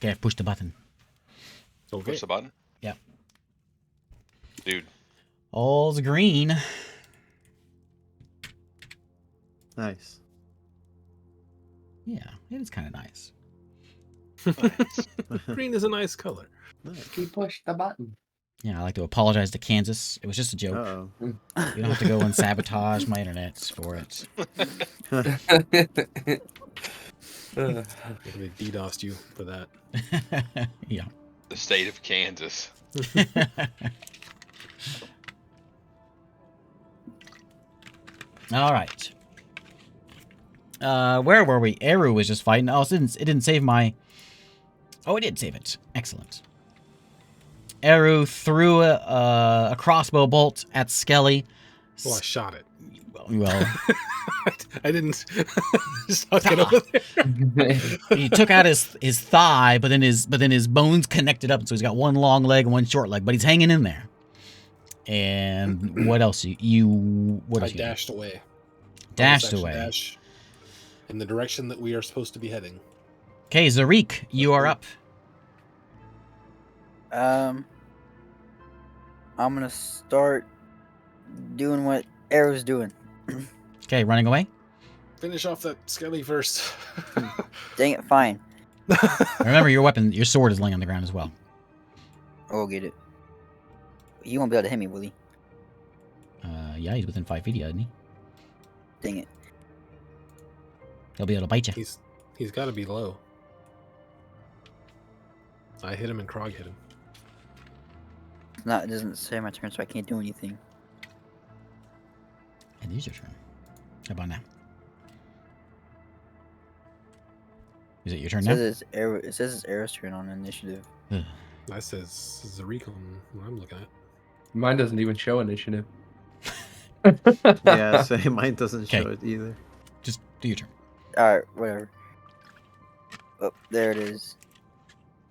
Okay, push the button. Okay. Push the button. Yep. Dude. All's green. Nice. Yeah, it is kind of nice. Green is a nice color. You push the button. Yeah, I'd like to apologize to Kansas. It was just a joke. Uh-oh. You don't have to go and sabotage my internet for it. They DDoSed you for that. Yeah. The state of Kansas. All right. Where were we? Eru was just fighting. Oh, it didn't save my... Oh, it did save it. Excellent. Eru threw a crossbow bolt at Skelly. Well, I shot it. Well, I didn't suck it over there. he took out his thigh, but then his bones connected up, so he's got one long leg and one short leg, but he's hanging in there. And what else? I dashed away. Dashed away. Dash in the direction that we are supposed to be heading. Okay, Zarik, you are up. I'm gonna start doing what Arrow's doing. Okay, running away. Finish off that skelly first. Dang it, fine. Remember, your sword is laying on the ground as well. I'll get it. He won't be able to hit me, will he? Yeah, he's within 5 feet, isn't he? Dang it. He'll be able to bite you. He's got to be low. I hit him and Krog hit him. It doesn't say my turn, so I can't do anything. It is your turn. How about now? Is it your turn now? It says it's Arrow's turn on initiative. That says Zarik on what I'm looking at. Mine doesn't even show initiative. Yeah, same. Mine doesn't show Okay. it either. Just do your turn. Alright, whatever. Oh, there it is.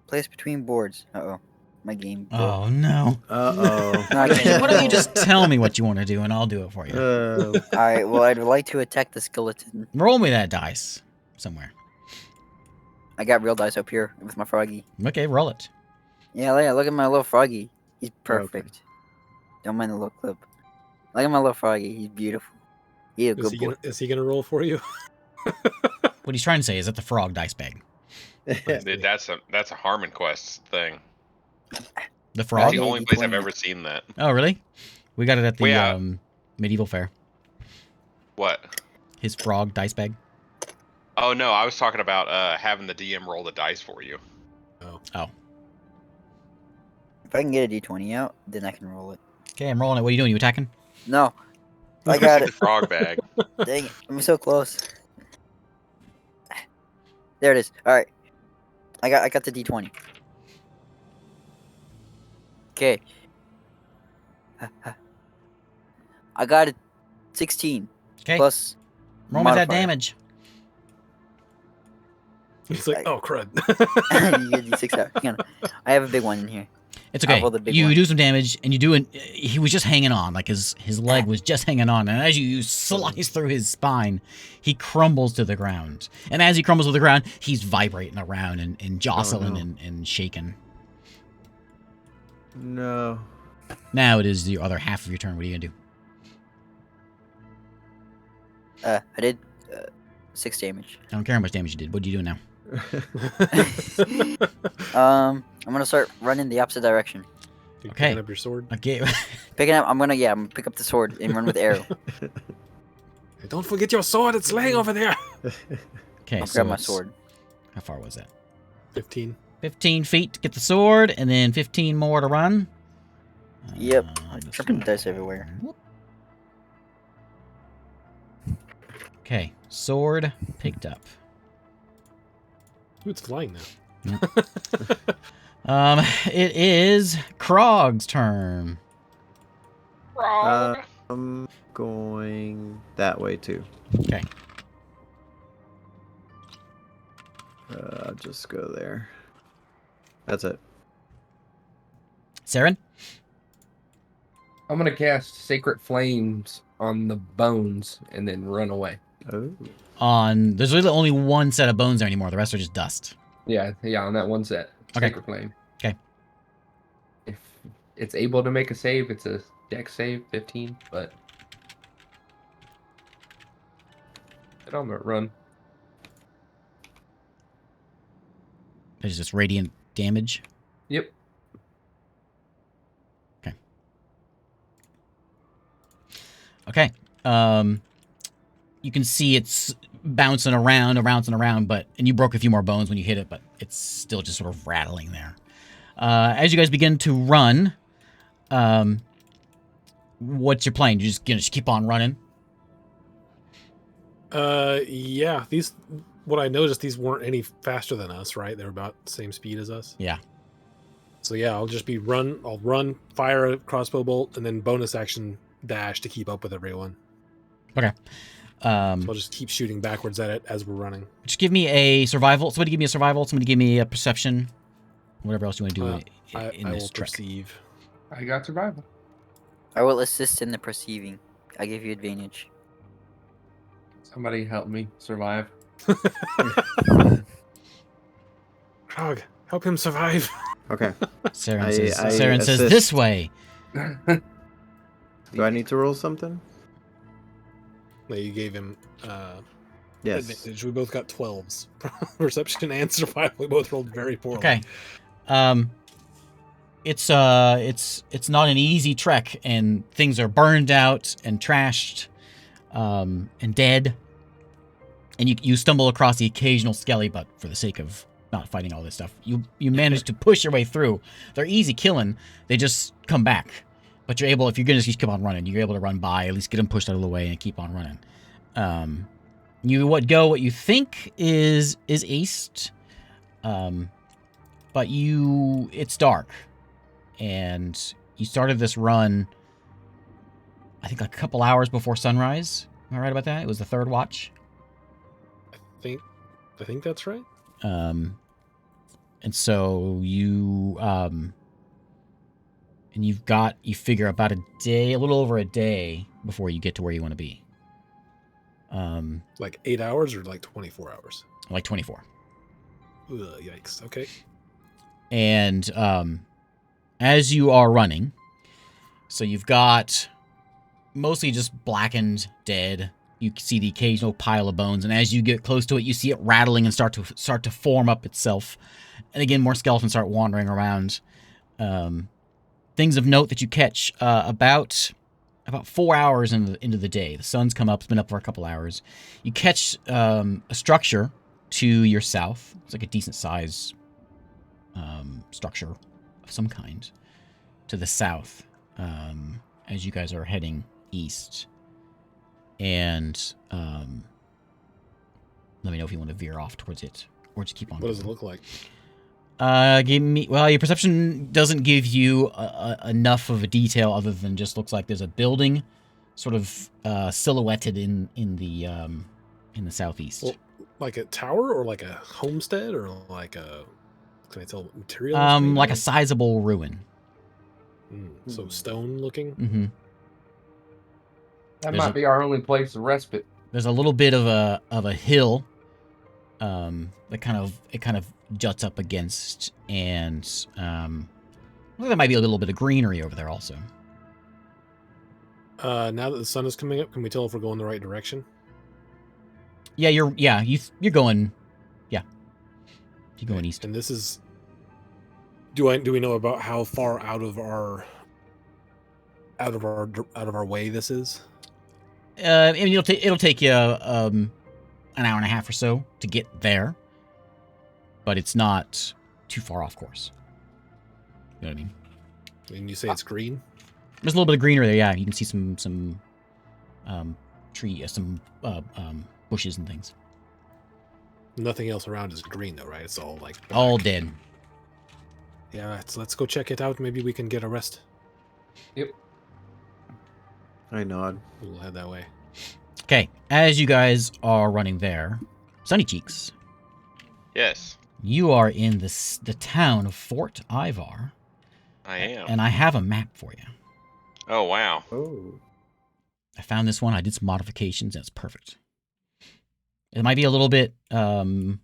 Place between boards. Uh-oh. My game. Oh, no. Uh-oh. No, I can't. Why don't you just tell me what you want to do, and I'll do it for you. Alright, well, I'd like to attack the skeleton. Roll me that dice somewhere. I got real dice up here with my froggy. Okay, roll it. Yeah, look at my little froggy. He's perfect. Don't mind the little clip. Look at my little froggy. He's beautiful. He's a good boy. Is he gonna roll for you? What he's trying to say is that the frog dice bag. Dude, that's a Harmon Quest thing. The That's frog? the only place I've ever seen that. Oh, really? We got it at the Well, yeah. medieval fair. What? His frog dice bag. Oh no, I was talking about having the DM roll the dice for you. Oh. If I can get a d20 out, then I can roll it. Okay, I'm rolling it. What are you doing? You attacking? No. I got it. Frog bag. Dang it. I'm so close. There it is. Alright. I got the d20. Okay. I got a 16. Okay. Plus Roll me that modifier. damage. He's like, oh crud. You get d6 out. Hang on. I have a big one in here. It's okay. I'll roll the big You one. do some damage, and you do it. He was just hanging on, like his leg was just hanging on, and as you slice through his spine, he crumbles to the ground. And as he crumbles to the ground, he's vibrating around and jostling and shaking. No. Now it is the other half of your turn. What are you gonna do? I did 6 damage. I don't care how much damage you did. What do you do now? I'm gonna start running the opposite direction. You Okay. picking up your sword. Okay. Picking up. I'm gonna pick up the sword and run with the arrow. Hey, don't forget your sword. It's laying over there. Okay. I'll So grab my it's- sword. How far was that? 15. 15 feet to get the sword, and then 15 more to run. Yep. Let's Tripping see. dice everywhere. Okay, sword picked up. Ooh, it's flying now. It is Krog's turn. I'm going that way too. Okay. I'll just go there. That's it. Saren? I'm gonna cast Sacred Flames on the bones and then run away. Oh. There's really only one set of bones there anymore. The rest are just dust. Yeah, on that one set. Okay. Sacred Flame. Okay. If it's able to make a save, it's a dex save, 15, but I'm gonna run. There's just radiant damage. Yep. Okay. You can see it's bouncing around, but and you broke a few more bones when you hit it, but it's still just sort of rattling there. As you guys begin to run, what's your plan? You just gonna just keep on running? Yeah. What I noticed, these weren't any faster than us, right? They're about the same speed as us. Yeah. So yeah, I'll just I'll run, fire a crossbow bolt, and then bonus action dash to keep up with everyone. Okay. So I'll just keep shooting backwards at it as we're running. Just give me a survival. Somebody give me a survival. Somebody give me a perception. Whatever else you want to do in I this will trek. perceive. I got survival. I will assist in the perceiving. I give you advantage. Somebody help me survive. Krog, help him survive. Okay. Saren says assist. this way. Do I need to roll something? No, you gave him Yes. advantage. We both got 12s. Perception and survival. We both rolled very poorly. Okay. It's not an easy trek, and things are burned out and trashed, and dead. And you stumble across the occasional skelly, but for the sake of not fighting all this stuff, you manage to push your way through. They're easy killing. They just come back. But you're able, if you're gonna just keep on running, you're able to run by, at least get them pushed out of the way and keep on running. What you think is east, but it's dark, and you started this run, I think, a couple hours before sunrise. Am I right about that? It was the third watch. I think that's right. And so you figure about a little over a day before you get to where you want to be. Like 8 hours or like 24 hours? Like 24. Ugh, yikes. Okay. And as you are running, so you've got mostly just blackened, dead. You see the occasional pile of bones, and as you get close to it, you see it rattling and start to form up itself. And again, more skeletons start wandering around. Things of note that you catch about 4 hours into the day. The sun's come up. It's been up for a couple hours. You catch a structure to your south. It's like a decent size structure of some kind to the south as you guys are heading east. And let me know if you want to veer off towards it or just keep on. What does it look like? Your perception doesn't give you enough of a detail other than just looks like there's a building sort of silhouetted in the southeast. Well, like a tower or like a homestead or like a, can I tell what material? Like a sizable ruin. So stone looking. Mm-hmm. That might be our only place of respite. There's a little bit of a hill that kind of juts up against, and I think there might be a little bit of greenery over there also. Now that the sun is coming up, can we tell if we're going the right direction? Yeah, you're going. Yeah, you're going east. And this is. Do we know about how far out of our way this is? I mean, it'll take you an hour and a half or so to get there, but it's not too far off course. You know what I mean? When you say it's green, there's a little bit of greenery there. Yeah, you can see some bushes and things. Nothing else around is green though, right? It's all like black. All dead. Yeah, let's go check it out. Maybe we can get a rest. Yep. I nod. We'll head that way. Okay, as you guys are running there, Sunny Cheeks, Yes, you are in the town of Fort Ivar. I am. And I have a map for you. Oh, wow. Oh. I found this one. I did some modifications, and it's perfect. It might be a little bit Wait,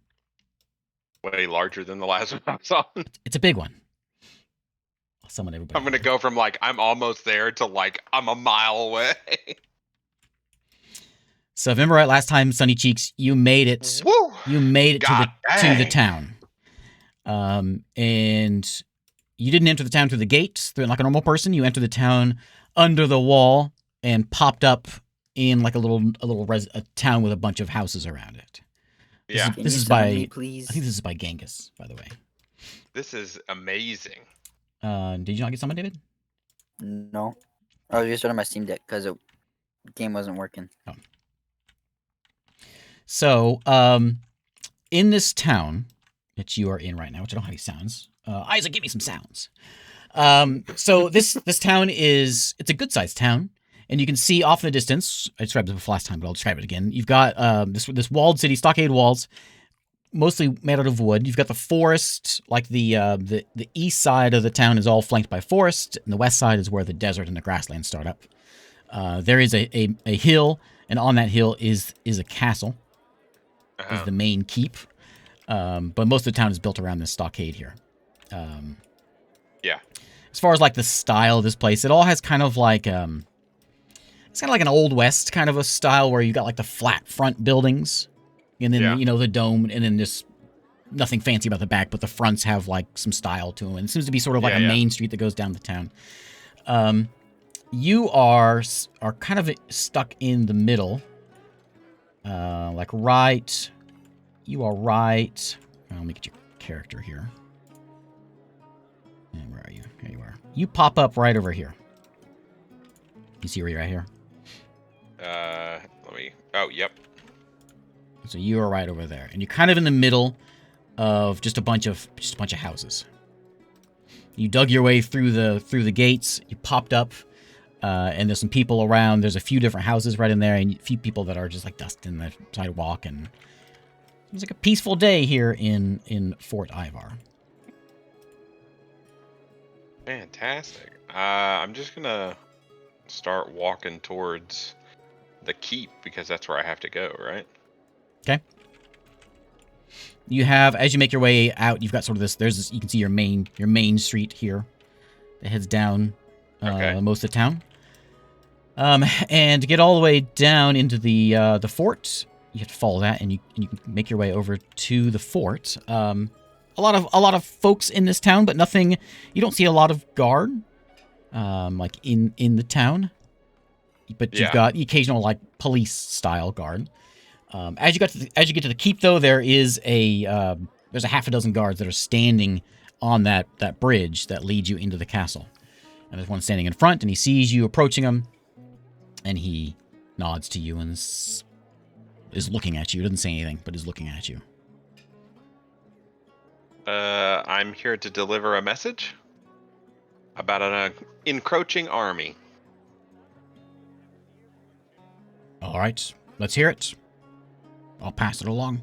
way larger than the last one I was on. It's a big one. I'll summon everybody. I'm gonna go from like I'm almost there to like I'm a mile away. So if I remember right, last time, Sunny Cheeks, you made it. Woo! You made it God to the dang. town. And you didn't enter the town through the gates, like a normal person. You entered the town under the wall and popped up in like a town with a bunch of houses around it. Yeah, Can This you is summon by. me, please? I think this is by Genghis, by the way. this is amazing. Did you not get summoned, David? No. I was restarting my Steam Deck because the game wasn't working. So, in this town that you are in right now, which I don't have any sounds. Isaac, give me some sounds. So this town it's a good sized town, and you can see off in the distance. I described this before last time, but I'll describe it again. You've got this walled city, stockade walls, mostly made out of wood. You've got the forest, like the east side of the town is all flanked by forest, and the west side is where the desert and the grasslands start up. There is a hill, and on that hill is a castle. Is the main keep. But most of the town is built around this stockade here. Yeah. As far as like the style of this place, it all has kind of like it's kind of like an old west kind of a style where you got like the flat front buildings, and then the dome, and then just nothing fancy about the back, but the fronts have like some style to them, and it seems to be sort of like a main street that goes down the town. You are kind of stuck in the middle. Like right, you are right. Let me get your character here. And where are you? Here you are. You pop up right over here. You see where you're at here? Let me. Oh, yep. So you are right over there, and you're kind of in the middle of just a bunch of houses. You dug your way through the gates. You popped up. And there's some people around. There's a few different houses right in there, and a few people that are just like dusting the sidewalk. And it's like a peaceful day here in Fort Ivar. Fantastic. I'm just gonna start walking towards the keep because that's where I have to go, right? Okay. You have, as you make your way out, you've got sort of this. You can see your main street here that heads down most of the town. And to get all the way down into the fort, you have to follow that, and you can make your way over to the fort. A lot of folks in this town, but nothing. You don't see a lot of guard, like in the town. But you've got the occasional like police style guard. As you get to the keep, though, there's a half a dozen guards that are standing on that bridge that leads you into the castle. And there's one standing in front, and he sees you approaching him, and he nods to you and is looking at you. Doesn't say anything, but is looking at you. I'm here to deliver a message about an encroaching army. All right, let's hear it. I'll pass it along.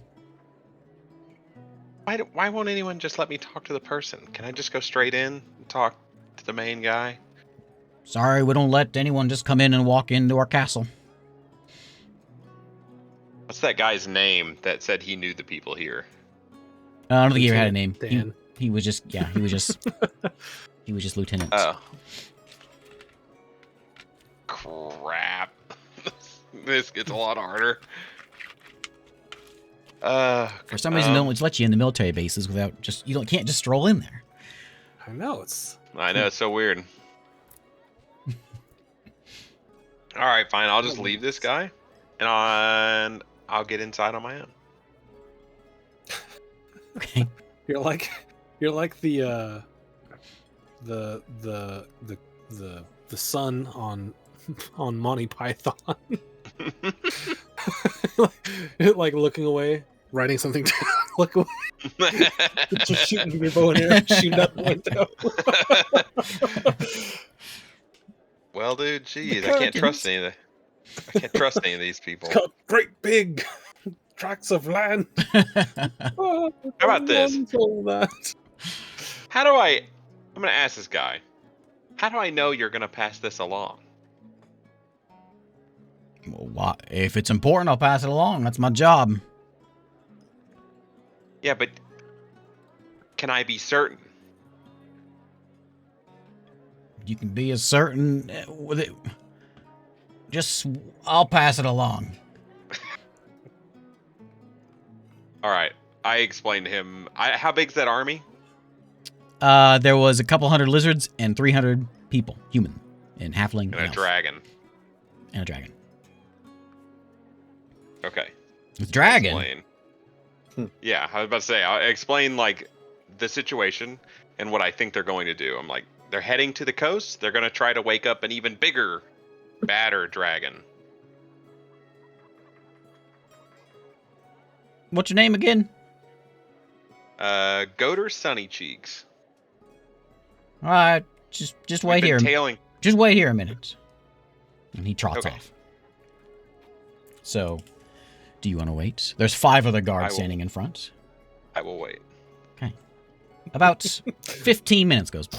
Why won't anyone just let me talk to the person? Can I just go straight in and talk to the main guy? Sorry, we don't let anyone just come in and walk into our castle. What's that guy's name that said he knew the people here? I don't think he ever had a name. Dan. He was just he was just lieutenant. Oh. Crap. This gets a lot harder. For some reason, they don't let you in the military bases without can't just stroll in there. I know it's so weird. All right, fine. I'll just leave this guy, and I'll get inside on my own. Okay. you're like the sun on Monty Python. like looking away, writing something down, look away, just shooting your bow and arrow, shooting out the window. Well, dude, geez, I can't trust any of these people. Got great big tracts of land. How about this? I'm gonna ask this guy. How do I know you're gonna pass this along? Well, if it's important, I'll pass it along. That's my job. Yeah, but can I be certain? You can be as certain with it. Just, I'll pass it along. All right. I explained to him. How big's that army? There was a couple hundred lizards and 300 people, human, and halfling, And a elf. dragon. And a dragon. Okay. With dragon? Explain. Yeah, I was about to say, I'll explain, like, the situation and what I think they're going to do. I'm like, they're heading to the coast. They're going to try to wake up an even bigger, badder dragon. What's your name again? Goater Sunny Cheeks. All right, just We've wait been here. tailing. Just wait here a minute. And he trots Okay. off. So, do you want to wait? There's 5 other I guards will. standing in front. I will wait. About 15 minutes goes by.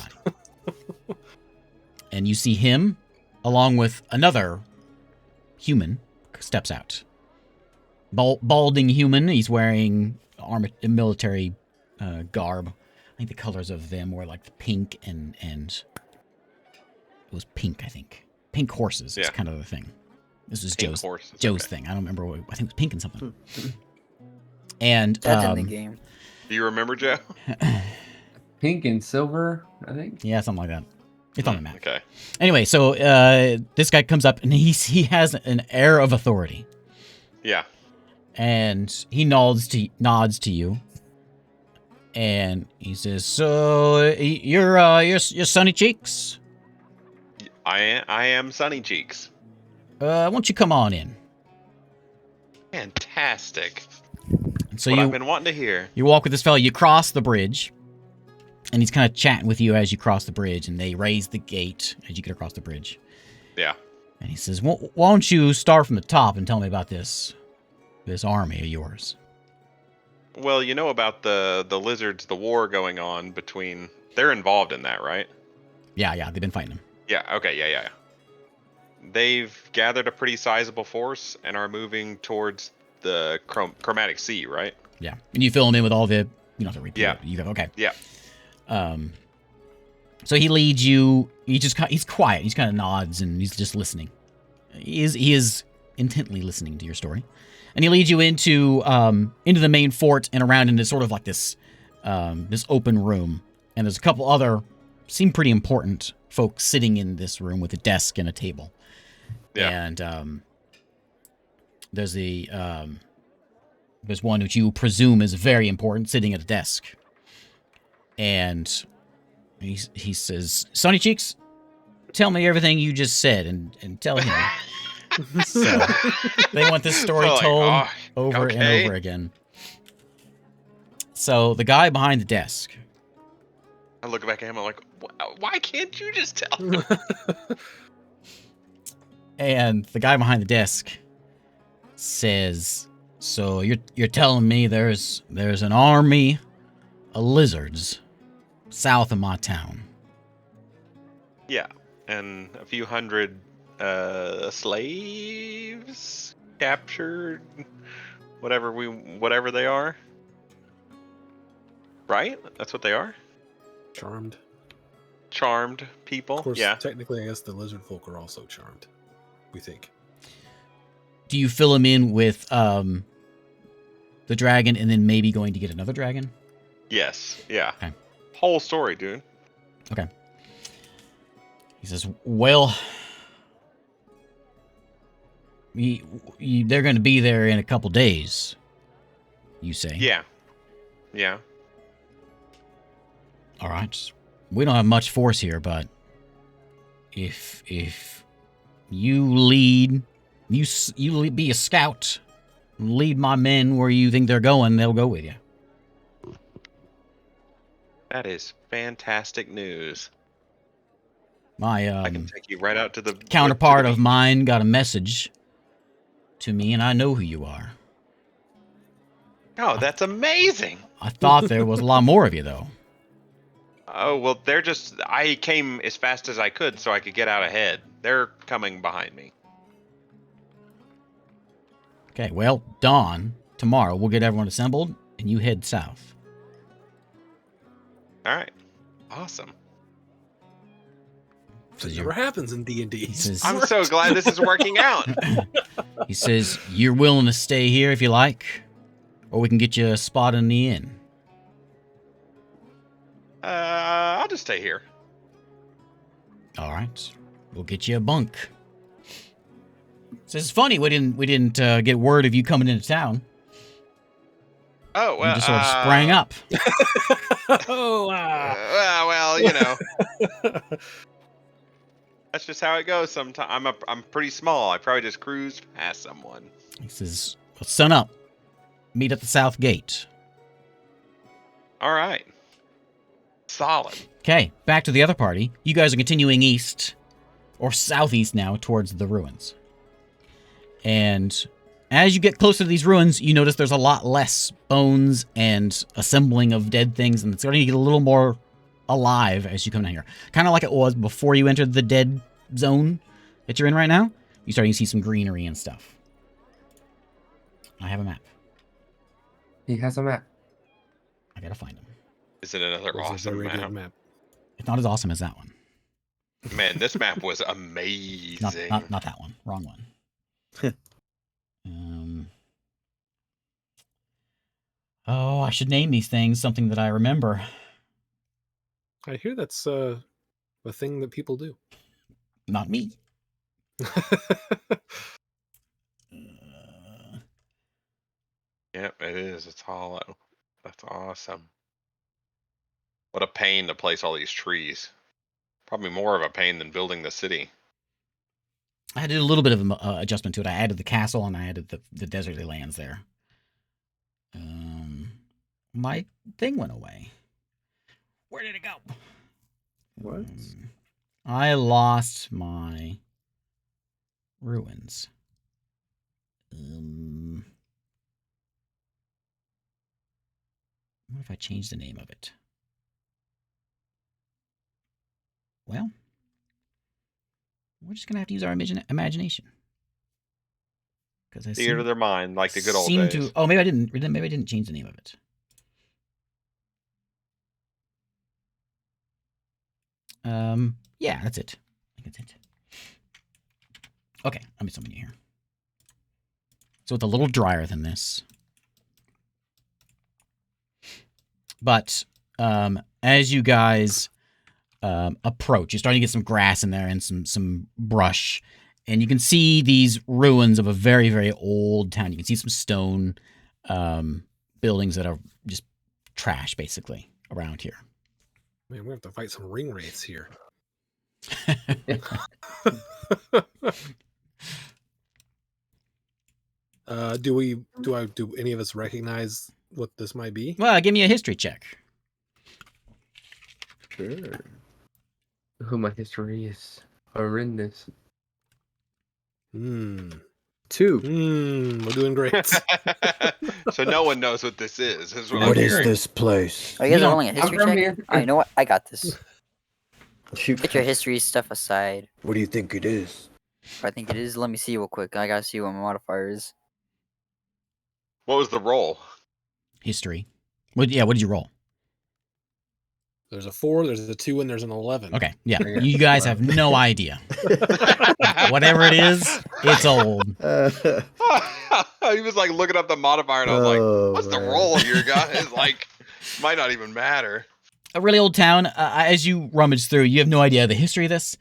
And you see him, along with another human, steps out. Balding human. He's wearing military garb. I think the colors of them were like pink and it was pink, I think. Pink horses is Yeah. kind of the thing. This was Pink Joe's horses, Joe's okay. thing. I don't remember what, I think it was pink and something. And That's in the game. Do you remember, Joe? Pink and silver, I think. yeah, something like that. It's on the map. Okay. Anyway, so this guy comes up and he has an air of authority, Yeah. and he nods to you, and he says, "So you're Sunny Cheeks? I am Sunny Cheeks. Why don't you come on in?" Fantastic. And so what you I've been wanting to hear. you walk with this fellow. You cross the bridge, and he's kind of chatting with you as you cross the bridge, and they raise the gate as you get across the bridge. Yeah. And he says, "Why don't you start from the top and tell me about this army of yours?" Well, you know about the lizards, the war going on between. They're involved in that, right? Yeah, they've been fighting them. Yeah. Okay. Yeah. They've gathered a pretty sizable force and are moving towards the chromatic sea, right? Yeah, and you fill him in with all the. You don't have to repeat Yeah. it. You go, okay. Yeah. So he leads you. He's quiet. He's kind of nods and he's just listening. He is intently listening to your story, and he leads you into the main fort and around into sort of like this open room. And there's a couple other seem pretty important folks sitting in this room with a desk and a table. Yeah. And there's one which you presume is very important sitting at a desk. And he says, "Sunny Cheeks, tell me everything you just said and tell him." So they want this story Like, told oh, over and okay. over again. So the guy behind the desk, I look back at him. I'm like, why can't you just tell him? and the guy behind the desk says, "So you're telling me there's an army of lizards south of my town?" Yeah, and a few hundred slaves captured, whatever they are. Right? That's what they are. Charmed. Charmed people. Of course, Yeah. technically, I guess the lizard folk are also charmed. We think. Do you fill him in with the dragon and then maybe going to get another dragon? Yes. Yeah. Okay. Whole story, dude. Okay. He says, "Well, they're going to be there in a couple days, you say?" Yeah. Yeah. All right. We don't have much force here, but if you lead, you be a scout, lead my men where you think they're going, they'll go with you. That is fantastic news. My I can take you right out to the counterpart of mine got a message to me, and I know who you are. Oh, that's amazing. I thought there was a lot more of you, though. Oh, well, I came as fast as I could so I could get out ahead. They're coming behind me. Okay, well, dawn tomorrow, we'll get everyone assembled, and you head south. All right. Awesome. That never happens in D&D. He says, I'm so glad this is working out. he says, you're willing to stay here if you like, or we can get you a spot in the inn. I'll just stay here. All right, we'll get you a bunk. So it's funny we didn't get word of you coming into town. Oh, You well. just sort of sprang up. Oh, wow. Well, you know. That's just how it goes sometimes. I'm pretty small. I probably just cruised past someone. He says, well, sun up. Meet at the south gate. All right. Solid. Okay, back to the other party. You guys are continuing east, or southeast now, towards the ruins. And as you get closer to these ruins, you notice there's a lot less bones and assembling of dead things, and it's starting to get a little more alive as you come down here. Kind of like it was before you entered the dead zone that you're in right now. You're starting to see some greenery and stuff. I have a map. He has a map. I gotta find them. Is it another This is a awesome very good map? map. It's not as awesome as that one. Man, this map was amazing. Not that one. Wrong one. Oh, I should name these things something that I remember. I hear that's a thing that people do. Not me. Yep, it is. It's hollow. That's awesome. What a pain to place all these trees. Probably more of a pain than building the city. I had to do a little bit of adjustment to it. I added the castle and I added the deserty lands there. My thing went away. Where did it go? What? I lost my ruins. What if I change the name of it? Well, we're just gonna have to use our imagination. Because I Theater of their mind, like the good old seem days. to. Oh, maybe I didn't. Maybe I didn't change the name of it. Yeah, that's it. I think that's it. Okay, let me summon you here. So it's a little drier than this. But as you guys approach, you're starting to get some grass in there and some brush. And you can see these ruins of a very, very old town. You can see some stone buildings that are just trash, basically, around here. Man, we have to fight some ring wraiths here. Do any of us recognize what this might be? Well, give me a history check. Sure. Who my history is horrendous. 2. We're doing great. So no one knows what this is what What I'm is hearing. this place? Are you guys No, rolling a history from check? here. Oh, you know what? I got this. Shoot. Get your history stuff aside. What do you think it is? I think it is. Let me see real quick. I gotta see what my modifier is. What was the roll? History. What did you roll? There's a 4, there's a 2, and there's an 11. Okay, yeah. I got You guys 12. have no idea. Whatever it is, it's old. He was like looking up the modifier, and I was like, "What's the man. roll here, guys? Like, might not even matter." A really old town. As you rummage through, you have no idea the history of this.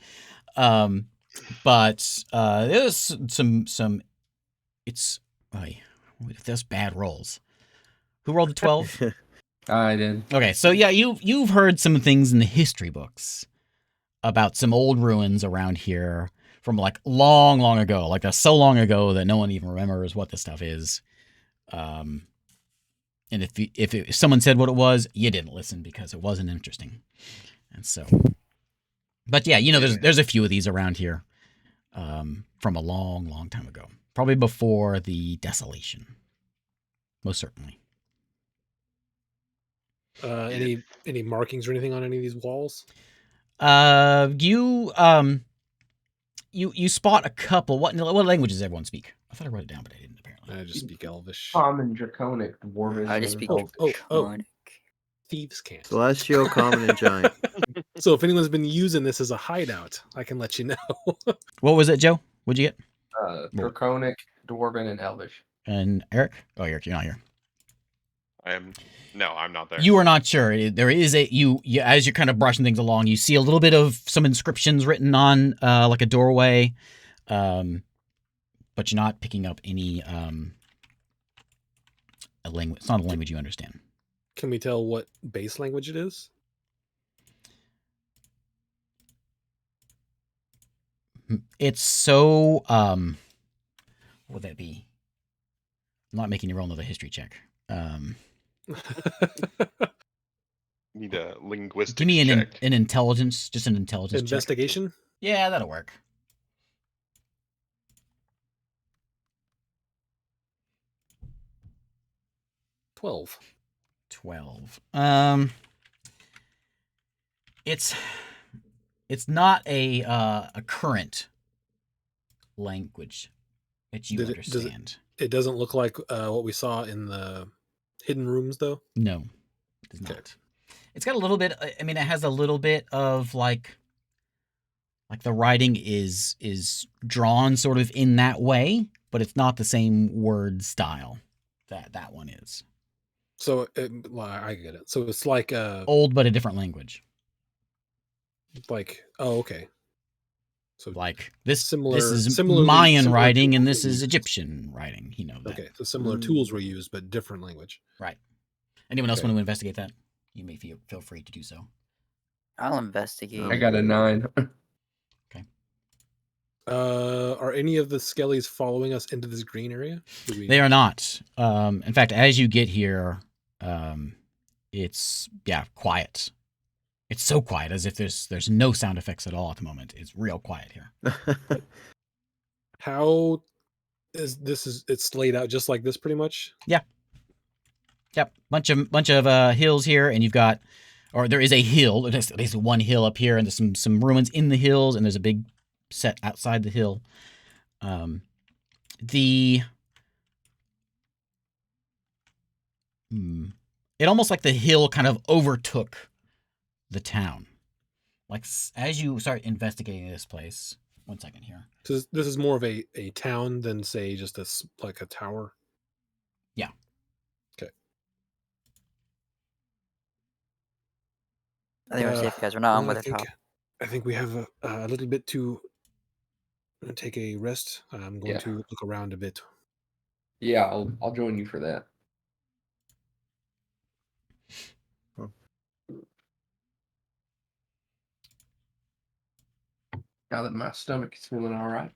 But there's some. It's there's bad rolls. Who rolled the 12? I did. Okay, so yeah, you've heard some things in the history books about some old ruins around here from like long, long ago. Like that's so long ago that no one even remembers what this stuff is. And if someone said what it was, you didn't listen because it wasn't interesting. And so, but yeah, there's a few of these around here from a long, long time ago, probably before the desolation, most certainly. Any markings or anything on any of these walls? You spot a couple. What languages does everyone speak? I thought I wrote it down, but I didn't apparently. I just speak Elvish. Common, draconic, dwarvish. I just speak Oh. Draconic. Thieves can't. Celestial, common, and giant. So if anyone's been using this as a hideout, I can let you know. What was it, Joe? What'd you get? Draconic, Dwarven, and Elvish. And Eric? Oh, Eric, you're not here. No, I'm not there. You are not sure. There is you as you're kind of brushing things along, you see a little bit of some inscriptions written on like a doorway, but you're not picking up any a language. It's not a language you understand. Can we tell what base language it is? It's so what would that be? I'm not making you roll another history check. Need a linguistic Give me check. an intelligence, just an intelligence check. Investigation? Yeah, that'll work. 12. 12. It's not a current language that you understand. It doesn't look like what we saw in the hidden rooms, though? No, it does Okay. not. It's got a little bit. I mean, it has a little bit of like the writing is drawn sort of in that way, but it's not the same word style that one is. So I get it. So it's like Old, but a different language. Oh, okay. So Like this similar, this is similarly- Mayan similar writing, tools and were this is used. Egyptian writing. You know that. Okay, so similar tools were used, but different language. Right. Anyone else Okay. want to investigate that? You may feel free to do so. I'll investigate. I got a 9. Are any of the skellies following us into this green area? They are not. In fact, as you get here, it's quiet. It's so quiet, as if there's no sound effects at all at the moment. It's real quiet here. How is it's laid out just like this, pretty much? Yep, bunch of hills here, and you've got, or there is a hill. There's at least one hill up here, and there's some ruins in the hills, and there's a big set outside the hill. It almost like the hill kind of overtook the town. Like as you start investigating this place. 1 second here. So this is more of a town than, say, just like a tower. Yeah. Okay. I think we're safe, guys. We're not on Well, with the top. I think we have a little bit to take a rest. I'm going to look around a bit. Yeah, I'll join you for that. Now that my stomach is feeling all right,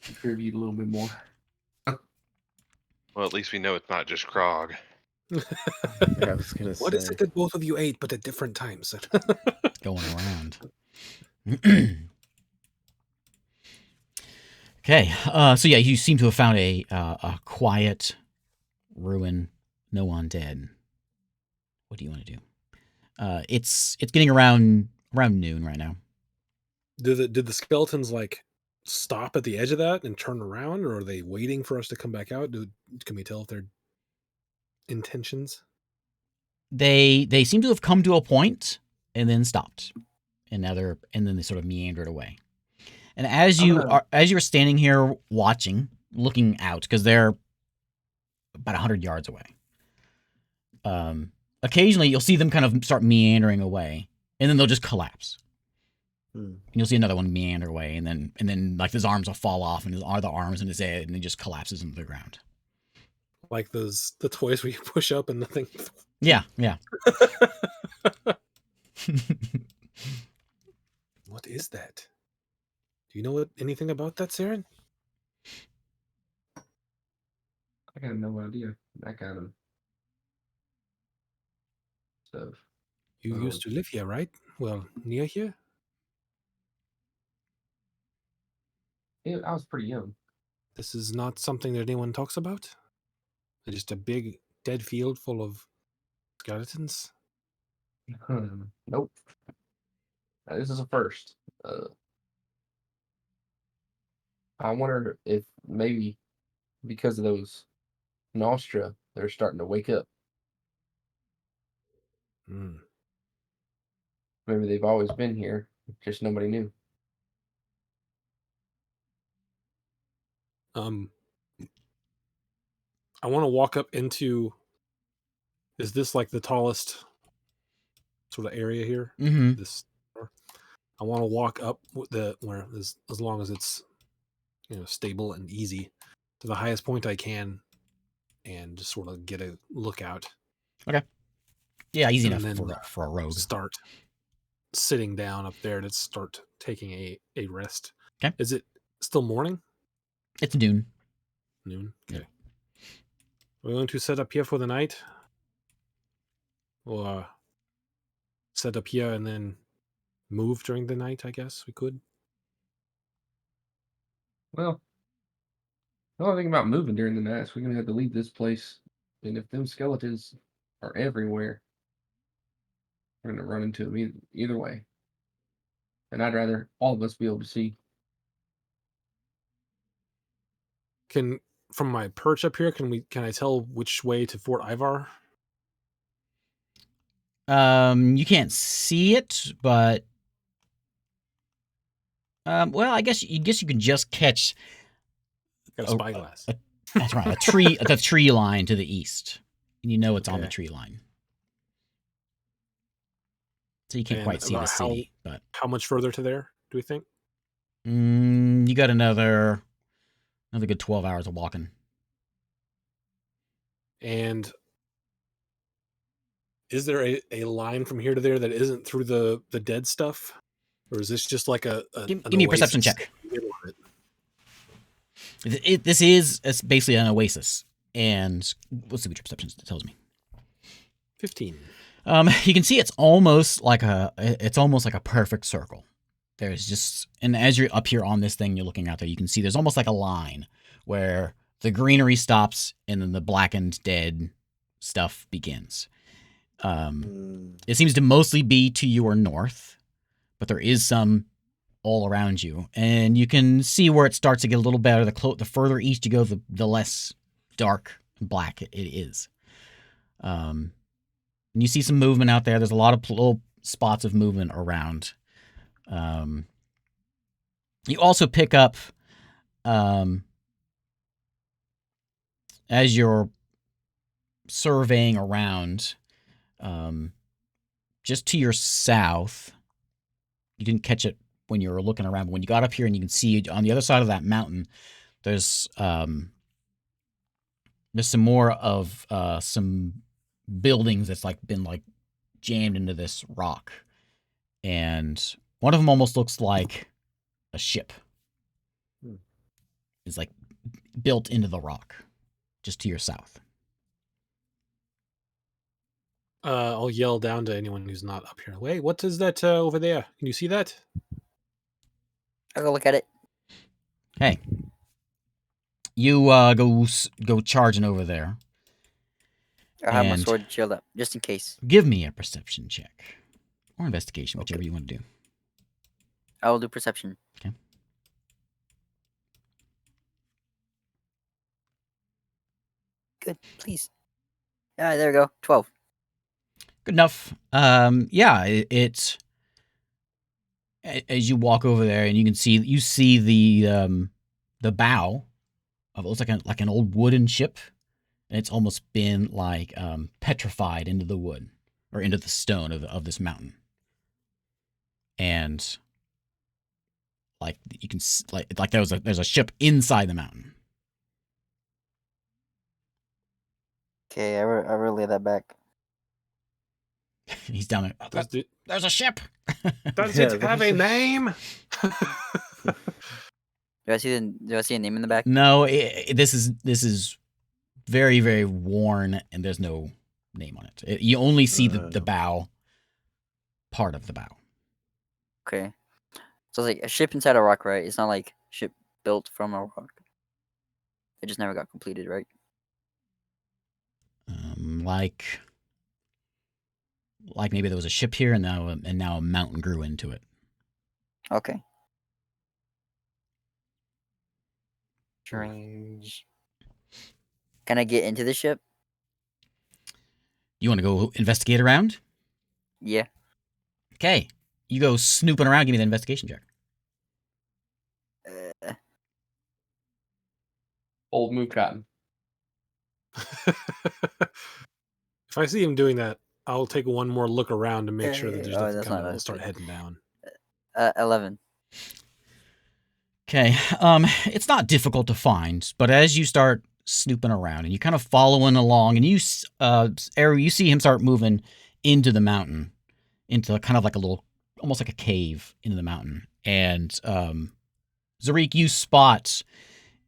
contribute a little bit more. Well, at least we know it's not just Krog. Yeah, I was gonna say. What is it that both of you ate, but at different times? Going around. Okay, so yeah, you seem to have found a quiet ruin, no undead. What do you want to do? It's getting around noon right now. Did the skeletons like stop at the edge of that and turn around, or are they waiting for us to come back out? Can we tell if their intentions? They seem to have come to a point and then stopped, and then they sort of meandered away. And as you're standing here watching, looking out, because they're about 100 yards away. Occasionally you'll see them kind of start meandering away, and then they'll just collapse. And you'll see another one meander away, and then like his arms will fall off, and his other arms in his head, and he just collapses into the ground. Like the toys where you push up and nothing. Yeah. What is that? Do you know anything about that, Saren? I got no idea. That kind of stuff. You used to live here, right? Well, near here? Yeah, I was pretty young. This is not something that anyone talks about? Just a big dead field full of skeletons? Nope. This is a first. I wonder if maybe because of those nostra, they're starting to wake up. Mm. Maybe they've always been here, just nobody knew. I want to walk up into. Is this like the tallest sort of area here? Mm-hmm. This. I want to walk up with as long as it's stable and easy to the highest point I can, and just sort of get a look out. Okay. Yeah, easy And enough then for a rogue. start sitting down up there to start taking a rest. Okay. Is it still morning? It's noon. Noon. Yeah. Okay. We're going to set up here for the night. Or set up here and then move during the night, I guess we could. Well, the only thing about moving during the night is we're gonna have to leave this place, and if them skeletons are everywhere, we're gonna run into them either way. And I'd rather all of us be able to see. From my perch up here, can I tell which way to Fort Ivar? You can't see it, but well, I guess you can just catch. Got a spyglass. That's right, the tree line to the east, and you know it's on the Okay. tree line, so you can't And quite see the about city. But How much further to there, do we think? you got another good 12 hours of walking. And is there a line from here to there that isn't through the dead stuff? Or is this just like Give me a perception oasis? check. This is basically an oasis, and let's see what your perception tells me. 15. You can see it's almost like a perfect circle. There's just, and as you're up here on this thing, you're looking out there, you can see there's almost like a line where the greenery stops and then the blackened dead stuff begins. It seems to mostly be to your north, but there is some all around you, and you can see where it starts to get a little better. The further east you go, the less dark and black it is. And you see some movement out there. There's a lot of little spots of movement around. You also pick up, as you're surveying around, just to your south. You didn't catch it when you were looking around, but when you got up here and you can see on the other side of that mountain, there's some more of some buildings that's been jammed into this rock, and one of them almost looks like a ship. It's built into the rock, just to your south. I'll yell down to anyone who's not up here. Wait, what is that over there? Can you see that? I'll go look at it. Hey, you go charging over there. I'll have my And- sword shield up, just in case. Give me a perception check or investigation, whichever Okay. you want to do. I will do perception. Okay. Good, please. Ah, there we go. 12. Good enough. Yeah, it's as you walk over there and you see the bow of it looks like an old wooden ship, and it's almost been petrified into the wood or into the stone of this mountain, and you can there's a ship inside the mountain. Okay, I relay that back. He's down there. There's a ship. Does Yeah, it have a name? Do I see a name in the back? No, this is very, very worn, and there's no name on it. You only see the bow, part of the bow. Okay. So it's like a ship inside a rock, right? It's not like ship built from a rock. It just never got completed, right? Like maybe there was a ship here, and now a mountain grew into it. Okay. Strange. Can I get into the ship? You want to go investigate around? Yeah. Okay. You go snooping around. Give me the investigation check. Uh, Old move cotton. If I see him doing that, I'll take one more look around to make sure that there's oh, nothing that's coming. not I'll us. start heading down. 11. Okay. It's not difficult to find, but as you start snooping around and you kind of following along, and you, Eru, you see him start moving into the mountain, into kind of like a little, almost like a cave into the mountain. And Zarik, you spot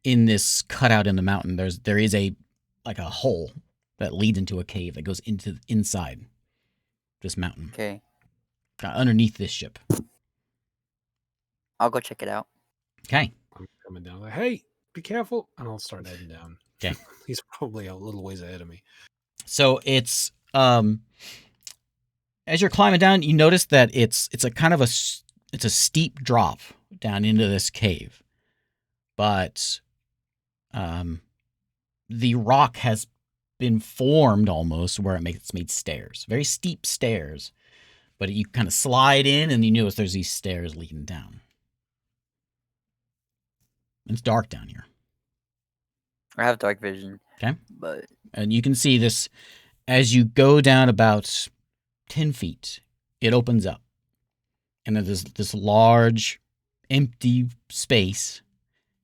in this cutout in the mountain, there is a like a hole that leads into a cave that goes into inside this mountain, Okay. underneath this ship. I'll go check it out. Okay. I'm coming down. Like, hey, be careful, and I'll start heading down. Okay. He's probably a little ways ahead of me. So it's as you're climbing down, you notice that it's a kind of it's a steep drop down into this cave, but the rock has been formed almost where it's made stairs, very steep stairs, but you kind of slide in and you notice there's these stairs leading down. It's dark down here. I have dark vision. Okay. But And you can see this as you go down about 10 feet, it opens up. And there's this large, empty space.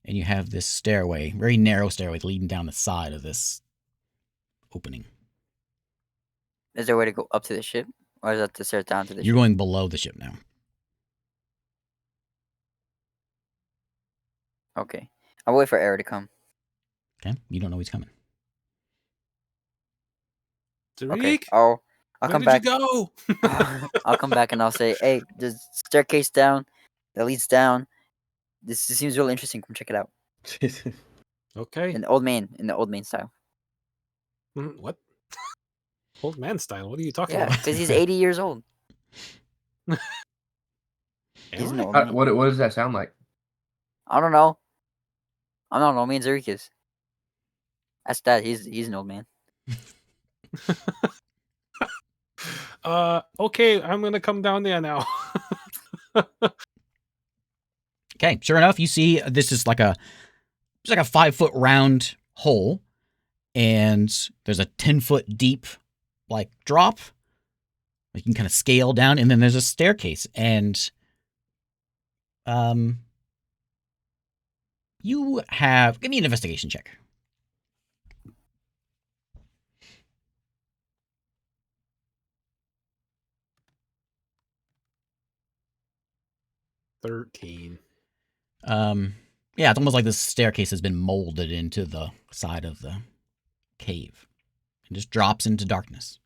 And you have this stairway, very narrow stairway leading down the side of this opening. is there a way to go up to the ship? Or is that to stairs down to the You're ship? going below the ship now. Okay. I'll wait for Air to come. Okay? You don't know he's coming. Tariq, Okay. I'll where come did back. you go? I'll come back and I'll say, hey, there's staircase down that leads down. This seems really interesting. Come check it out. Okay. In the old main style. What? Old man style. What are you talking Yeah, about? because he's 80 years old. Am He's an I? old man. What does that sound like? I don't know. I don't know. Me and Zarik is. That's that. He's an old man. Okay, I'm gonna come down there now. Okay, sure enough, you see this is like it's like a 5-foot round hole, and there's a 10-foot deep like drop. You can kind of scale down, and then there's a staircase, and you have give me an investigation check. 13. Yeah, it's almost like this staircase has been molded into the side of the cave and just drops into darkness.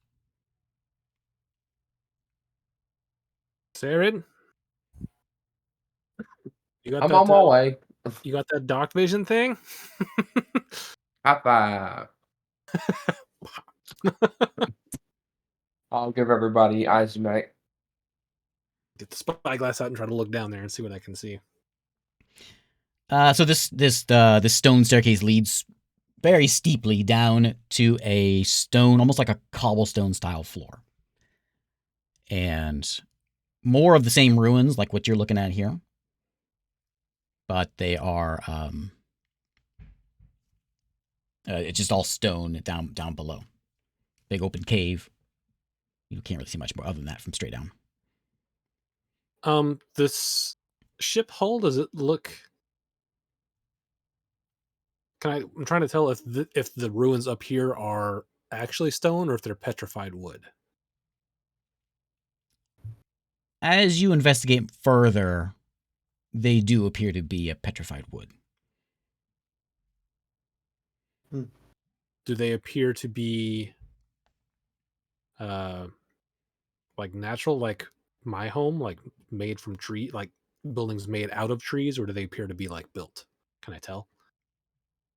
Saren? You got I'm that, on my way. You got that dark vision thing? High five. I'll give everybody eyes tonight. Get the spyglass out and try to look down there and see what I can see. So this stone staircase leads very steeply down to a stone, almost like a cobblestone style floor, and more of the same ruins like what you're looking at here, but they are it's just all stone down below. Big open cave. You can't really see much more other than that from straight down. This ship hull, does it look? I'm trying to tell if the ruins up here are actually stone or if they're petrified wood. As you investigate further, they do appear to be a petrified wood. Do they appear to be like natural, like my home, like made from tree, like buildings made out of trees, or do they appear to be like built? Can I tell?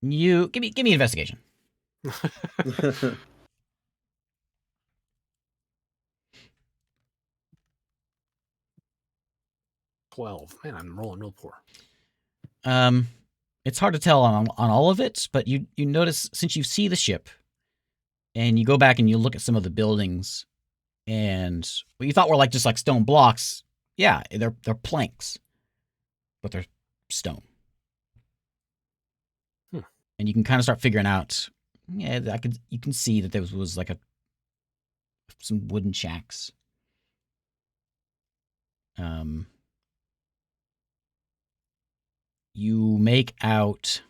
You give me an investigation. 12. Man, I'm rolling real poor. It's hard to tell on all of it, but you notice since you see the ship, and you go back and you look at some of the buildings And what you thought were like just like stone blocks, yeah, they're planks, but they're stone. And you can kind of start figuring out. Yeah, you can see that there was like some wooden shacks. You make out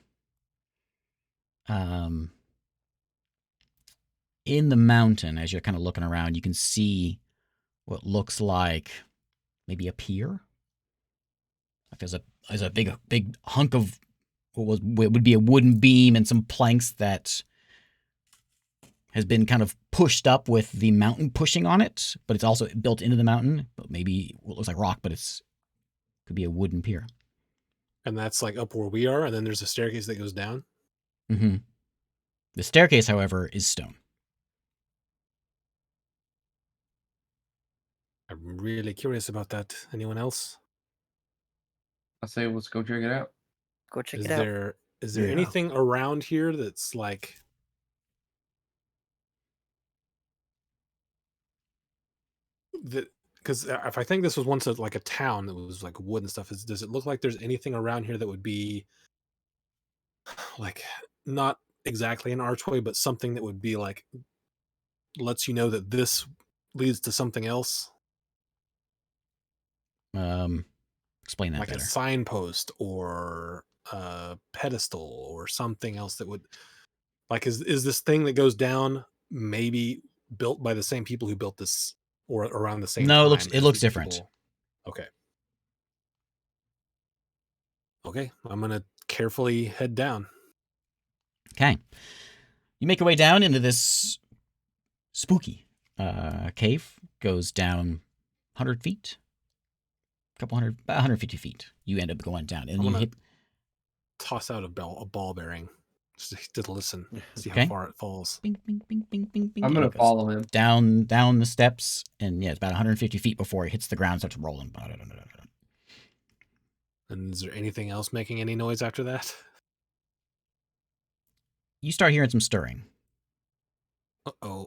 in the mountain, as you're kind of looking around, you can see what looks like maybe a pier. Like there's a big hunk of what would be a wooden beam and some planks that has been kind of pushed up with the mountain pushing on it, but it's also built into the mountain. But maybe what looks like rock, but could be a wooden pier. And that's like up where we are, and then there's a staircase that goes down. Mm-hmm. The staircase, however, is stone. I'm really curious about that. Anyone else? I say let's go check it out. Go check Is it out. there Yeah. anything around here that's like that? Because if I think this was once like a town that was like wood and stuff, does it look like there's anything around here that would be like not exactly an archway, but something that would be like lets you know that this leads to something else, Explain that like better. a signpost or a pedestal or something else that would like is this thing that goes down maybe built by the same people who built this or around the same No, time it as looks the different. people? Okay, I'm gonna carefully head down. Okay. You make your way down into this spooky cave. Goes down 100 feet. About 150 feet. You end up going down. And I'm you gonna hit. toss out a ball bearing just to listen, see how Okay. far it falls. Bing, bing, bing, bing, bing, bing. I'm and gonna it goes follow him. down the steps. And yeah, it's about 150 feet before it hits the ground and starts rolling. And is there anything else making any noise after that? You start hearing some stirring. Uh-oh.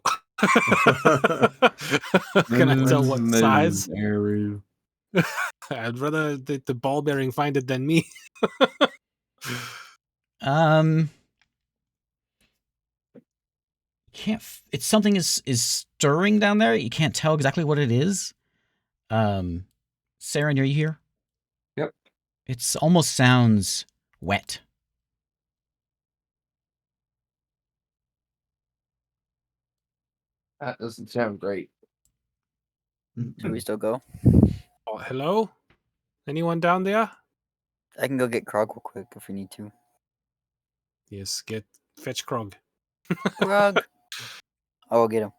Can I tell what size? Area. I'd rather the ball bearing find it than me. Can't. It's something is stirring down there. You can't tell exactly what it is. Saren, are you here? Yep. It's almost sounds wet. That doesn't sound great. Should we still go? Oh, hello? Anyone down there? I can go get Krog real quick if we need to. Yes, fetch Krog. Krog! I will get him.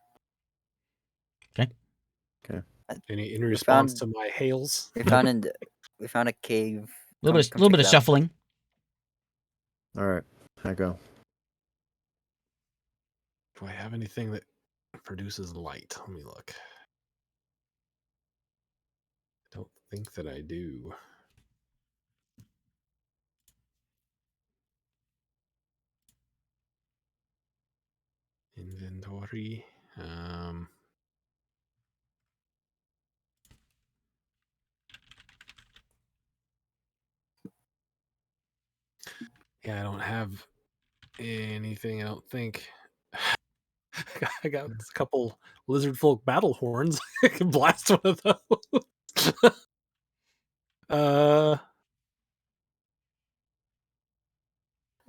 Any response to my hails? We found a cave. A little bit of shuffling. All right, I go. Do I have anything that produces light? Let me look. I don't think that I do. Inventory. Yeah, I don't have anything, I don't think. I got a couple lizard folk battle horns. I can blast one of those.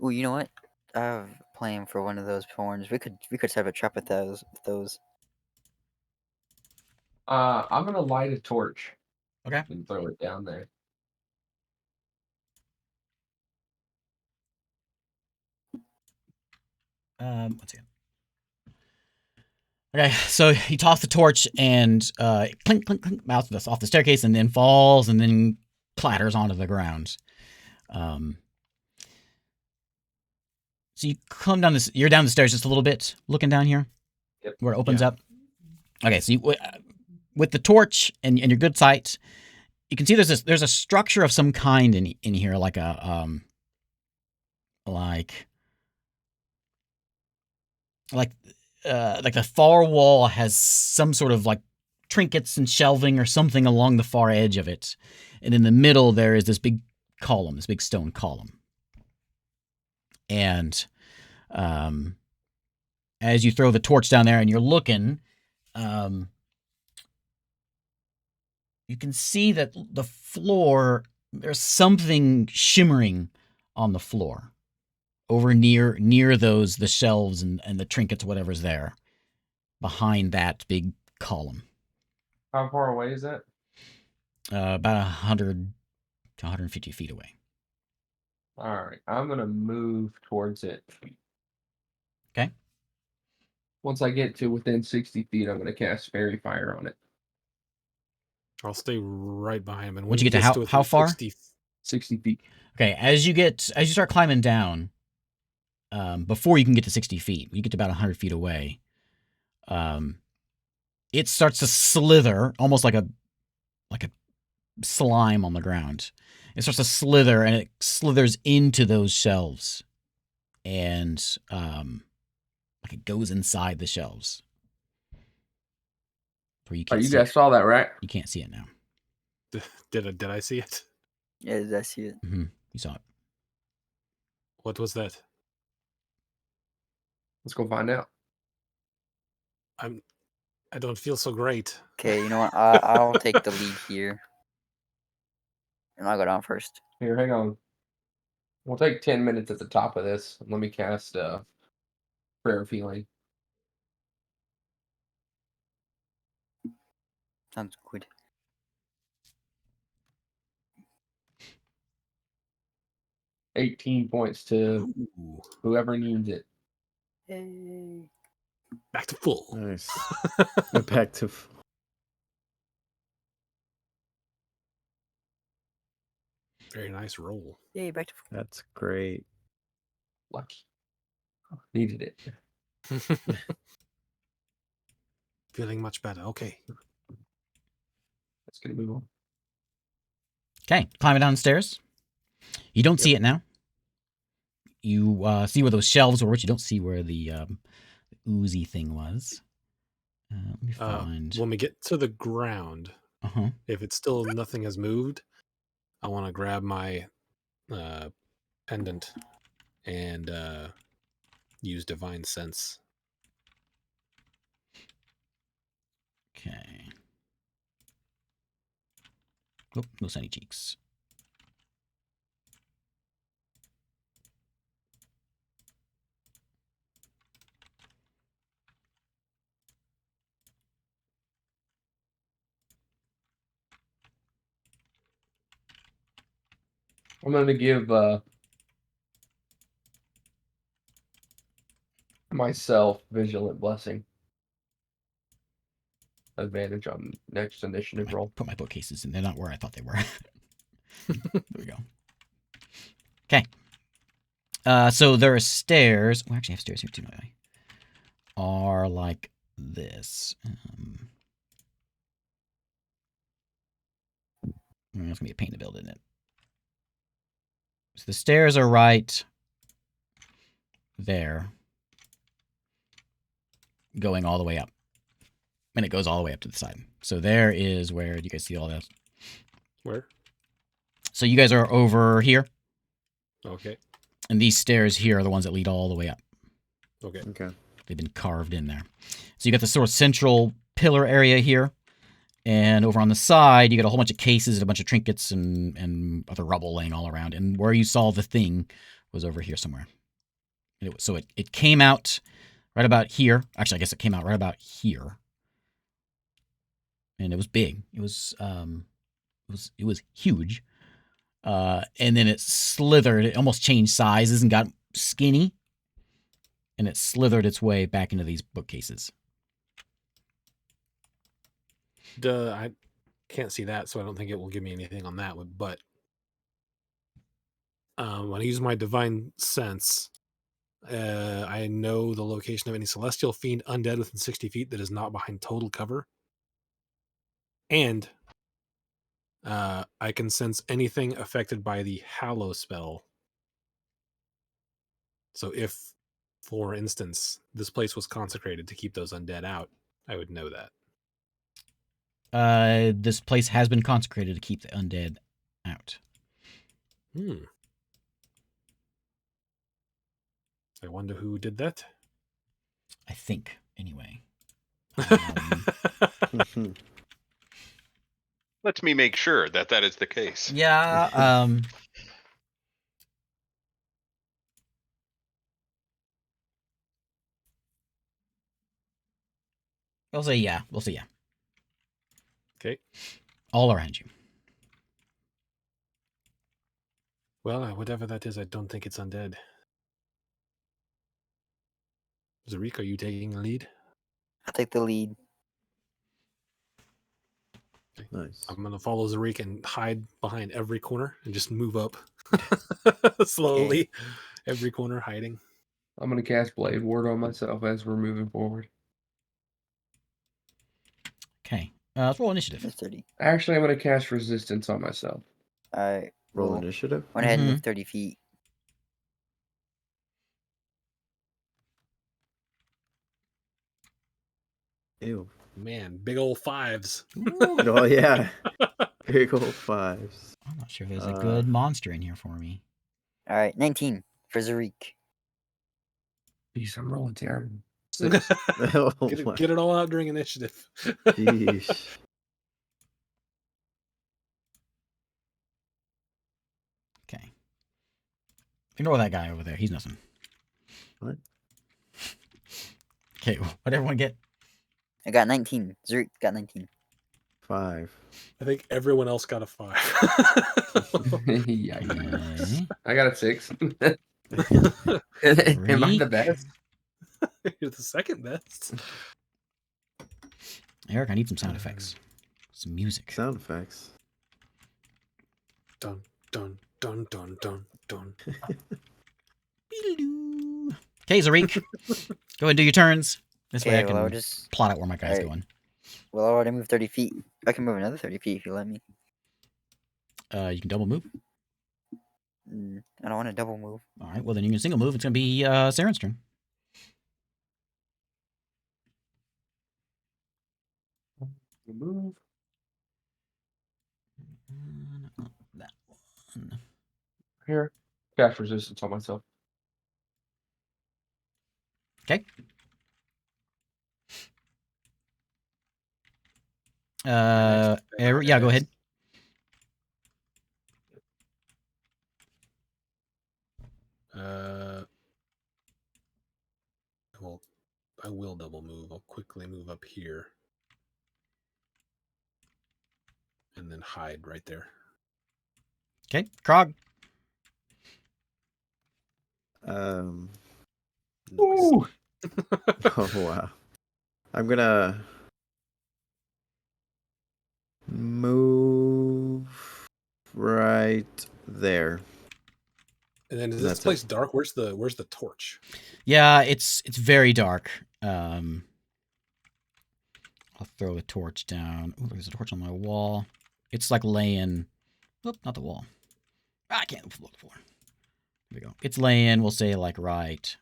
Ooh, you know what? I have a plan for one of those horns. We could set up a trap with those. I'm gonna light a torch. Okay. And throw it down there. One second. Okay, so you toss the torch and clink, clink, clink, bounces off the staircase and then falls and then clatters onto the ground. So you come down this. You're down the stairs just a little bit, looking down here, Yep. where it opens up. Okay, so you, with the torch and your good sight, you can see there's a structure of some kind in here, like a like the far wall has some sort of like trinkets and shelving or something along the far edge of it. And in the middle, there is this big column, this big stone column. And as you throw the torch down there and you're looking, you can see that the floor, there's something shimmering on the floor over near the shelves and the trinkets, whatever's there, behind that big column. How far away is that? About 100 to 150 feet away. All right, I'm gonna move towards it. Okay. Once I get to within 60 feet, I'm gonna cast Fairy Fire on it. I'll stay right behind him. And when Once you he get to gets how within far? 60 feet. Okay, as you start climbing down, before you can get to 60 feet, you get to about 100 feet away. It starts to slither, almost like a slime on the ground. It starts to slither, and it slithers into those shelves, and like it goes inside the shelves. Where you Oh, can't you see guys it. saw that, right? You can't see it now. Did I see it? Yeah, I see it. Mm-hmm. You saw it. What was that? Let's go find out. I don't feel so great. Okay, you know what? I'll take the lead here. And I'll go down first. Here, hang on. We'll take 10 minutes at the top of this. Let me cast Prayer of Healing. Sounds good. $18 to Ooh, whoever needs it. Hey. back to full. Nice. Back to. Very nice roll. Yay, back to That's great. Lucky. Needed it. Feeling much better. Okay. Let's get a move on. Okay, climbing down the stairs. You don't see it now. You see where those shelves were, but you don't see where the oozy thing was. Let me find. When we get to the ground, if it's still nothing has moved, I want to grab my pendant and use Divine Sense. Okay. Oh, no sunny cheeks. I'm going to give myself Vigilant Blessing. Advantage on next initiative roll. Put my bookcases in. They're not where I thought they were. There we go. Okay. So there are stairs. We actually have stairs here too, don't we? Are like this. That's gonna be a pain to build, isn't it? So the stairs are right there, going all the way up, and it goes all the way up to the side. So there is where, do you guys see all this? Where? So you guys are over here, Okay. and these stairs here are the ones that lead all the way up. Okay. Okay. They've been carved in there. So you got the sort of central pillar area here, and over on the side, you got a whole bunch of cases and a bunch of trinkets and other rubble laying all around. And where you saw the thing was over here somewhere. So it came out right about here. Actually, I guess it came out right about here. And it was big. It was huge. And then it slithered. It almost changed sizes and got skinny. And it slithered its way back into these bookcases. I can't see that, so I don't think it will give me anything on that one. But when I use my Divine Sense, I know the location of any celestial fiend undead within 60 feet that is not behind total cover. And I can sense anything affected by the Hallow spell. So if, for instance, this place was consecrated to keep those undead out, I would know that. This place has been consecrated to keep the undead out. I wonder who did that. I think, anyway. Let me make sure that that is the case. Yeah, we'll say yeah. We'll say yeah. Okay. All around you. Well, whatever that is, I don't think it's undead. Zarik, are you taking the lead? I'll take the lead. Nice. I'm gonna follow Zarik and hide behind every corner and just move up slowly. Every corner hiding. I'm gonna cast Blade Ward on myself as we're moving forward. Okay. Let's roll initiative. Move 30. Actually, I'm gonna cast Resistance on myself. Alright. Roll Well, initiative. went ahead and Mhm. move 30 feet. Ew. Man, big old fives. Oh yeah. Big old fives. I'm not sure if there's a good monster in here for me. Alright, 19 for Zarik. Jeez, I'm rolling terrible. Oh my. Get it all out during initiative. Sheesh. Okay. Ignore that guy over there. He's nothing. What? Okay, what'd everyone get? I got 19. Zarik got 19. 5. I think everyone else got a 5. Yikes. Okay. I got a 6. Am I the best? You're the second best. Eric, I need some sound effects. Some music. Sound effects. Dun dun dun dun dun dun. Okay, Zarik. Go ahead and do your turns. This way I Okay, well, I'll can just. plot out where my guy's Alright. going. Well, I already moved 30 feet. I can move another 30 feet if you let me. You can double move. I don't want to double move. All right, well, then you can single move. It's going to be Saren's turn. Move. That one. Here. Cast Resistance on myself. Okay. Yeah, go ahead. Well, I will double move. I'll quickly move up here. And then hide right there. Okay, Krog. Um. Nice. Ooh. Oh wow. I'm gonna move right there. And then is That's this place dark? Where's the torch? Yeah, it's very dark. I'll throw a torch down. Oh, there's a torch on my wall. It's like laying. Oop, not the wall. I can't look for. There we go. It's laying. We'll say like right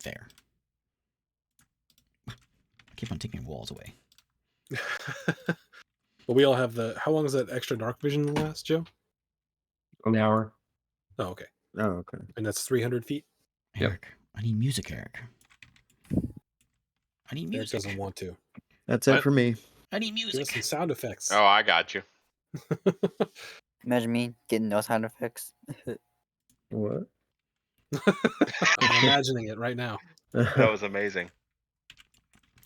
there. I keep on taking walls away. But we all have the. How long does that extra dark vision last, Joe? An hour. Oh, okay. Oh, okay. And that's 300 feet. Yep. Eric, I need music, Eric. I need Eric music. doesn't want to. That's it What? for me. I need Give us music. some sound effects. Oh, I got you. Imagine me getting no sound effects. What? I'm imagining it right now. That was amazing.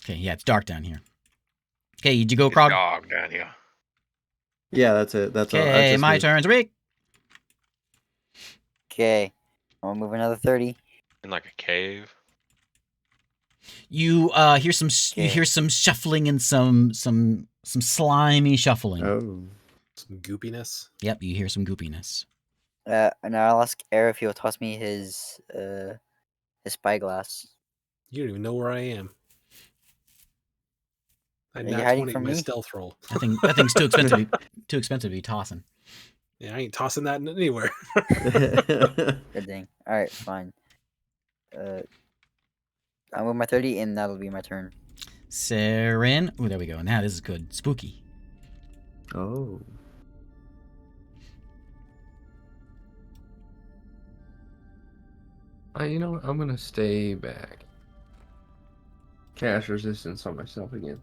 Okay, yeah, it's dark down here. Okay, did you go, It's Krog? dog down here. Yeah, that's it. That's all. I Okay, just my moved. turn. Rick. Okay. I'm gonna move another 30. In like a cave. You hear some you hear some shuffling and some slimy shuffling. Oh. Some goopiness. Yep, you hear some goopiness. And I'll ask Air if he'll toss me his spyglass. You don't even know where I am. I Are you nat hiding 20 from my me? stealth roll. That thing's too expensive. Too expensive to be tossing. Yeah, I ain't tossing that anywhere. Good thing. Alright, fine. I'll move my 30 and that'll be my turn. Saren. Oh, there we go. Now this is good. Spooky. Oh. You know what? I'm gonna stay back. Cast resistance on myself again.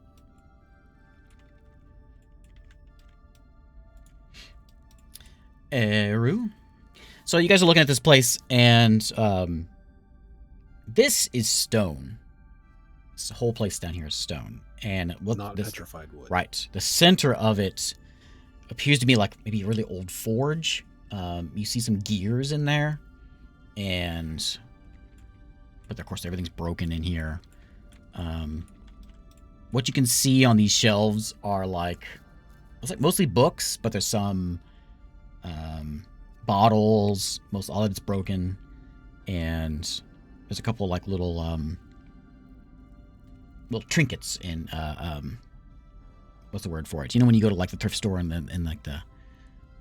Eru. So you guys are looking at this place, and this is stone. This whole place down here is stone, and what Not this, petrified wood. right? The center of it appears to be like maybe a really old forge. You see some gears in there, but of course everything's broken in here. What you can see on these shelves are like mostly books, but there's some bottles. Most all of it's broken, and there's a couple like little trinkets and what's the word for it? You know when you go to like the thrift store and like the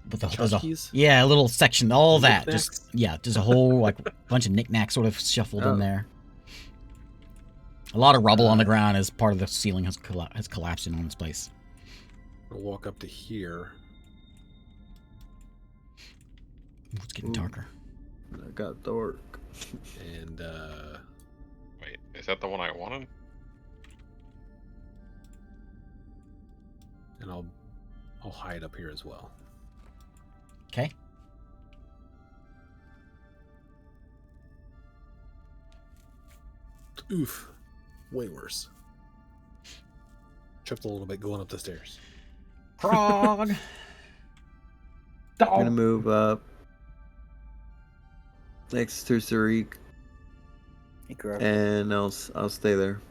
there's a little section, all that just a whole like bunch of knickknacks sort of shuffled in there. A lot of rubble on the ground as part of the ceiling has collapsed in on this place. I'll walk up to here. It's getting darker. It got dark. And Wait, is that the one I wanted? and I'll hide up here as well. Okay. Oof. Way worse. Tripped a little bit going up the stairs. Krog. I'm gonna move up next to Sarik, Hey, Grog. and I'll stay there.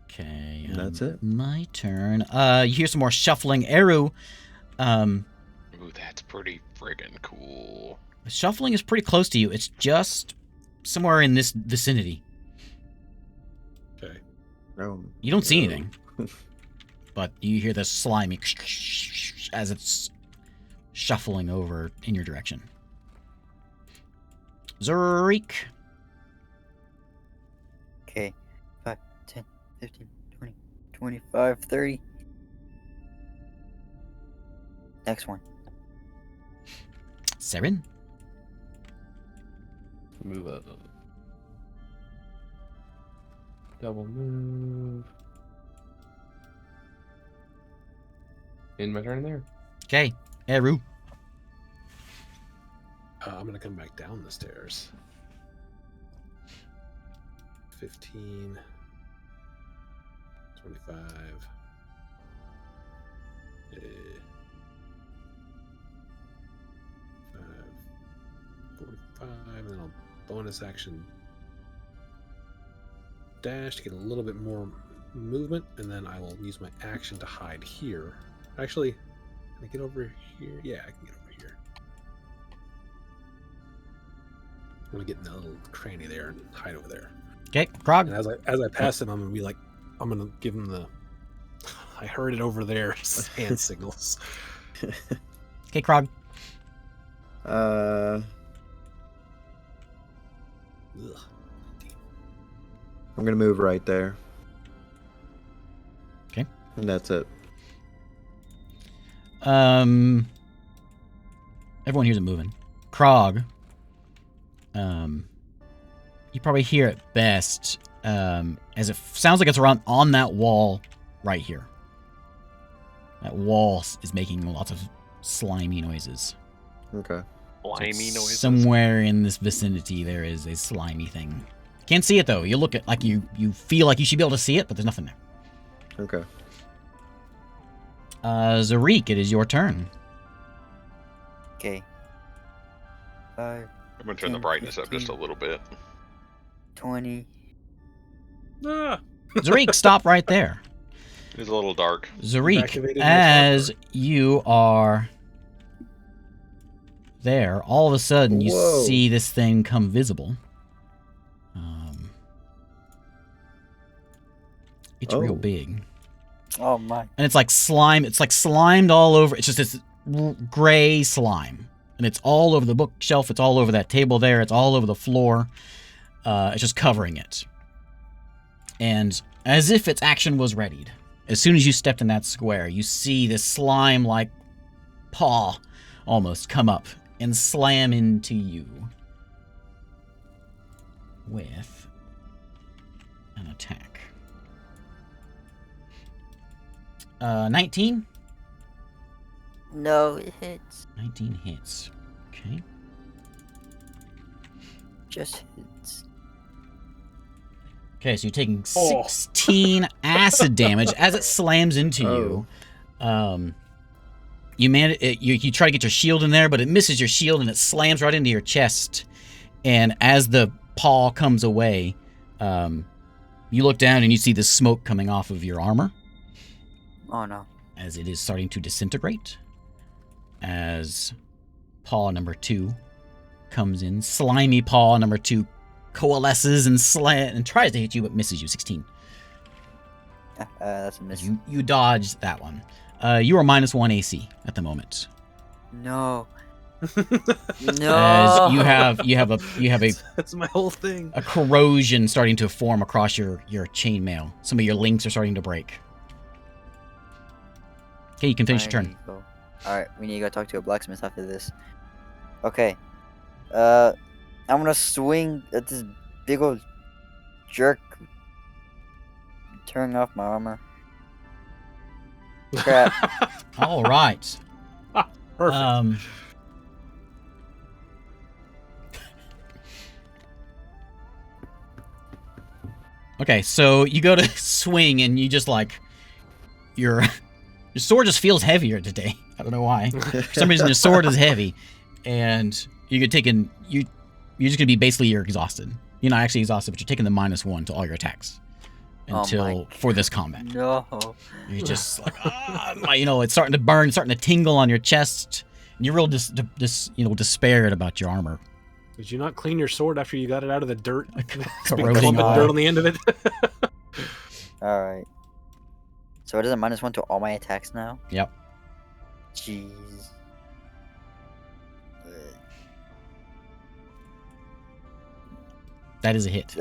Okay. And that's it. My turn. You hear some more shuffling. Eru. Ooh, that's pretty friggin' cool. The shuffling is pretty close to you. It's just somewhere in this vicinity. Okay. You don't see anything. But you hear the slimy as it's shuffling over in your direction. Zurich. Okay. 5, 10, 15, 20, 25, 30. Next one. Saren. Move up. Double move. In my turn there. Okay. Eru. I'm gonna come back down the stairs. 15, 25. 45, and then I'll bonus action dash to get a little bit more movement, and then I will use my action to hide here. Actually, can I get over here? Yeah, I can get over here. I'm gonna get in that little cranny there and hide over there. Okay. Krog. And as I pass him, I'm gonna be like, I'm gonna give him the I heard it over there hand signals. Okay, Krog. Ugh. I'm gonna move right there. Okay. And that's it. Everyone here's it moving. Krog. You probably hear it best, as it sounds like it's around on that wall right here. That wall is making lots of slimy noises. Okay. Slimy noises. Somewhere in this vicinity, there is a slimy thing. Can't see it though. You look at like you feel like you should be able to see it, but there's nothing there. Okay. Zarik, it is your turn. Okay. 5, I'm gonna turn the brightness up just a little bit. 20. Zarik, stop right there. It's a little dark. Zarik, Activated my as sniper. you are there, all of a sudden you Whoa. see this thing come visible. It's real Oh. big. Oh my. And it's like slime. It's like slimed all over. It's just this gray slime. And it's all over the bookshelf. It's all over that table there. It's all over the floor. It's just covering it. And as if its action was readied, as soon as you stepped in that square, you see this slime-like paw almost come up and slam into you with an attack. 19? No, it hits. 19 hits. Okay. Just hits. Okay, so you're taking 16 acid damage as it slams into you. You try to get your shield in there, but it misses your shield and it slams right into your chest. And as the paw comes away, you look down and you see the smoke coming off of your armor. Oh no. As it is starting to disintegrate. As paw number 2 comes in. Slimy paw number 2 coalesces and tries to hit you, but misses you. 16. That's a miss. You dodged that one. You are -1 AC at the moment. No. No. As you have a That's my whole thing. a corrosion starting to form across your chainmail. Some of your links are starting to break. Okay, you can finish your turn. Alright, we need to go talk to a blacksmith after this. Okay. I'm gonna swing at this big old jerk tearing off my armor. Crap. All right. Perfect. Okay, so you go to swing and you just like your sword just feels heavier today. I don't know why. For some reason your sword is heavy, and you're just gonna be basically you're exhausted. You're not actually exhausted, but you're taking the -1 to all your attacks until for this combat. No. You're just like it's starting to burn, starting to tingle on your chest, and you're real despaired about your armor. Did you not clean your sword after you got it out of the dirt? It's been Corroding clumping dirt on the end of it. Alright. So it is a -1 to all my attacks now? Yep. Jeez. That is a hit.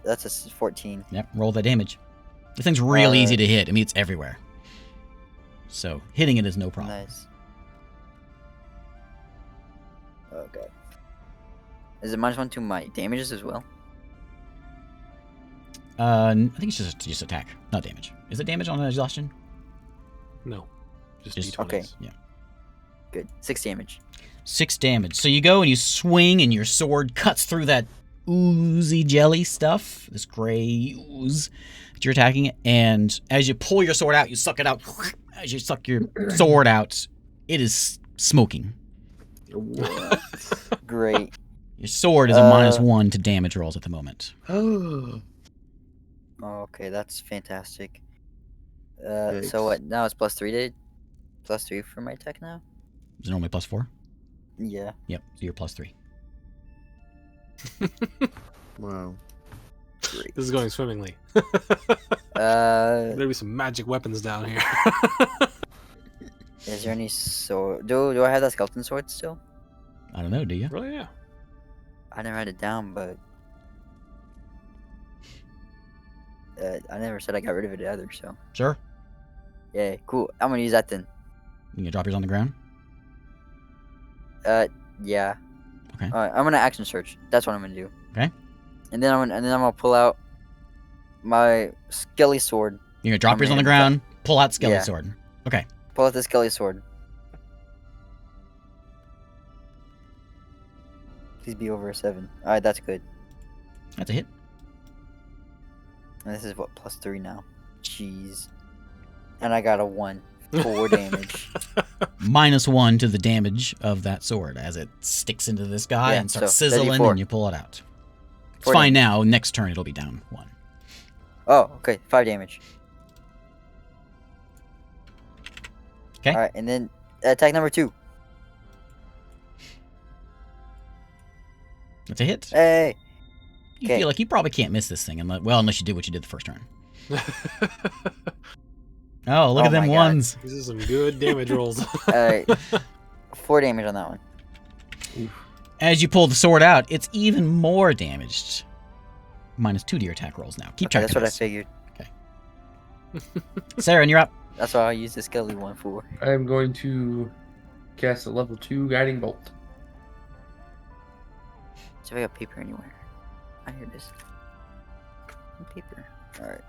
That's a 14. Yep, roll the damage. This thing's real easy to hit. I mean, it's everywhere. So, hitting it is no problem. Nice. Okay. Is it -1 to my damages as well? I think it's just attack, not damage. Is it damage on an exhaustion? No. Just Just- D20s. Okay. Yeah. Good. 6 damage. 6 damage. So you go and you swing and your sword cuts through that oozy jelly stuff, this gray ooze that you're attacking it, and as you pull your sword out, you suck it out. As you suck your sword out, it is smoking. What? Great. Your sword is a -1 to damage rolls at the moment. Oh. Okay, that's fantastic. Thanks. So what? Now it's +3 to +3 for my attack now? Is it normally +4? Yeah. Yep, so you're +3. Wow. Great. This is going swimmingly. Uh, There'll be some magic weapons down here. is there any sword? Do I have that skeleton sword still? I don't know, do you? Really? Yeah. I never had it down, but I never said I got rid of it either. So Sure. yeah, cool. I'm gonna use that then. You can drop yours on the ground. Yeah. Okay. Alright, I'm gonna action search. That's what I'm gonna do. Okay. And then I'm gonna pull out my skelly sword. You're gonna drop I'm yours on the gonna- ground, pull out skelly Yeah. sword. Okay. Pull out the skelly sword. Please be over a 7. Alright, that's good. That's a hit. And this is what, +3 now. Jeez. And I got a 1. 4 damage. -1 to the damage of that sword as it sticks into this guy Yeah, and starts so sizzling 34. and you pull it out. It's 4 fine now. Next turn it'll be down 1. Oh, okay. 5 damage. Okay. Alright, and then attack number 2. That's a hit. Hey! You okay. feel like you probably can't miss this thing unless you did what you did the first turn. Oh, look Oh at them my God. ones. These are some good damage rolls. Alright. 4 damage on that one. As you pull the sword out, it's even more damaged. -2 to your attack rolls now. Keep Okay, track that's of what I this. figured. Sarah, you're up. That's what I'll use the skelly one for. I am going to cast a level 2 guiding bolt. So I got paper anywhere. I hear this. Paper. Alright.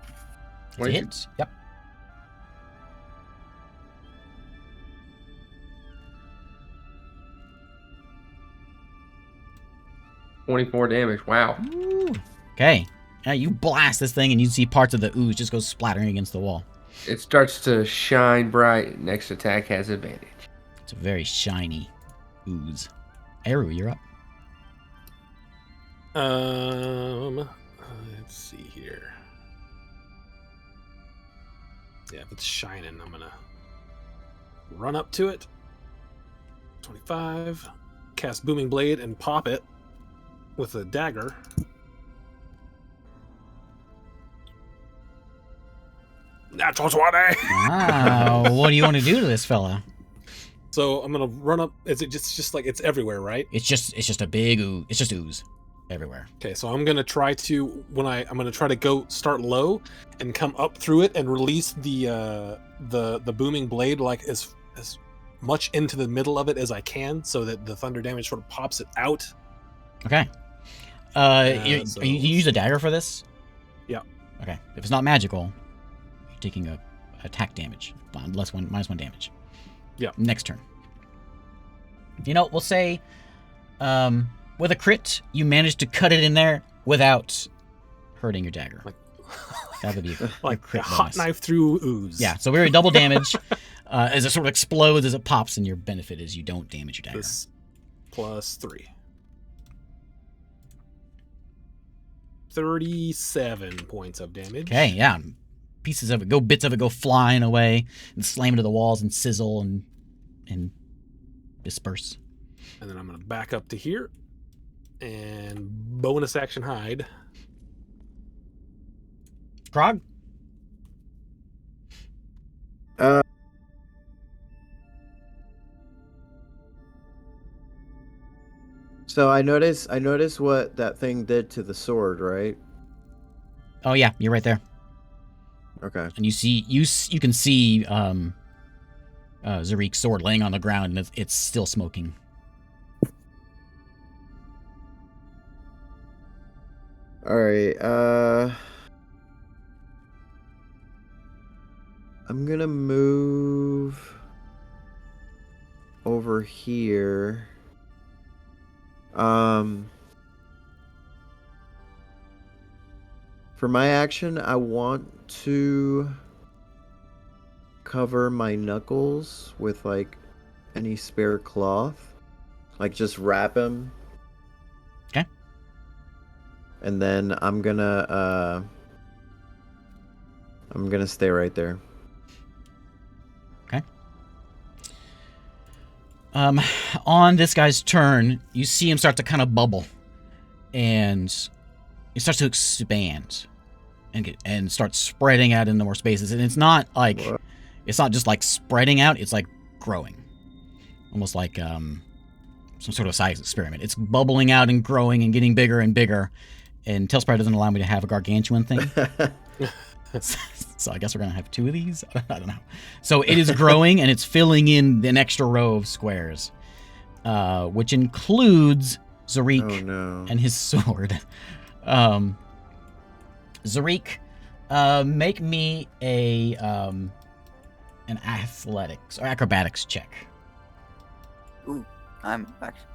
It's a 22. hit. Yep. $24 damage. Wow. Okay. Yeah, you blast this thing and you see parts of the ooze just go splattering against the wall. It starts to shine bright. Next attack has advantage. It's a very shiny ooze. Eru, you're up. Let's see here. Yeah, if it's shining, I'm gonna run up to it. 25. Cast Booming Blade and pop it with a dagger. Natural 20! Wow. What do you want to do to this fella? So I'm gonna run up. Is it just like it's everywhere, right? It's just a big ooze. It's just ooze everywhere. Okay, so I'm gonna try to I'm gonna try to go start low and come up through it and release the booming blade like as much into the middle of it as I can, so that the thunder damage sort of pops it out. Okay. You use a dagger for this? Yeah. Okay. If it's not magical, you're taking a attack damage. -1 damage. Yeah. Next turn. You know, we'll say with a crit, you managed to cut it in there without hurting your dagger. That would be Like crit a hot bonus. knife through ooze. Yeah, so very double damage as it sort of explodes as it pops, and your benefit is you don't damage your dagger. This +3. 37 points of damage. Okay, yeah. Bits of it go flying away and slam into the walls and sizzle and disperse. And then I'm gonna back up to here and bonus action hide. Krog? So I noticed what that thing did to the sword, right? Oh yeah, you're right there. Okay. And you can see Zarik's sword laying on the ground, and it's still smoking. All right. I'm gonna move over here. For my action, I want to cover my knuckles with like any spare cloth, like just wrap him. Okay. And then I'm gonna stay right there. Okay. On this guy's turn, you see him start to kind of bubble, and it starts to expand and start spreading out into more spaces. And it's not like What? it's not just like spreading out; it's like growing, almost like some sort of science experiment. It's bubbling out and growing and getting bigger and bigger. And Tailsprite doesn't allow me to have a gargantuan thing. So I guess we're going to have 2 of these? I don't know. So it is growing, and it's filling in an extra row of squares, which includes Zarik Oh no. and his sword. Zarik, make me an athletics or acrobatics check. Ooh, I'm actually.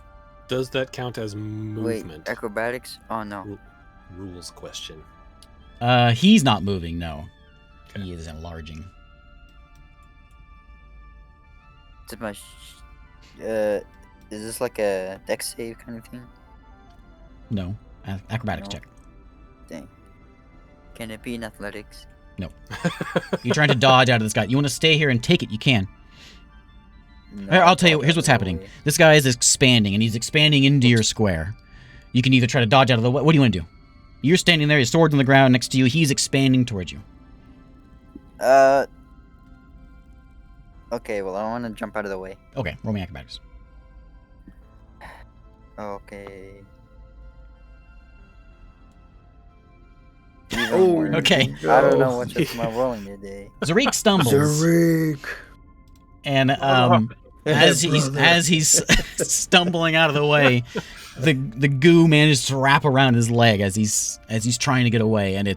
Does that count as Wait, movement? acrobatics? Oh no. Rules question. He's not moving, no. He is enlarging. Is my is this like a dex save kind of thing? No. Acrobatics No. check. Dang. Can it be in athletics? You're trying to dodge out of this guy. You want to stay here and take it, you can. No, Here, I'll tell you, dodge here's out what's of the happening. way. This guy is expanding, and he's expanding into your square. You can either try to dodge out of the way. What do you want to do? You're standing there, your sword's on the ground next to you. He's expanding towards you. Okay, well, I want to jump out of the way. Okay, roll me acrobatics. Okay. Oh, Okay. I don't know no. what's with my rolling today. Zarik stumbles, Zarik. and as he's stumbling out of the way, the goo manages to wrap around his leg as he's trying to get away, and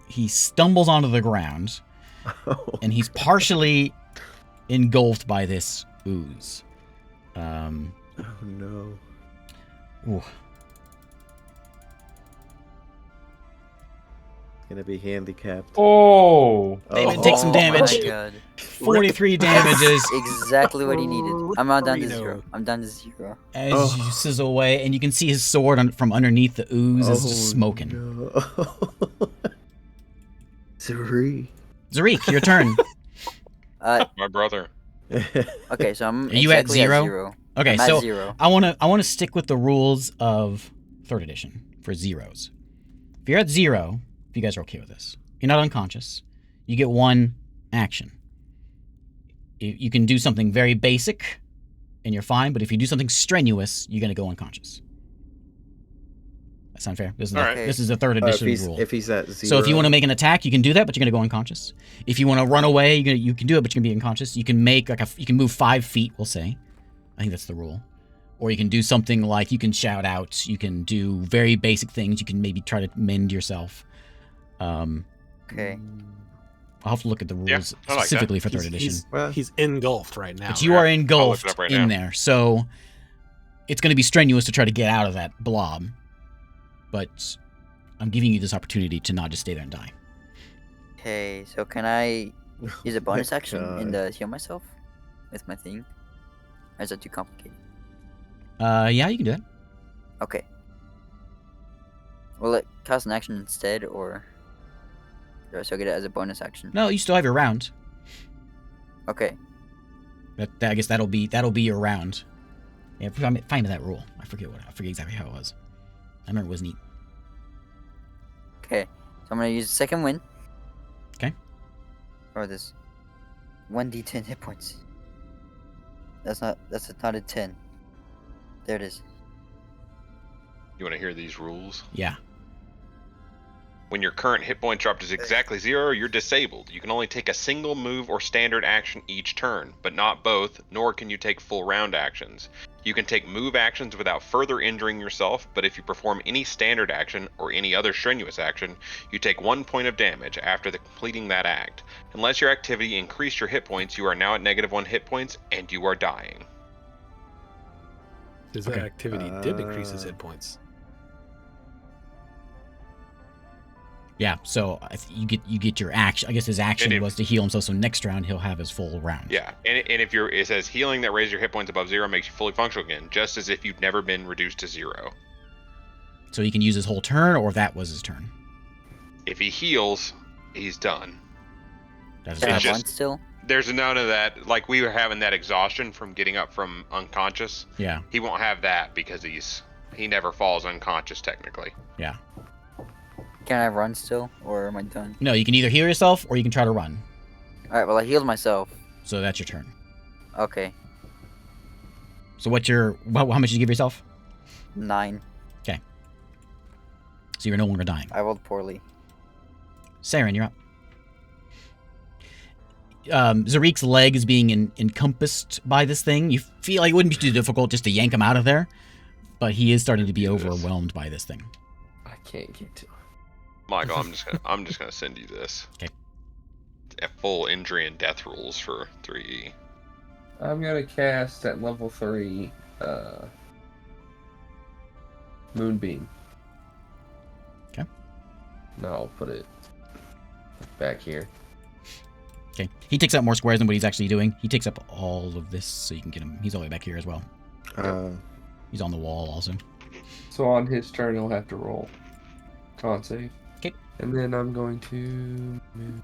he stumbles onto the ground, Oh, and he's partially engulfed by this ooze. oh no. Ooh. Gonna be handicapped. Oh, David, take some damage. My God. 43 damages Exactly what he needed. I'm now down to 0. I'm down to 0. as you sizzle away, and you can see his sword from underneath the ooze is just smoking. No. Zarik. Zarik, your turn. My brother. Okay, so I'm Are you at exactly zero? at 0. Okay, I'm at so 0. I wanna stick with the rules of 3rd edition for zeros. If you're at 0, if you guys are okay with this, you're not unconscious. You get 1 action. You can do something very basic, and you're fine. But if you do something strenuous, you're gonna go unconscious. That sound fair? This is Alright. this is the 3rd edition rule. If he's at 0. So if you want to make an attack, you can do that, but you're gonna go unconscious. If you want to run away, you can do it, but you're gonna be unconscious. You can make you can move 5 feet, we'll say. I think that's the rule. Or you can do something like you can shout out. You can do very basic things. You can maybe try to mend yourself. Okay. I'll have to look at the rules Yeah, I like that. specifically for 3rd edition. He's engulfed right now. But you are I'll look it engulfed up right in now. there, so it's going to be strenuous to try to get out of that blob. But I'm giving you this opportunity to not just stay there and die. Okay, so can I use a bonus my action God. and heal myself with my thing? Or is that too complicated? Yeah, you can do that. Okay. Will it cast an action instead, or do I still get it as a bonus action? No, you still have your round. Okay. I guess that'll be your round. Yeah, find that rule. I forget exactly how it was. I remember it was neat. Okay. So I'm gonna use second wind. Okay. Or this 1d10 hit points. That's not a 10. There it is. You want to hear these rules? Yeah. When your current hit point drop is exactly 0, you're disabled. You can only take a single move or standard action each turn, but not both, nor can you take full round actions. You can take move actions without further injuring yourself, but if you perform any standard action or any other strenuous action, you take 1 point of damage after completing that act. Unless your activity increased your hit points, you are now at -1 hit points, and you are dying. His Okay. activity did increase his hit points. Yeah, so you get your action. I guess his action And it- was to heal himself, so next round he'll have his full round. Yeah, and if it says healing that raises your hit points above 0 makes you fully functional again, just as if you'd never been reduced to 0. So he can use his whole turn, or that was his turn. If he heals, he's done. That's Can I It's have his just- one still? There's none of that. Like we were having that exhaustion from getting up from unconscious. Yeah, He won't have that because he never falls unconscious technically. yeah. Can I run still, or am I done? No, you can either heal yourself or you can try to run. Alright, well I healed myself. So that's your turn. Okay. So how much did you give yourself? 9. So you're no longer dying. I rolled poorly. Saren, you're up. Zarik's leg is being encompassed by this thing. You feel like it wouldn't be too difficult just to yank him out of there, but he is starting to be overwhelmed by this thing. I can't get to. Michael, I'm just gonna send you this. Okay. At full injury and death rules for 3E. I'm gonna cast at level 3, Moonbeam. Okay. No, I'll put it back here. Okay. He takes up more squares than what he's actually doing. He takes up all of this, so you can get him. He's all the way back here as well. He's on the wall also. So on his turn, he'll have to roll con save. Okay. And then I'm going to move.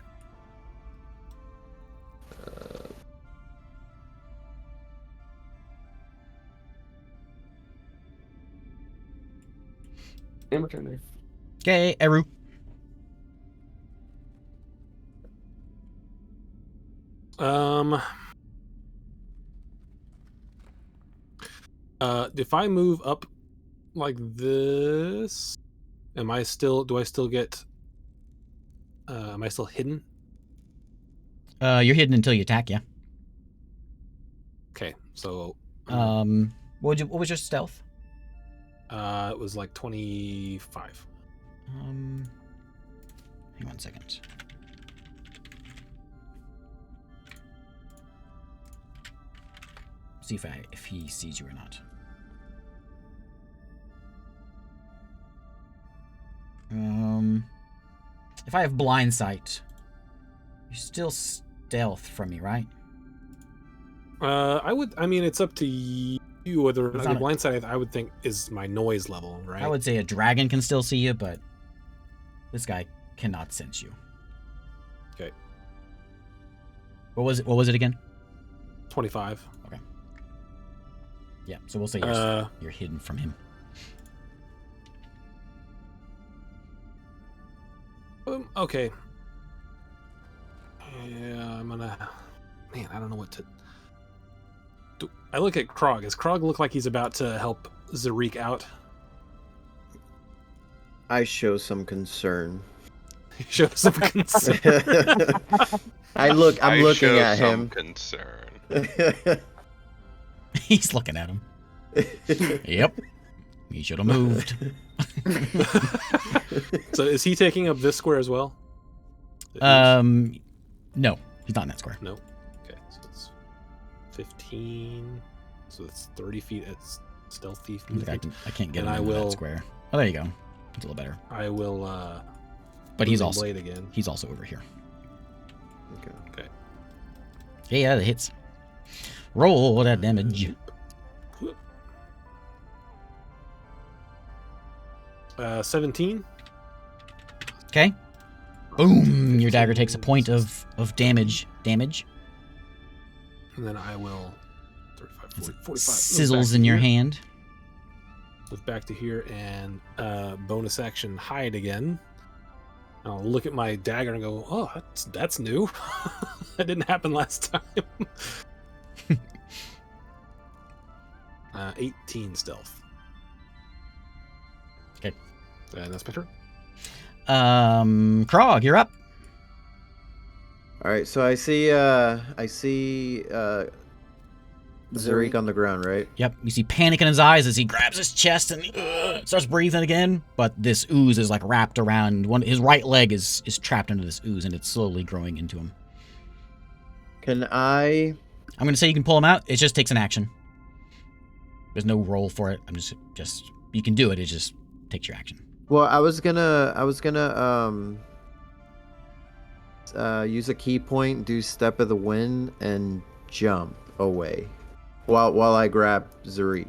And my turn there. Okay, Eru. If I move up like this, do I still get? Am I still hidden? You're hidden until you attack, yeah. Okay, so What was your stealth? it was like 25. Hang on a second. See if he sees you or not. If I have blind sight, you're still stealth from me, right? I mean, it's up to you whether It's the not a- blind side I would think is my noise level, right? I would say a dragon can still see you, but this guy cannot sense you. Okay. What was it again? 25. Yeah, so we'll say you're hidden from him. Okay. Yeah, I'm gonna. Man, I don't know what to. I look at Krog. Does Krog look like he's about to help Zarik out? I show some concern. He shows some concern. I'm looking show at some him. concern. He's looking at him. Yep. He should have moved. So is he taking up this square as well? No, he's not in that square. No. Okay, so it's 15. So it's 30 feet. It's stealthy. I can't get And him I into will- that square. Oh, there you go. It's a little better. I will. But he's Booming also blade again. he's also over here. Okay. Yeah, that hits. Roll that damage. 17. Okay. Boom! Your dagger takes a point of damage. Damage. And then I will 35, 40, 45. Move Sizzles back in to your here. hand. Move back to here and bonus action hide again. I'll look at my dagger and go, "Oh, that's new. That didn't happen last time." 18 stealth. Okay. And that's my turn. Krog, you're up. All right, so I see Zarik on the ground, right? Yep. You see panic in his eyes as he grabs his chest and starts breathing again. But this ooze is like wrapped around his right leg is trapped under this ooze and it's slowly growing into him. Can I? I'm gonna say you can pull him out. It just takes an action. There's no roll for it. I'm just you can do it. It just takes your action. Well, I was gonna use a key point, do step of the wind, and jump away, while I grab Zarik.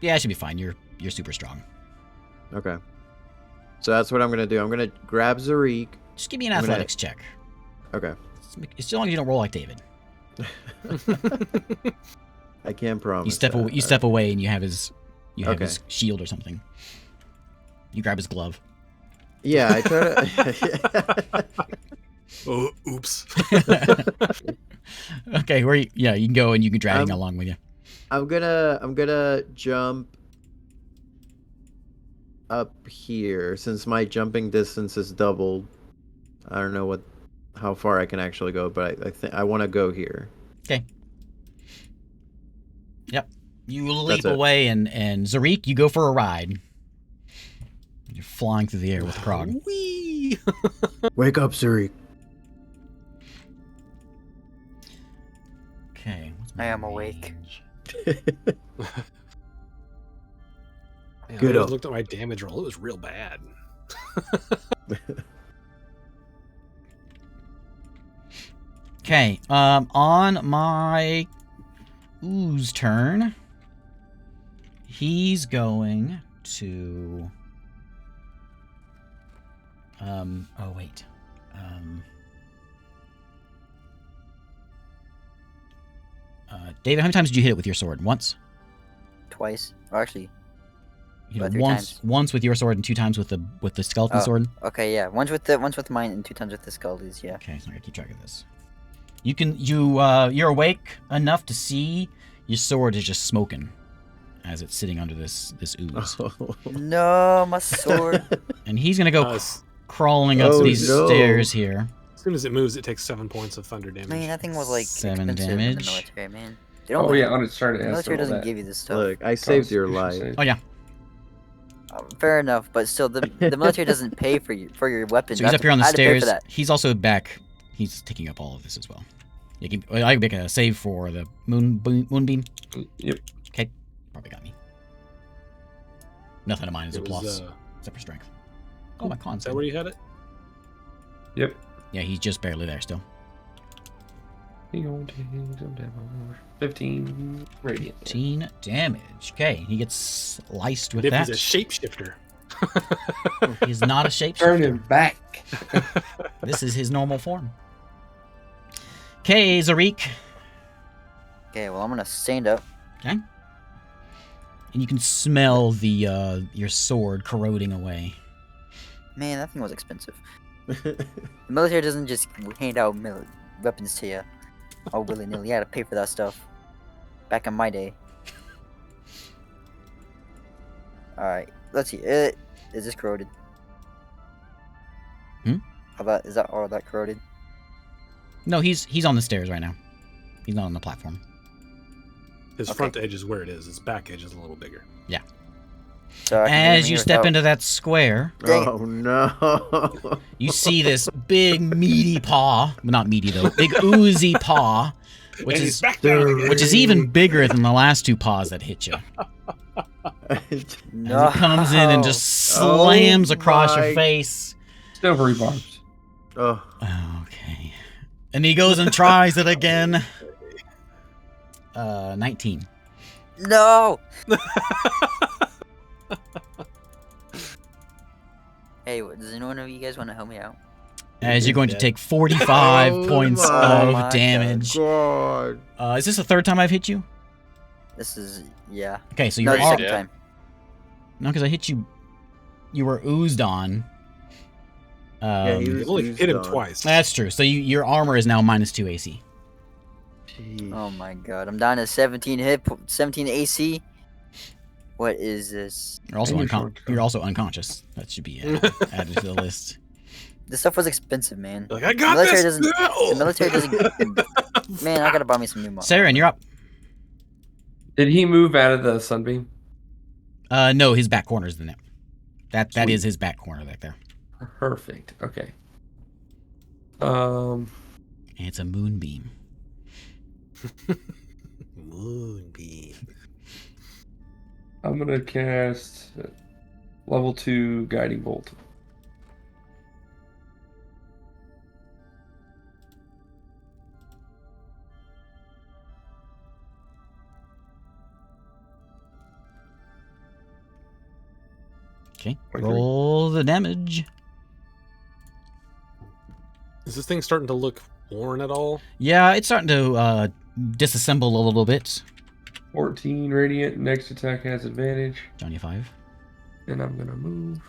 Yeah, it should be fine. You're super strong. Okay. So that's what I'm gonna do. I'm gonna grab Zarik. Just give me an athletics check. Okay. As long as you don't roll like David. I can't promise. You step away and you have his Okay. his shield or something. You grab his glove. Yeah, I try to. Oh, oops. Okay, you can go and you can drag him along with you. I'm gonna jump up here since my jumping distance is doubled. I don't know how far I can actually go, but I think I want to go here. Okay. Yep. You leap That's it. away and Zarik, you go for a ride. You're flying through the air with Krog. Whee! Wake up, Zarik. Okay. what's I my am awake. range? Man, Good I up. just looked at my damage roll. It was real bad. Okay. On my ooze turn, he's going to. Oh wait. David, how many times did you hit it with your sword? Once? Twice. Or actually, You know, Three times. once with your sword and 2 times with the skeleton Oh. sword. okay, yeah. Once with mine and 2 times with the skeletons, yeah. Okay, so I'm gonna keep track of this. You're awake enough to see your sword is just smoking as it's sitting under this ooze. No, my sword. And he's gonna go As crawling up Oh, these no. stairs here. soon as it moves, it takes 7 points of thunder damage. Man, that thing was like 7 expensive in the damage. military, man. They don't Oh yeah, on its turn it the has military to roll doesn't that. give you this stuff. Look, I saved your Constitution life. save. Oh yeah. Fair enough, but still, the military doesn't pay for your weapons. So he's up here on the I had to pay for stairs. that. He's also back. He's taking up all of this as well. I can make a save for the moonbeam. Yep. Okay, probably got me. Nothing of mine is a It plus, was, except for strength. Oh, my con's is that good. where you had it? Yep. Yeah, he's just barely there still. 15 radiant. 15 damage. Okay, he gets sliced with If that. he's a shapeshifter. He's not a Turn him shapeshifter. back. This is his normal form. Okay, Zarik. Okay, well, I'm gonna stand up. Okay. And you can smell the your sword corroding away. Man, that thing was expensive. The military doesn't just hand out weapons to you all willy nilly. You had to pay for that stuff. Back in my day. Alright, let's see. Is this corroded? Is that all that corroded? No, he's on the stairs right now. He's not on the platform. His Okay. front edge is where it is. His back edge is a little bigger. So I can get him As you here step without- into that square, Dang it. Oh no! you see this big meaty paw. Well, not meaty though. Big oozy paw, which And is he's back down again. which is even bigger than the last two paws that hit you. As No. it comes in and just slams across your face. Silvery barbs. Oh, Okay. And he goes and tries it again. 19. No! Hey, does anyone of you guys want to help me out? As you're going to dead. take 45 Oh points my of damage. God! Is this the third time I've hit you? This is, yeah. Okay, so No, you're the are- second Yeah. time. No, because I hit you. You were oozed on. Yeah, he You was only used hit him on. twice. That's true. So your armor is now -2 AC. Jeez. Oh my god, I'm down to 17 17 AC. What is this? You're also And you're you're also unconscious. That should be added to the list. This stuff was expensive, man. Like, I got military this. doesn't- The military doesn't. Man, I gotta buy me some new money. Saren, you're up. Did he move out of the sunbeam? No, his back corner is the net. That Sweet. is his back corner right there. Perfect. Okay. And it's a moonbeam. Moonbeam. I'm gonna cast level 2 guiding bolt. Okay, 23. roll the damage. Is this thing starting to look worn at all? Yeah, it's starting to disassemble a little bit. 14 radiant. Next attack has advantage, 25. and I'm gonna move.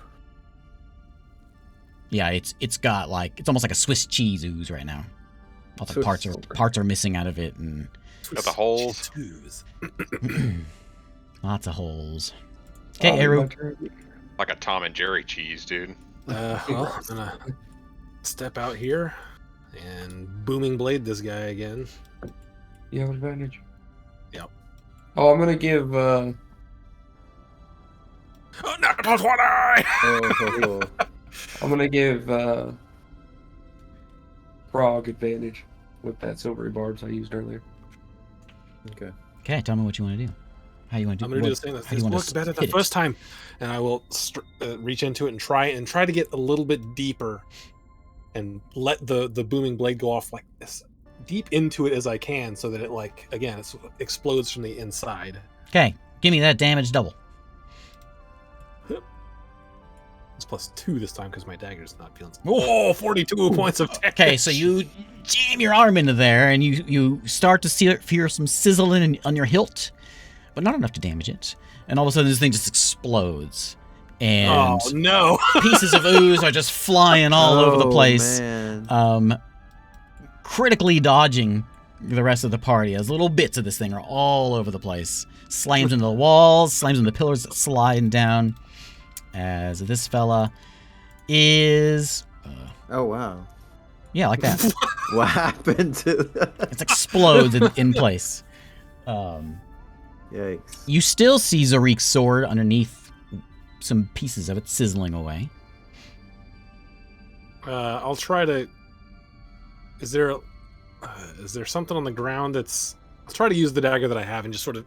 Yeah, it's got like it's almost like a Swiss cheese ooze right now. All the Swiss- parts are missing out of it, and Got the holes. Twos. lots of holes. Okay, My Eru. turn. Like a Tom and Jerry cheese, dude. Well, I'm gonna step out here and booming blade this guy again. You have advantage. Yep. Oh, I'm gonna give. Oh, natural 20! Oh, I'm gonna give Frog advantage with that silvery barbs I used earlier. okay. Okay, tell me what you want to do. How you want to do? I'm gonna do what- this thing that how do you this wanna worked better the hit it? first time, and I will reach into it and try to get a little bit deeper, and let the booming blade go off like this deep into it as I can, so that it it explodes from the inside. Okay, give me that damage double. It's +2 this time because my dagger's not feeling. Oh. 42 points of damage. Okay, so you jam your arm into there, and you start to hear some sizzling on your hilt, but not enough to damage it. And all of a sudden, this thing just explodes, and Oh no! pieces of ooze are just flying all over the Oh, place. Man. critically dodging the rest of the party as little bits of this thing are all over the place. Slams into the walls, slams into the pillars, sliding down. As this fella is... Oh, wow. yeah, like that. What happened to that? It explodes in place. Yikes. You still see Zarik's sword underneath some pieces of it sizzling away. I'll try to... Is there something on the ground that's... I'll try to use the dagger that I have and just sort of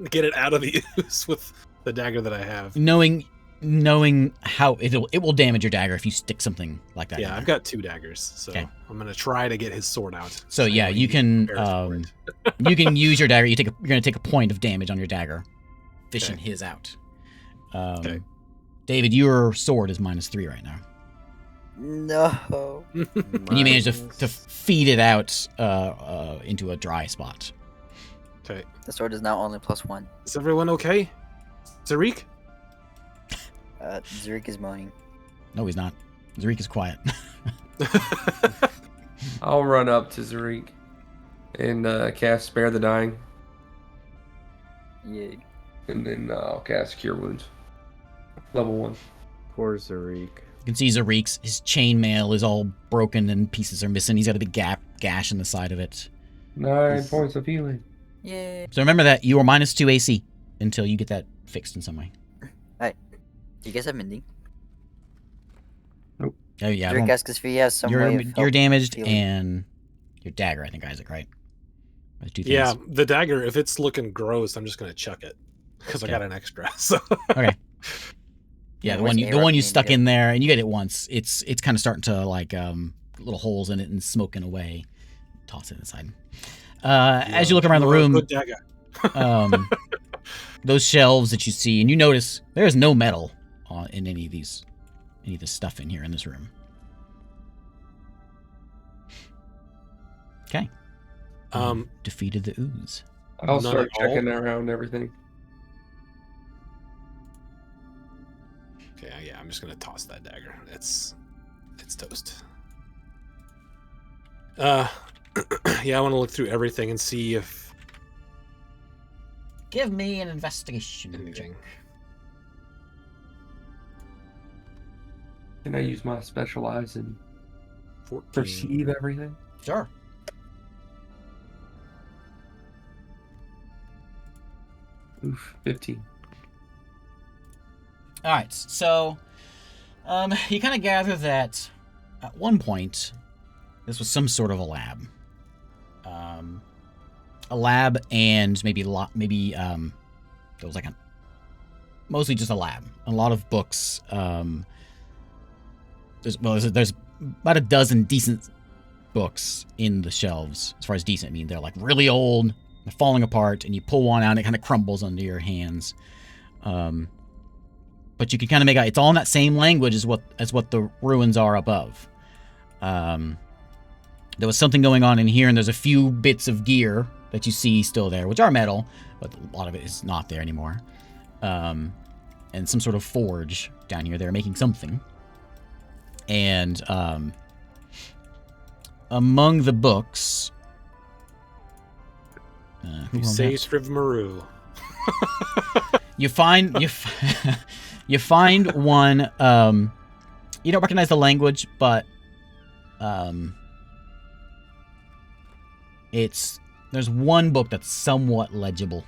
get it out of the ooze with the dagger that I have. Knowing how it will damage your dagger if you stick something like that. Yeah, I've got 2 daggers, so Okay. I'm gonna try to get his sword out. So yeah, you can you can use your dagger. You're gonna take a point of damage on your dagger, fishing his out. Okay. David, your sword is -3 right now. No. And you managed to feed it out into a dry spot. Okay. The sword is now only +1. Is everyone okay? Zarik? Zurik is moaning. No, he's not. Zarik is quiet. I'll run up to Zarik and cast Spare the Dying, Yeah. and then I'll cast Cure Wounds. Level 1. Poor Zarik. You can see Zarik's his chainmail is all broken and pieces are missing. He's got a big gash in the side of it. 9 points of healing. Yay. So remember that you are -2 AC until you get that fixed in some way. Do you guys have mending? Oh yeah, Zurik asks if he has some way of you're help damaged healing. and your dagger, I think, Isaac, right? Those 2 things. Yeah, the dagger, if it's looking gross, I'm just gonna chuck it. Because I got an extra. So Okay. Yeah, the where's one you AR stuck being in there, and you get it once. It's kind of starting to like little holes in it and smoking away. Toss it inside. As you look around the room, good dagger. those shelves that you see, and you notice there is no metal in any of this stuff in here in this room. Okay. Defeated the ooze. I'll None start at all? checking around everything. Okay, yeah, I'm just gonna toss that dagger. It's toast. Yeah, I want to look through everything and see if Give me an investigation anything. Can I use my specialize and 14. perceive everything? Sure. Oof, 15. All right, so you kind of gather that at one point this was some sort of a lab, and maybe there was like mostly just a lab. A lot of books. There's about a dozen decent books in the shelves. As far as decent, I mean they're like really old, they're falling apart, and you pull one out, and it kind of crumbles under your hands. But you can kind of make out it's all in that same language as what the ruins are above. There was something going on in here, and there's a few bits of gear that you see still there, which are metal, but a lot of it is not there anymore. And some sort of forge down here. They're making something. And among the books, You say Srivmaru. you find you find one. You don't recognize the language, but there's one book that's somewhat legible,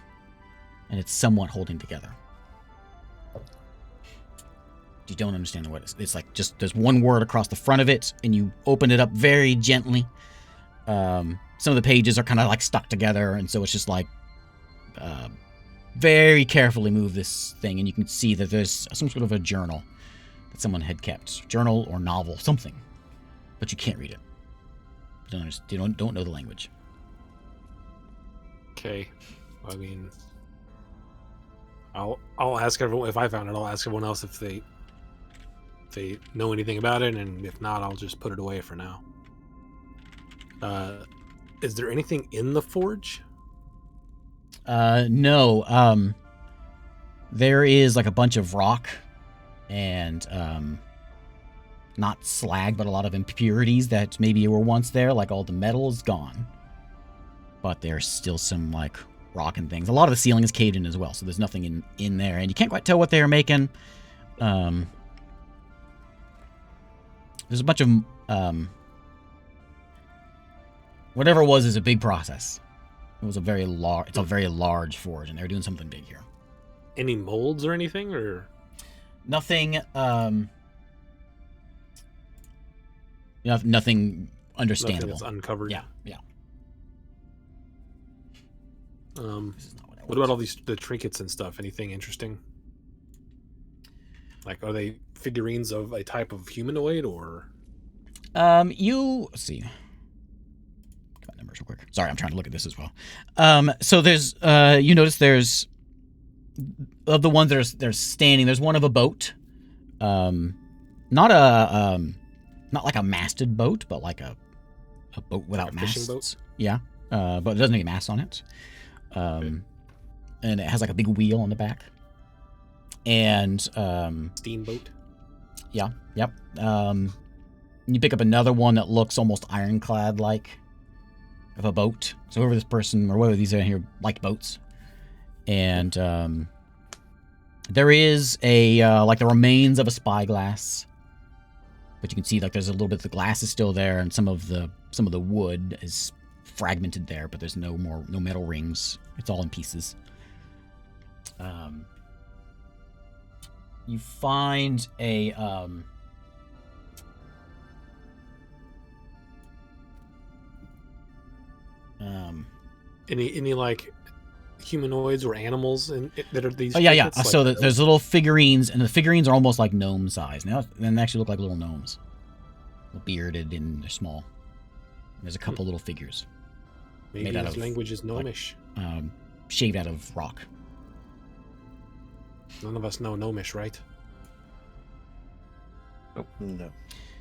and it's somewhat holding together. You don't understand what it's like. Just there's one word across the front of it, and you open it up very gently. Some of the pages are kind of like stuck together, and so it's just like very carefully move this thing, and you can see that there's some sort of a journal that someone had kept, journal or novel, something, but you can't read it. You don't know the language. Okay, I mean, I'll ask everyone if I found it. I'll ask everyone else if they know anything about it, and if not, I'll just put it away for now. Is there anything in the forge? No. There is like a bunch of rock and not slag, but a lot of impurities that maybe were once there. Like all the metal is gone, but there's still some like rock and things. A lot of the ceiling is caved in as well, so there's nothing in there, and you can't quite tell what they are making. There's a bunch of whatever it was is a big process. It was a very large. It's a very large forge, and they're doing something big here. Any molds or anything, or Nothing. Nothing understandable. nothing that's uncovered? Yeah. Yeah. This is not what I What about all the trinkets and stuff? Anything interesting? Like, are they figurines of a type of humanoid, or? You let's see. Get my numbers real quick. Sorry, I'm trying to look at this as well. So there's you notice there's of the ones that are standing. There's one of a boat. Not like a masted boat, but like a boat without Like a fishing masts. boat? Yeah. But it doesn't have any masts on it. And it has like a big wheel on the back. And Steamboat. yeah, yep. You pick up another one that looks almost ironclad like of a boat. So whoever this person or whoever these are here like boats. And there is a like the remains of a spyglass. But you can see like there's a little bit of the glass is still there, and some of the wood is fragmented there, but there's no metal rings. It's all in pieces. You find a Any like humanoids or animals that are these? oh yeah. trinkets? So Like, there's little figurines, and the figurines are almost like gnome size. Now they actually look like little gnomes, bearded and they're small. There's a couple little figures maybe made out his of, language is gnomish. shaved out of rock. None of us know gnomish, right? No.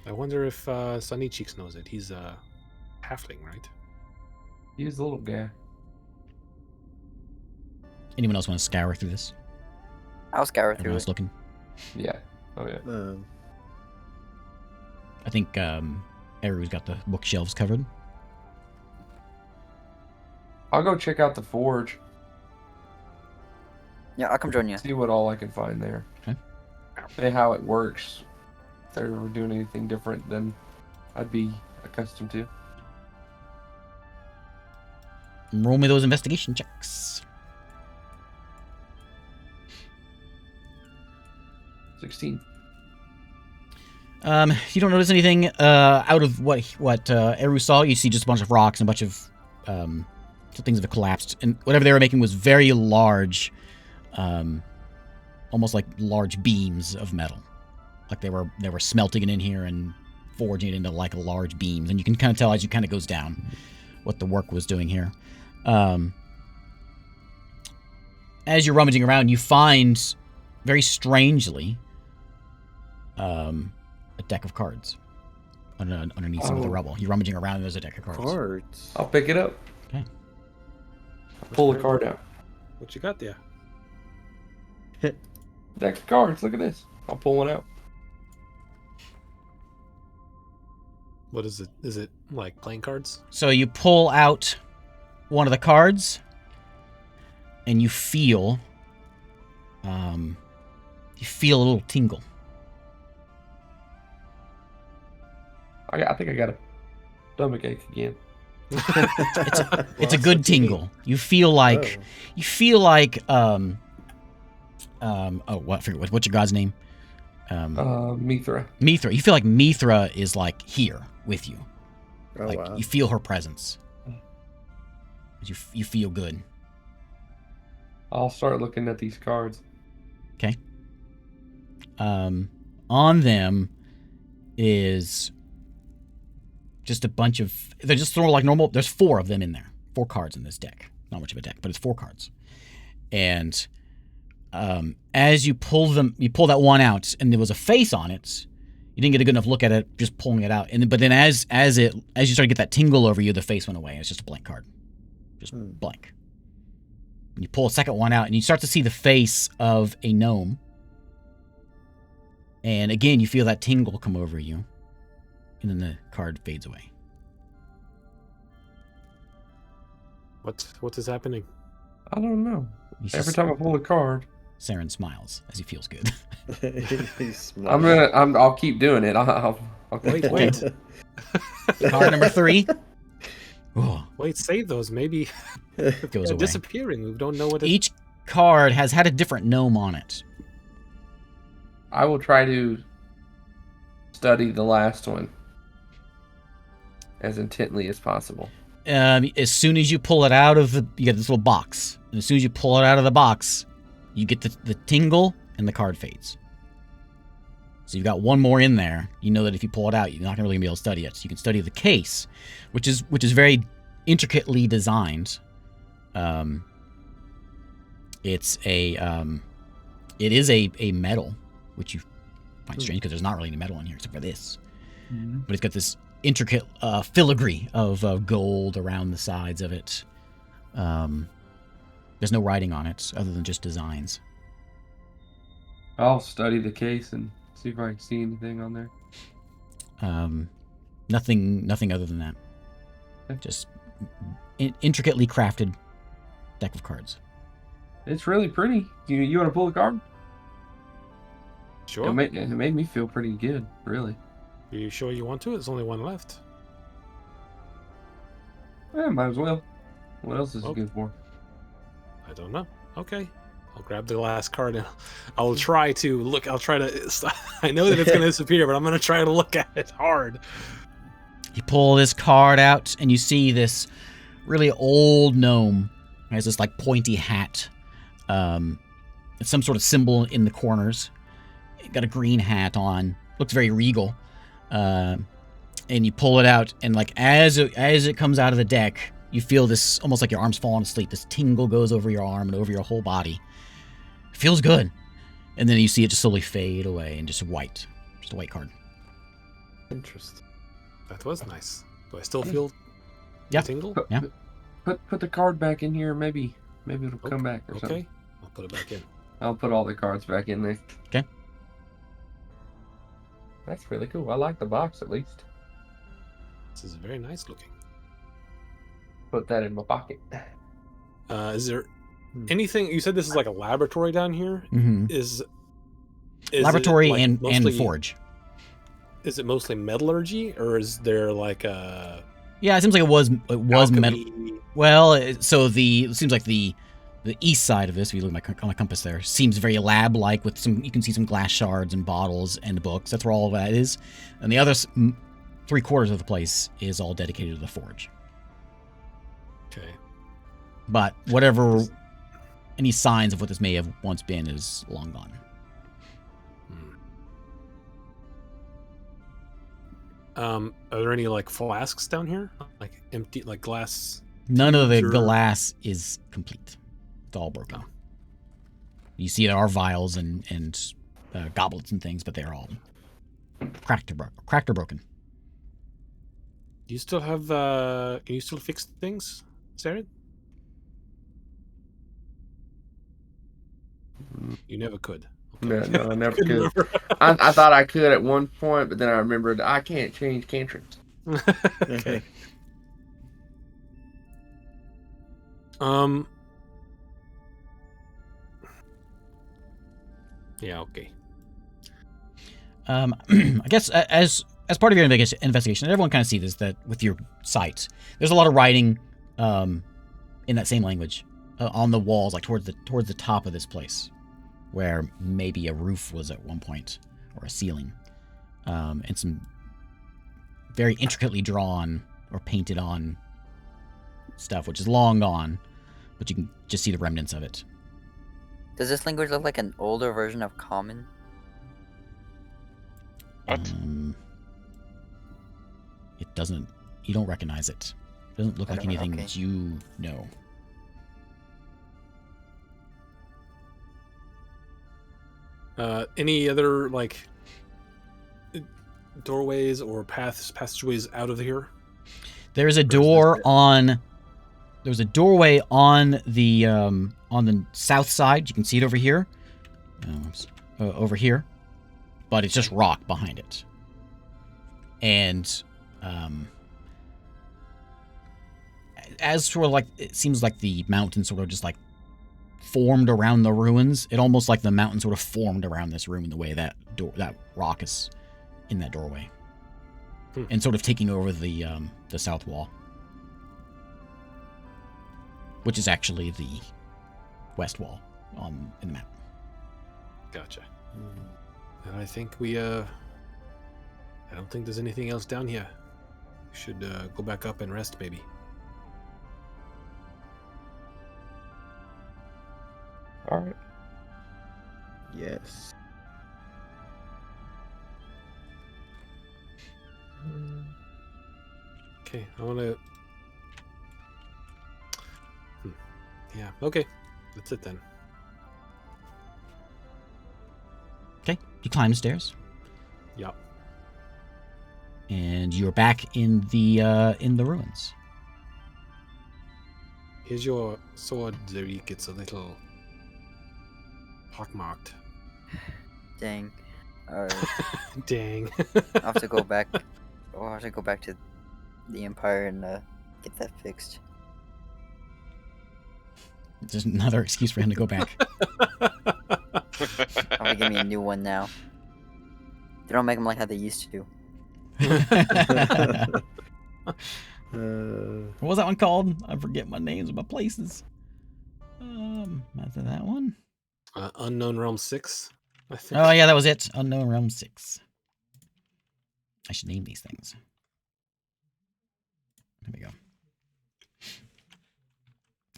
I wonder if Sunny Cheeks knows it. He's a halfling, right? He's a little guy. Anyone else want to scour through this? I'll scour Everyone through else it. looking? Yeah. Oh yeah. I think Eru's got the bookshelves covered. I'll go check out the forge. Yeah, I'll come join you. See what all I can find there. Okay. See how it works. If they're doing anything different than I'd be accustomed to. Roll me those investigation checks. 16. You don't notice anything out of what Eru saw. You see just a bunch of rocks and a bunch of things that have collapsed, and whatever they were making was very large, almost like large beams of metal. Like they were smelting it in here and forging it into like large beams, and you can kind of tell as you kind of goes down what the work was doing here. As you're rummaging around, you find very strangely a deck of cards underneath some of the rubble. You're rummaging around, and there's a deck of cards. Cards. I'll pick it up. Okay. Pull the card out. What you got there? Deck of cards. Look at this. I'll pull one out. What is it? Is it like playing cards? So you pull out one of the cards, and you feel a little tingle. I think I got a stomach ache again. It's a good tingle. You feel like what's your god's name? Mithra. Mithra. You feel like Mithra is like here with you. Oh, Like wow. you feel her presence. You feel good. I'll start looking at these cards. Okay. On them is just a bunch of. They're just sort of like normal. There's 4 of them in there. 4 cards in this deck. Not much of a deck, but it's 4 cards. And as you pull that one out, and there was a face on it. You didn't get a good enough look at it, just pulling it out. But then as you start to get that tingle over you, the face went away. It's just a blank card, just blank. And you pull a second one out, and you start to see the face of a gnome. And again, you feel that tingle come over you. And then the card fades away. What is happening? I don't know. He's Every just- time I pull a card, Saren smiles as he feels good. He's smart. I'll keep doing it. I'll Wait, wait. Card number 3. Oh, Wait, save those. Maybe it goes they're away. disappearing. We don't know what it Each card has had a different gnome on it. I will try to study the last one as intently as possible. As soon as you pull it out of you get this little box. And as soon as you pull it out of the box, you get the tingle and the card fades. So you've got one more in there. You know that if you pull it out, you're not really gonna be able to study it. So you can study the case, which is very intricately designed. It is a metal, which you find strange because there's not really any metal in here except for this. But it's got this intricate filigree of gold around the sides of it. There's no writing on it other than just designs. I'll study the case and see if I can see anything on there. Nothing other than that. Okay. Just intricately crafted deck of cards. It's really pretty. You want to pull a card? Sure. It made me feel pretty good, really. Are you sure you want to? There's only one left. Yeah, might as well. What else is it Oh. good for? I don't know. Okay. I'll grab the last card and I'll try to look. I'll try to. I know that it's going to disappear, but I'm going to try to look at it hard. You pull this card out, and you see this really old gnome. He has this like pointy hat. It's some sort of symbol in the corners. He got a green hat on. Looks very regal. And you pull it out, and like as it comes out of the deck, you feel this almost like your arm's falling asleep. This tingle goes over your arm and over your whole body. It feels good. And then you see it just slowly fade away and just a white card. Interesting. That was nice. Do I still feel Yeah. the tingle? Yeah. Put the card back in here. Maybe it'll come back or something. Okay. I'll put it back in. I'll put all the cards back in there. Okay. That's really cool. I like the box at least. This is very nice looking. Put that in my pocket. Is there anything? You said this is like a laboratory down here. Mm-hmm. Is Laboratory it like and mostly- forge. Is it mostly metallurgy, or is there like a Yeah, it seems like it was metal. alchemy? Well, it seems like the east side of this, if you look at my compass there, seems very lab-like with some. You can see some glass shards and bottles and books. That's where all of that is. And the other 3/4 of the place is all dedicated to the forge. Okay. But whatever, any signs of what this may have once been is long gone. Are there any like flasks down here, like empty, like glass? None of the Sure. glass is complete. It's all broken. Oh. You see there are vials and goblets and things, but they're all cracked or broken. Do you still have? Can you still fix things, Sarah? You never could. No, I never Couldn't could. remember. I thought I could at one point, but then I remembered I can't change cantrips. Okay. Yeah. Okay. I guess as part of your investigation, everyone kind of sees this, that with your sight, there's a lot of writing in that same language on the walls, like towards the top of this place, where maybe a roof was at one point or a ceiling, and some very intricately drawn or painted on stuff, which is long gone, but you can just see the remnants of it. Does this language look like an older version of Common? What? It doesn't. You don't recognize it. It doesn't look I like don't- anything okay. that you know. Any other like doorways or passageways out of here? There's a this door bit? on. There's a doorway on the south side. You can see it over here. Over here. but it's just rock behind it. And as sort of like it seems like the mountain sort of just like formed around the ruins. It almost like the mountain sort of formed around this room in the way that that rock is in that doorway, and sort of taking over the south wall, which is actually the west wall in the map. Gotcha. And I think I don't think there's anything else down here. We should go back up and rest, maybe. All right. Yes. Okay, I want to... Yeah, okay. That's it then. Okay, you climb the stairs, Yup. and you're back in the ruins. Here's your sword, Zarik. It's a little pockmarked. Dang. Alright. Dang. I'll have to go back. I'll have to go back to the Empire and get that fixed. Just another excuse for him to go back. I'm gonna give me a new one now. They don't make them like how they used to. What was that one called? I forget my names of my places. After that one. Unknown Realm 6, I think. Oh yeah, that was it. Unknown Realm 6. I should name these things. There we go.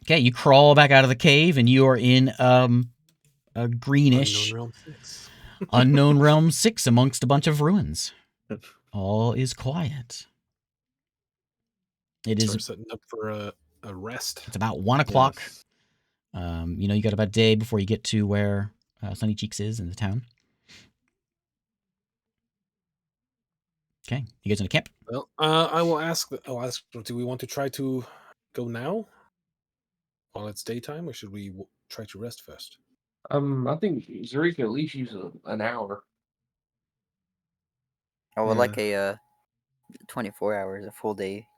Okay, you crawl back out of the cave, and you are in a greenish Unknown Realm 6. Unknown Realm 6 amongst a bunch of ruins. All is quiet. It So is. we're setting up for a rest. It's about 1 o'clock. Yes. You got about a day before you get to where Sunny Cheeks is in the town. Okay, you guys in a camp? Well, I will ask. I'll ask. Do we want to try to go now, while it's daytime, or should we try to rest first? I think Zurich at least use an hour. I would Yeah. like a 24 hours, a full day.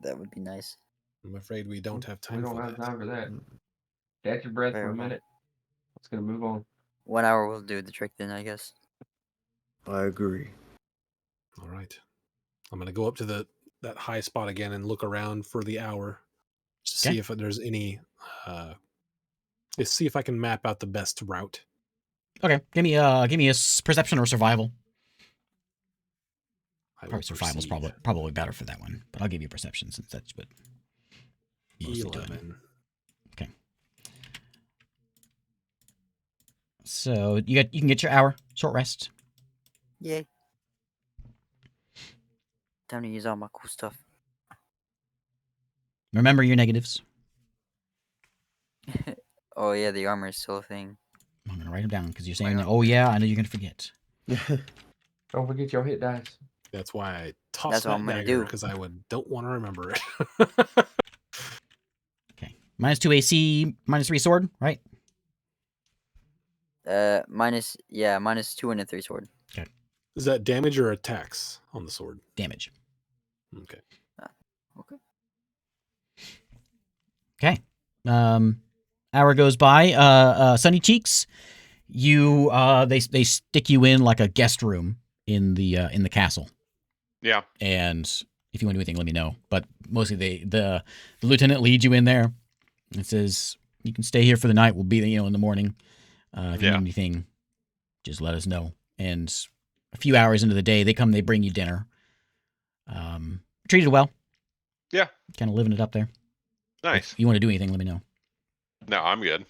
That would be nice. I'm afraid we don't have time We don't for have that. time for that. Catch your breath for Very a well. minute. Let's gonna move on. 1 hour will do the trick then, I guess. I agree. All right. I'm gonna go up to that high spot again and look around for the hour to Okay. see if there's any. See if I can map out the best route. Okay, give me a perception or survival. I will Probably survival's proceed. probably better for that one, but I'll give you perception since that's what you mostly doing. 11. So you can get your hour short rest. Yay. Time to use all my cool stuff. Remember your negatives. Oh yeah, the armor is still a thing. I'm gonna write them down because you're saying, "Oh yeah, I know you're gonna forget." Don't forget your hit dice. That's why I tossed That's what that I'm gonna dagger do. because I don't want to remember it. Okay, -2 AC, -3 sword, right? -2 and a 3 sword. Is that damage or attacks on the sword? Damage. Okay. Okay. Okay. Hour goes by. Sunny Cheeks, you they stick you in like a guest room in the castle. Yeah. And if you want to do anything, let me know. But mostly the lieutenant leads you in there and says, "You can stay here for the night. We'll be in the morning. If you Yeah. need anything, just let us know." And a few hours into the day, they bring you dinner. Treated well. Yeah. Kind of living it up there. Nice. If you want to do anything, let me know. No, I'm good.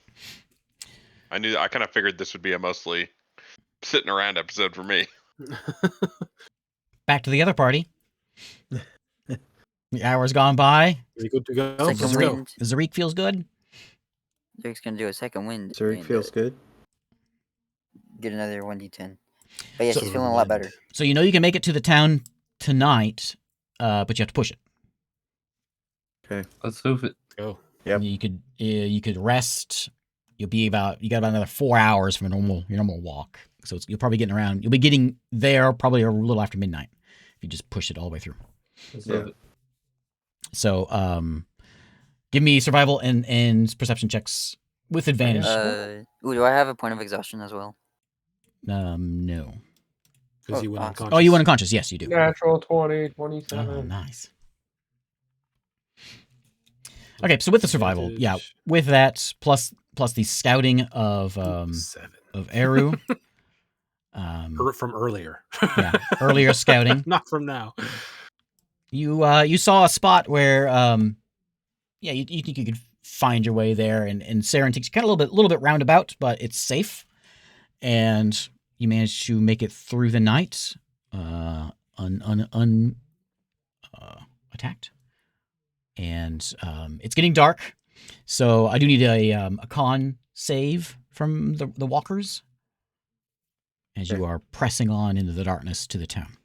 I kind of figured this would be a mostly sitting around episode for me. Back to the other party. The hour's gone by. You good to go? Second Let's go. wind. Zarik feels good. Jake's gonna do a second wind. Zurich and, feels good. Get another 1d10. But yeah, So- she's feeling a lot better. So you know you can make it to the town tonight, but you have to push it. Okay. Let's hoof it. Go. Yep. You could rest you got about another 4 hours from your normal walk. So you'll probably you'll be getting there probably a little after midnight if you just push it all the way through. Yeah. So give me survival and perception checks with advantage. Do I have a point of exhaustion as well? No. Because you went unconscious. Oh, you went unconscious. Yes, you do. Natural 20, 27. Oh, nice. Okay, so with the survival, yeah, with that plus the scouting of 7. Eru, From earlier. yeah, earlier scouting. Not from now. You saw a spot where yeah, you think you could find your way there, and Saren takes you kind of a little bit roundabout, but it's safe, and you manage to make it through the night, attacked, and it's getting dark, so I do need a con save from the walkers as you are pressing on into the darkness to the town.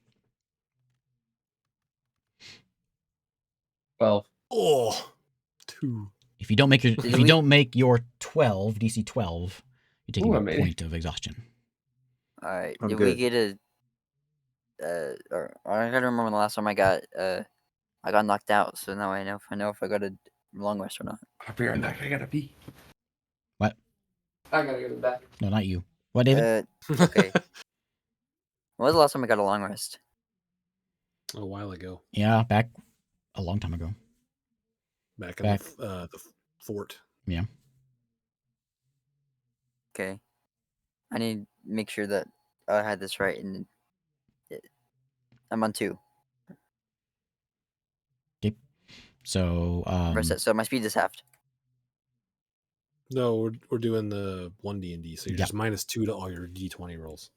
12. Oh, 2. If you don't make your 12 DC 12, you're taking Ooh, I a made point of exhaustion. All right. I'm Did we good. get a? Or I gotta remember the last time I got knocked out. So now I know if I got a long rest or not. I'll be right back. I gotta pee. What? I gotta go to the bathroom. No, not you. What, David? Okay. When was the last time I got a long rest? A while ago. Yeah, back a long time ago. Back in the fort. Yeah. Okay. I need to make sure that I had this right, and I'm on 2. So So my speed is halved. No, we're doing the 1 D&D, so you're Yep. just -2 to all your D20 rolls.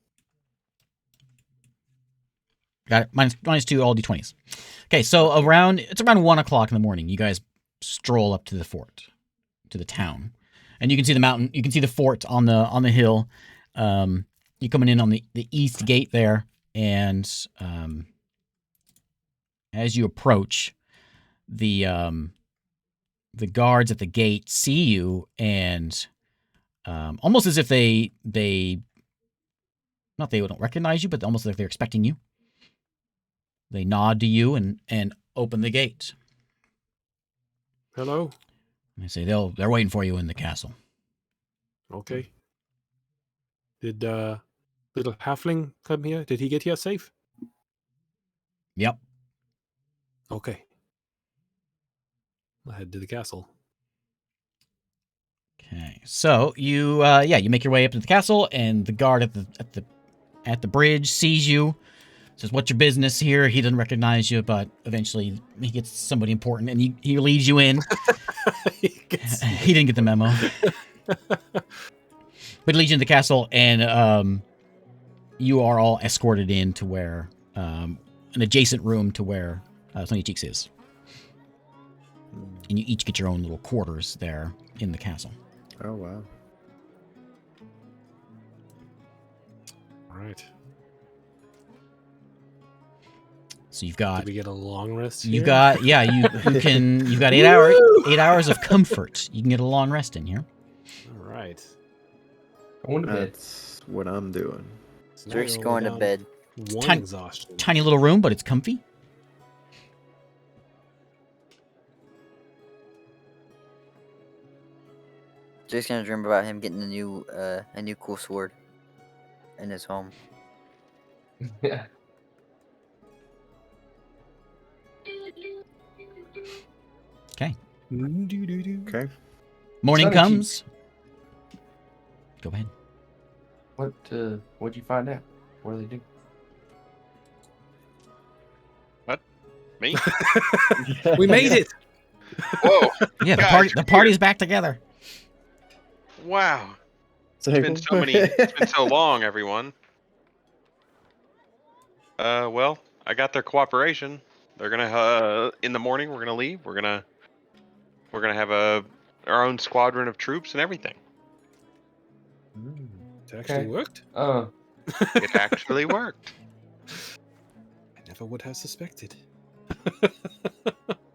got it. Minus 2 all D20s. Okay, so it's around 1 o'clock in the morning. You guys stroll up to the fort, to the town, and you can see the mountain. You can see the fort on the hill. You're coming in on the east gate there, and as you approach, the guards at the gate see you, and almost as if they don't recognize you, but almost like they're expecting you. They nod to you and open the gate. Hello? They say they're waiting for you in the castle. Okay. Did little halfling come here? Did he get here safe? Yep. Okay. I'll head to the castle. Okay. So you make your way up to the castle, and the guard at the bridge sees you. Says, "What's your business here?" He doesn't recognize you, but eventually he gets somebody important, and he leads you in. He didn't get the memo. But he leads you into the castle, and you are all escorted in to where an adjacent room to where Sonny Cheeks is. And you each get your own little quarters there in the castle. Oh, wow. All right. So you've got Did we get a long rest? you've here? got you've got 8 hours of comfort. You can get a long rest in here. All right. Going to bed. That's what I'm doing. So now Drake's you're going to down bed. 1 Tiny- exhaustion. Tiny little room, but it's comfy. Drake's gonna dream about him getting a new cool sword in his home. Yeah. Okay. Okay. Morning Sonny comes. Go ahead. What'd you find out? What do they do? Me? We made it. Whoa! Yeah, Guys, the party's back together. Wow! It's It's been so long, everyone. Well, I got their cooperation. They're gonna in the morning. We're gonna leave. We're gonna have our own squadron of troops and everything. It actually worked. It actually worked. I never would have suspected.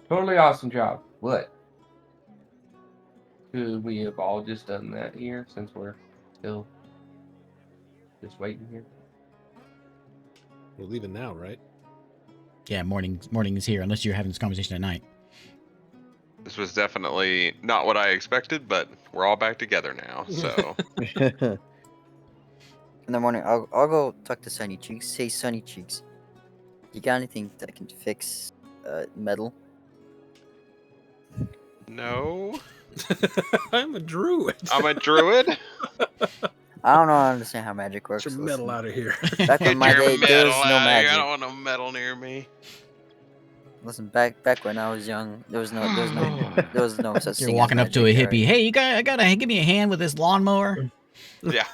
Totally awesome job. What? Could we have all just done that here since we're still just waiting here? We're leaving now, right? Yeah, morning is here, unless you're having this conversation at night. This was definitely not what I expected, but we're all back together now. So In the morning, I'll go talk to Sunny Cheeks. Say, Sunny Cheeks, you got anything that can fix metal? no, I'm a druid. I'm a druid. I don't know. I understand how magic works. Get your metal listen. out of here. Back when Get my your day, there metal was no out of here. I magic. don't want no metal near me. Listen, back when I was young, there was no such You're thing. walking as up to a magic, hippie. Hey, you gotta give me a hand with this lawnmower. Yeah,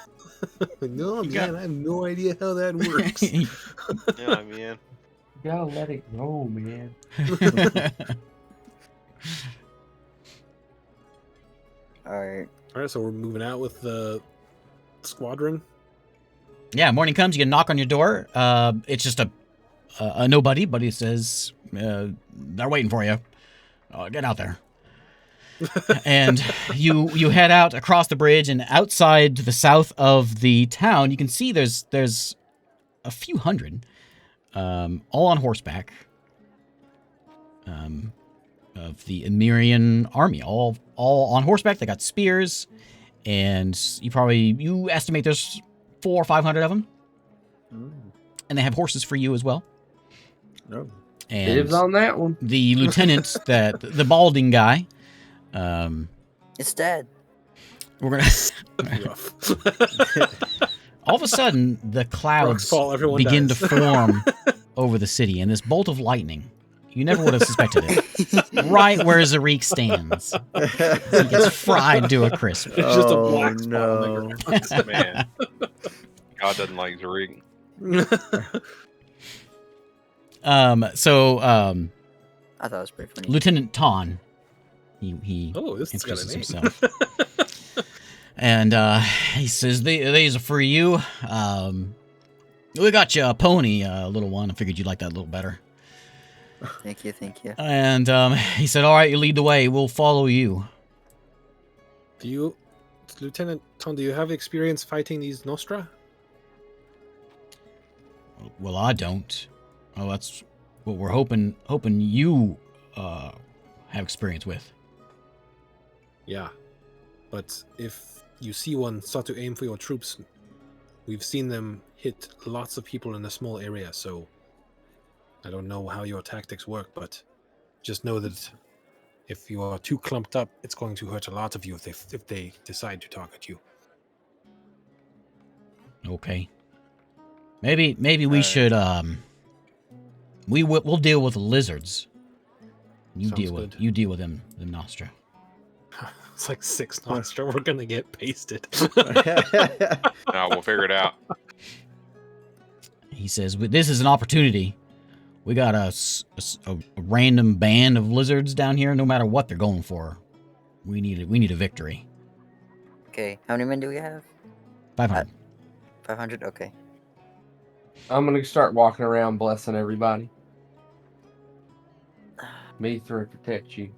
No, You man, got- I have no idea how that works. yeah, I mean, You gotta let it go, man. All right. All right, so we're moving out with the squadron. Yeah, morning comes, you get a knock on your door. It's just a nobody, but he says, they're waiting for you. Get out there. And you head out across the bridge, and outside to the south of the town, you can see there's a few hundred, all on horseback, of the Emirian army, all on horseback. They got spears, and you estimate there's 400 or 500 of them, and they have horses for you as well. No. And Dibs on that one. the lieutenant, the balding guy, It's dead. we're gonna. Rough. All of a sudden, the Rocks clouds fall, everyone begin dies. to form over the city, and this bolt of lightning. You never would have suspected it. Right where Zarik stands, he gets fried to a crisp. It's just a Oh, black spot on the no. ground. man, God doesn't like Zarig. So, I thought it was pretty funny. Lieutenant Ton, he Oh, this has got a introduces name. himself, and he says, "These are for you. We got you a pony, little one. I figured you'd like that a little better." Thank you. And he said, "All right, you lead the way. We'll follow you." Do you, Lieutenant Ton, do you have experience fighting these Nostra? Well, I don't. Oh, that's what we're hoping you have experience with. Yeah. But if you see one, start to aim for your troops. We've seen them hit lots of people in a small area, so I don't know how your tactics work, but just know that if you are too clumped up, it's going to hurt a lot of you if they decide to target you. Okay. Maybe we should we'll deal with the lizards. You Sounds deal with them, the Nostra. It's like 6 Nostra. We're gonna get pasted. No, we'll figure it out. He says, "This is an opportunity. We got a random band of lizards down here. No matter what they're going for, we need a victory." Okay, how many men do we have? 500. 500. Okay. I'm gonna start walking around blessing everybody. May throat protect you.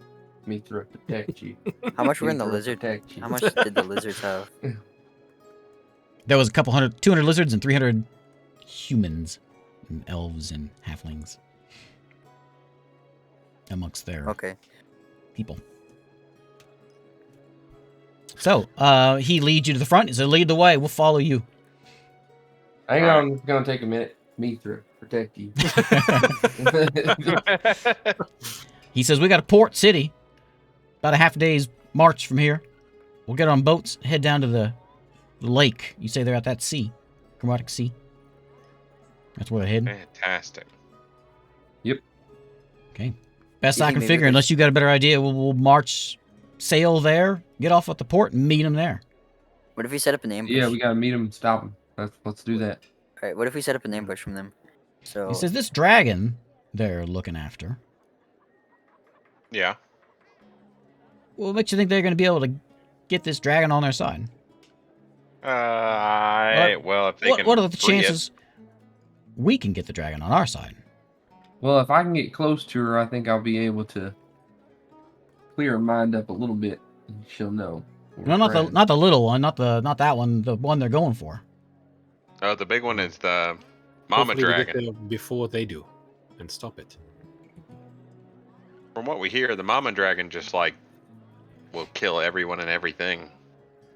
May throat protect you. How much were May in the throat lizard? protect you. How much did the lizards have? There was a couple 200 lizards and 300 humans, and elves and halflings amongst their Okay. people. So, he leads you to the front. He said, "Lead the way. We'll follow you." Hang All on, it's gonna take a minute. Me through protect you. He says, "We got a port city, about a half a day's march from here. We'll get on boats, head down to the lake. You say they're at that sea, Chromatic Sea. That's where they're heading." Fantastic. Okay. Best You I think can maybe figure, there's- unless you got a better idea, we'll march, sail there, get off at the port, and meet them there. What if we set up an ambush? Yeah, we gotta meet them and stop them. Let's do that. All right. What if we set up an ambush from them? So He says, "This dragon they're looking after, Yeah. what makes you think they're going to be able to get this dragon on their side? Well, if they can. What are the free it- chances we can get the dragon on our side?" Well, if I can get close to her, I think I'll be able to clear her mind up a little bit she'll know. No, not the little one, not that one, the one they're going for. Oh, the big one is the mama Hopefully we get dragon. there before they do, and stop it. From what we hear, the mama dragon just like will kill everyone and everything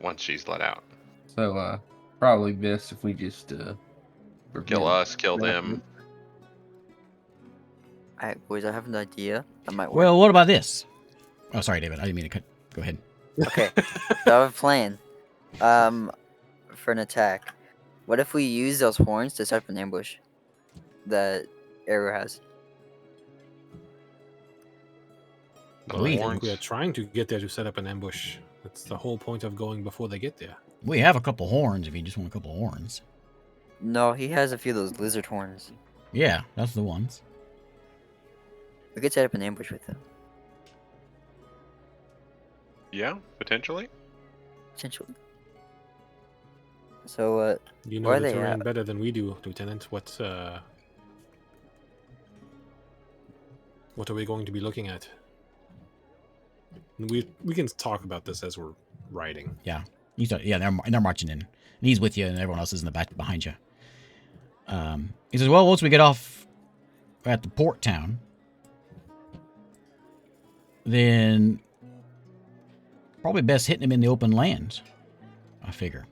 once she's let out. So, probably best if we just Kill prevent us, kill that. them. Alright, boys, I have an idea. That might work. Well, what about this? Oh, sorry, David. I didn't mean to cut. Go ahead. Okay, so I have a plan. For an attack. What if we use those horns to set up an ambush that Arrow has? The Well, I horns. think we are trying to get there to set up an ambush. That's the whole point of going before they get there. We have a couple horns if you just want a couple horns. No, he has a few of those lizard horns. Yeah, that's the ones. We could set up an ambush with them, Yeah, potentially. potentially. So, You Where know are the they terrain at? better than we do, Lieutenant. What are we going to be looking at? We can talk about this as we're riding. He's they're marching in, and he's with you, and everyone else is in the back behind you. He says, "Well, once we get off at the port town, then probably best hitting him in the open land. I figure."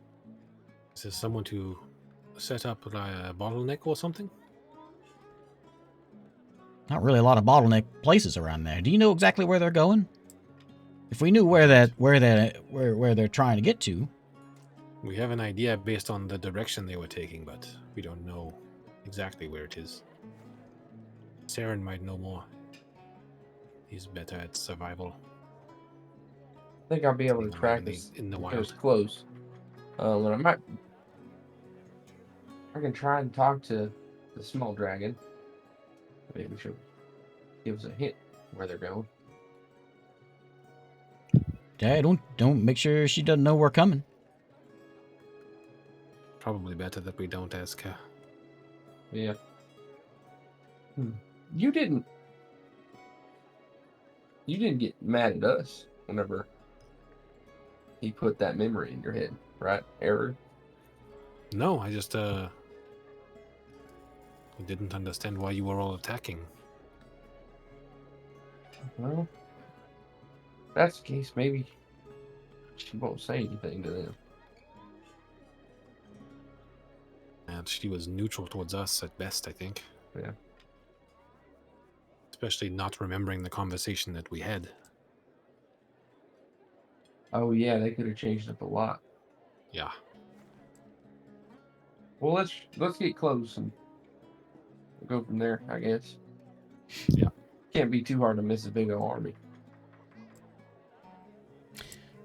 Is there someone to set up a bottleneck or something? Not really a lot of bottleneck places around there. Do you know exactly where they're going? If we knew where they're trying to get to, We have an idea based on the direction they were taking, but we don't know exactly where it is. Saren might know more. He's better at survival. I think I'll be able to Anywhere track in the- us in the if wild. it's close. When I can try and talk to the small dragon. Maybe she'll give us a hint where they're going. Dad, don't make sure she doesn't know we're coming. Probably better that we don't ask her. Yeah. You didn't get mad at us whenever he put that memory in your head, right, Error? No, I just didn't understand why you were all attacking. Well, if that's the case, maybe she won't say anything to them. And she was neutral towards us at best, I think. Yeah. Especially not remembering the conversation that we had. Oh yeah, they could have changed up a lot. Yeah. Well, let's get close and we'll go from there, I guess. Yeah. Can't be too hard to miss a big old army.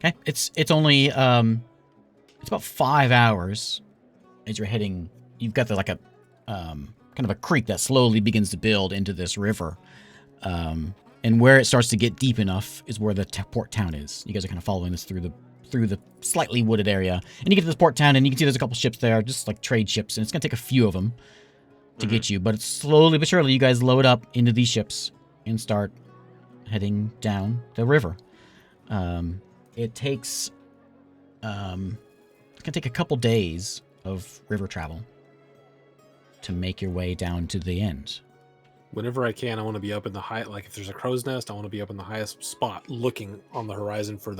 Okay, it's only it's about 5 hours as you're heading. You've got kind of a creek that slowly begins to build into this river, and where it starts to get deep enough is where the port town is. You guys are kind of following this through the slightly wooded area, and you get to this port town, and you can see there's a couple ships there, just like trade ships, and it's gonna take a few of them to get you, but it's slowly but surely you guys load up into these ships and start heading down the river. It takes it's gonna take a couple days of river travel to make your way down to the end. Whenever I can, I want to be up in the high. Like if there's a crow's nest, I want to be up in the highest spot, looking on the horizon for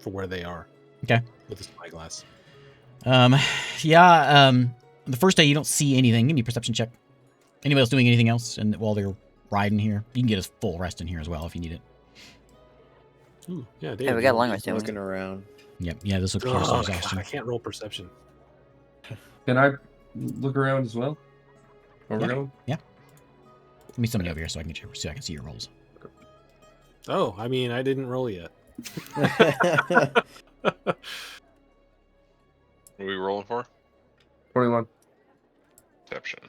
where they are. Okay. With a spyglass. The first day you don't see anything. Give me a perception check. Anybody else doing anything else? And while they're riding here, you can get a full rest in here as well if you need it. Ooh, yeah, hey, we got a long rest, don't we? Looking around. Yep. Yeah, this looks Oh, pure God, exhaustion. I can't roll perception. Can I look around as well? Where we're Yeah. going? Let me somebody over here so I can see your rolls. Oh, I mean, I didn't roll yet. What are we rolling for? 21. Perception.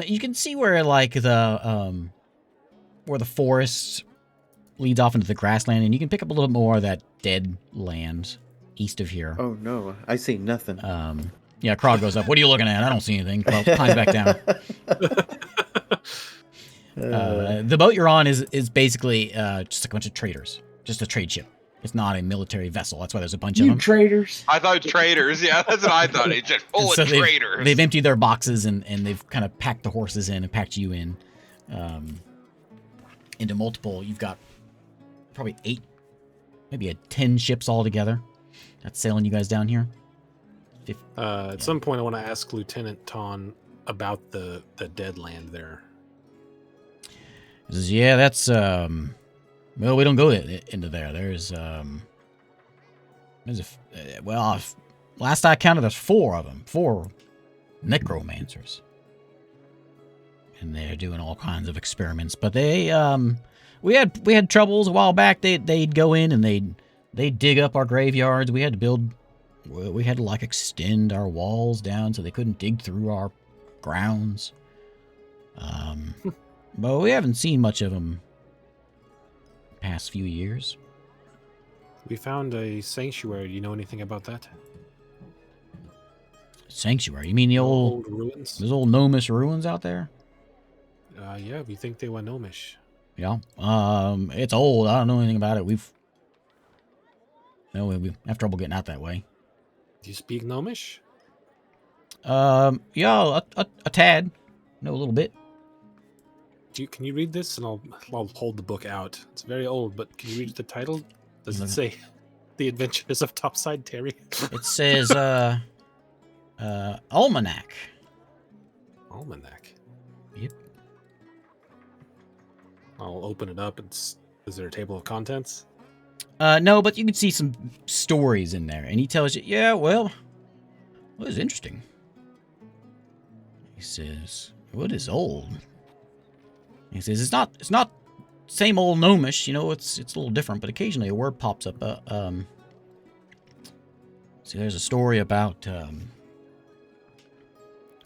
You can see where like the forest leads off into the grassland, and you can pick up a little more of that dead land east of here. Oh no, I see nothing. Yeah, Krog goes up. What are you looking at? I don't see anything. Well, climbs back down. The boat you're on is basically just a bunch of traders, just a trade ship. It's not a military vessel. That's why there's a bunch of You them. traitors. I thought traders. Yeah, that's what I thought. It's just full So of traders. they've emptied their boxes and they've kind of packed the horses in and packed you in into multiple. You've got probably 8, maybe 10 ships altogether that's sailing you guys down here. At some point, I want to ask Lieutenant Ton about the dead land there. He says, yeah, that's well, we don't go into there. There's last I counted, there's 4 of them, 4 necromancers, and they're doing all kinds of experiments. But they we had troubles a while back. They'd go in and they'd dig up our graveyards. We had to like extend our walls down so they couldn't dig through our grounds. But we haven't seen much of them past few years. We found a sanctuary. Do you know anything about that? Sanctuary? You mean the old ruins? those old gnomish ruins out there? Yeah, we think they were gnomish. Yeah. It's old. I don't know anything about it. We have trouble getting out that way. Do you speak gnomish? Yeah, a tad. Know a little bit. Can you read this? And I'll hold the book out. It's very old, but can you read the title? Does it say The Adventures of Topside Terry? It says Almanac. Almanac. Yep. I'll open it up. Is there a table of contents? No, but you can see some stories in there, and he tells you, yeah, well, it's interesting. He says, what is old? He says, it's not same old gnomish, it's a little different, but occasionally a word pops up. See, there's a story about, let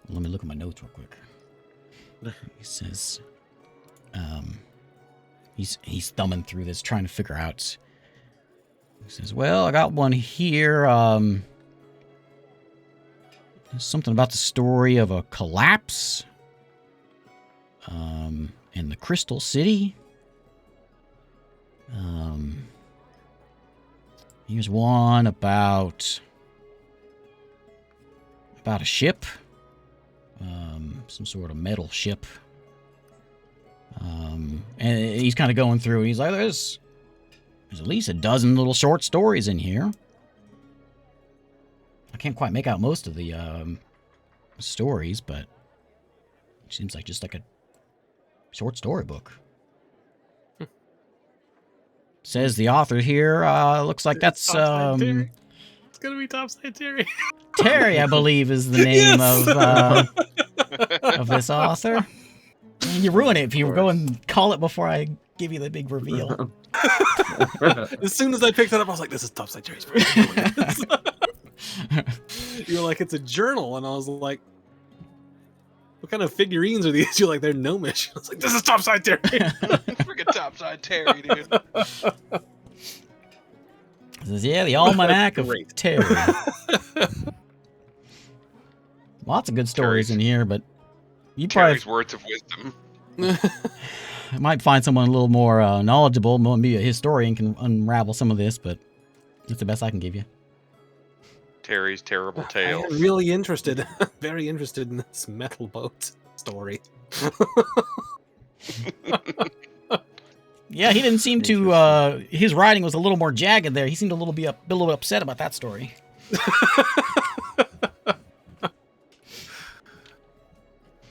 me look at my notes real quick. He says, he's thumbing through this, trying to figure out. He says, well, I got one here. Something about the story of a collapse in the Crystal City. Here's one about a ship, some sort of metal ship. And he's kind of going through, and he's like, there's at least a dozen little short stories in here. I can't quite make out most of the stories, but it seems like just like a short story book. Says the author here, looks like that's It's gonna be Topside Terry. Terry, I believe, is the name Yes! of this author. You ruin it if you go and call it before I give you the big reveal. As soon as I picked it up, I was like, this is Topside Terry's. You were like, it's a journal, and I was like, what kind of figurines are these? You're like, they're gnomish. I was like, this is Topside Terry. Freaking Topside Terry, dude. Says, yeah, the Almanac of Great. Terry. Lots of good stories in here, but you Terry's probably words of wisdom. might find someone a little more knowledgeable, maybe a historian can unravel some of this, but that's the best I can give you. Terry's terrible I tales. am really interested, very interested in this metal boat story. Yeah, he didn't seem to. His writing was a little more jagged there. He seemed a little bit upset about that story.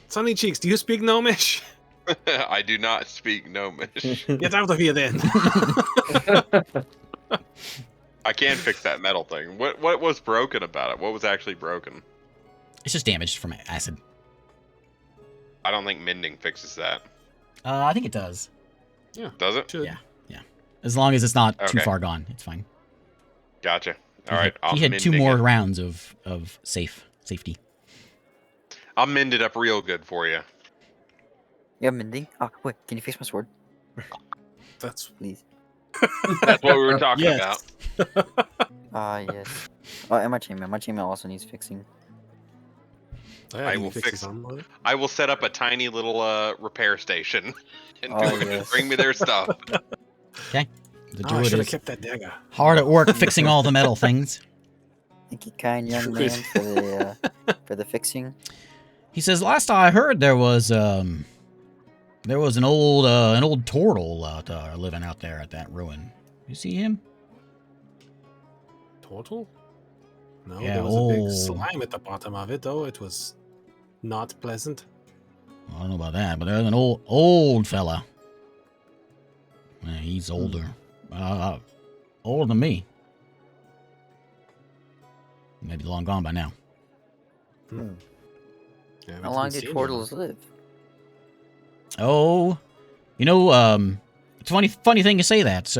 Sunny Cheeks, do you speak gnomish? I do not speak gnomish. Get out of here then. I can fix that metal thing. What was broken about it? What was actually broken? It's just damaged from acid. I don't think mending fixes that. I think it does. Yeah. Does it? Should. Yeah. As long as it's not too Okay. far gone, it's fine. Gotcha. All right. He had 2 more rounds of safety. I'll mend it up real good for you. You have mending? Oh, wait, can you fix my sword? That's Please. That's what we were talking Yes. about. Ah, yes. Oh, and my chainmail. My chainmail also needs fixing. Yeah, I he will fixes fix- armor with it. I will set up a tiny little repair station, and Oh, people can yes. just bring me their stuff. Okay. The Oh, I druid should have is kept that dagger. hard at work fixing all the metal things. Thank you, kind young Druid. man, for the fixing. He says, last I heard there was an old turtle living out there at that ruin. You see him? Turtle? No, Yeah, there was a big old. slime at the bottom of it, though. It was not pleasant. I don't know about that, but there's an old fella. Yeah, he's older. Older than me. Maybe long gone by now. Yeah, we How didn't long see do any turtles of live? Oh, it's a funny thing you say that.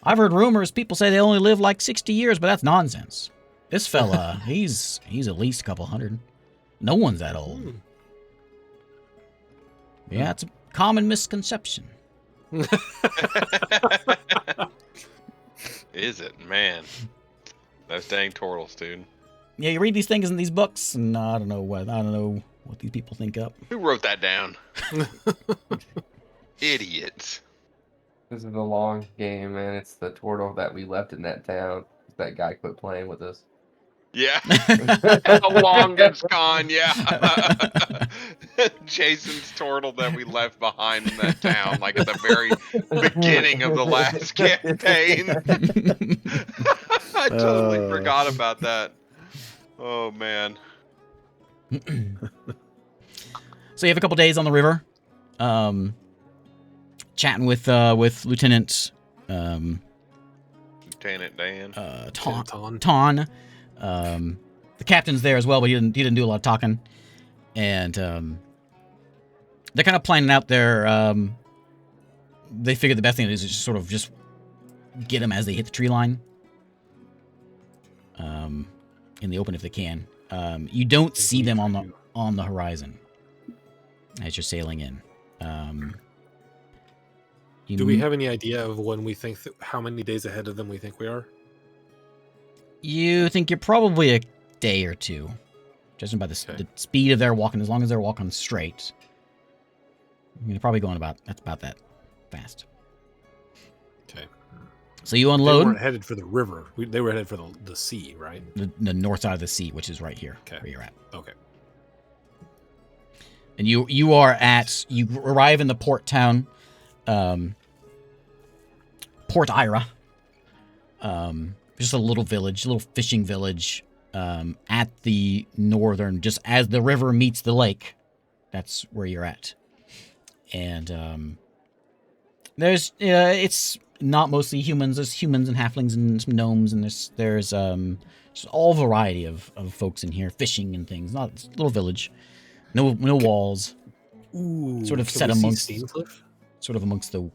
I've heard rumors people say they only live like 60 years, but that's nonsense. This fella, he's at least a couple hundred. No one's that old. them. Yeah, it's a common misconception. Is it, man? Those dang turtles, dude. Yeah, you read these things in these books, and I don't know what these people think up. Who wrote that down? Idiots. This is a long game, man. It's the turtle that we left in that town. That guy quit playing with us. Yeah. How long it's gone, yeah. Jason's turtle that we left behind in that town, like at the very beginning of the last campaign. I totally forgot about that. Oh, man. So you have a couple days on the river, chatting with Lieutenant Lieutenant Dan. Ton. The captain's there as well, but he didn't do a lot of talking. And they're kind of planning out their. They figured the best thing to do is just sort of just get them as they hit the tree line. In the open if they can. You don't see them on the horizon as you're sailing in. Do we have any idea of when we think how many days ahead of them we think we are? You think you're probably a day or two, judging by the speed of their walking. As long as they're walking straight, you're probably going about that fast. Okay. So you unload. They weren't headed for the river. They were headed for the sea, right? The north side of the sea, which is right here, where you're at. Okay. And you arrive in the port town, Port Ira. Just a little village, a little fishing village, at the northern, just as the river meets the lake. That's where you're at. And there's it's not mostly humans. There's humans and halflings and some gnomes, and there's just all variety of folks in here fishing and things. Not it's a little village, no walls. Ooh, Sort of can set we see amongst Steamcliff? sort of amongst the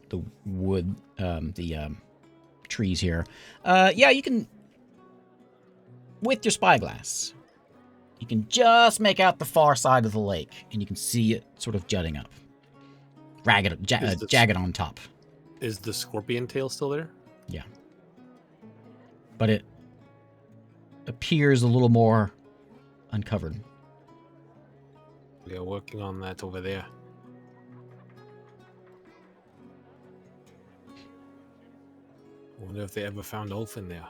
wood, the trees here. Yeah, you can with your spyglass. You can just make out the far side of the lake, and you can see it sort of jutting up, jagged on top. Is the scorpion tail still there? Yeah, but it appears a little more uncovered. We are working on that over there. I wonder if they ever found Ulf in there.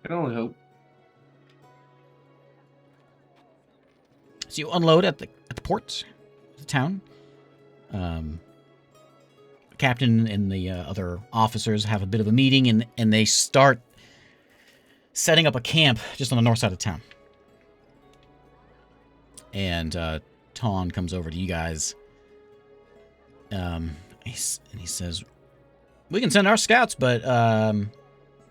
I can only hope. So you unload at the port, the town. The captain and the other officers have a bit of a meeting, and they start setting up a camp just on the north side of town. And Ton comes over to you guys. He says, "We can send our scouts, but I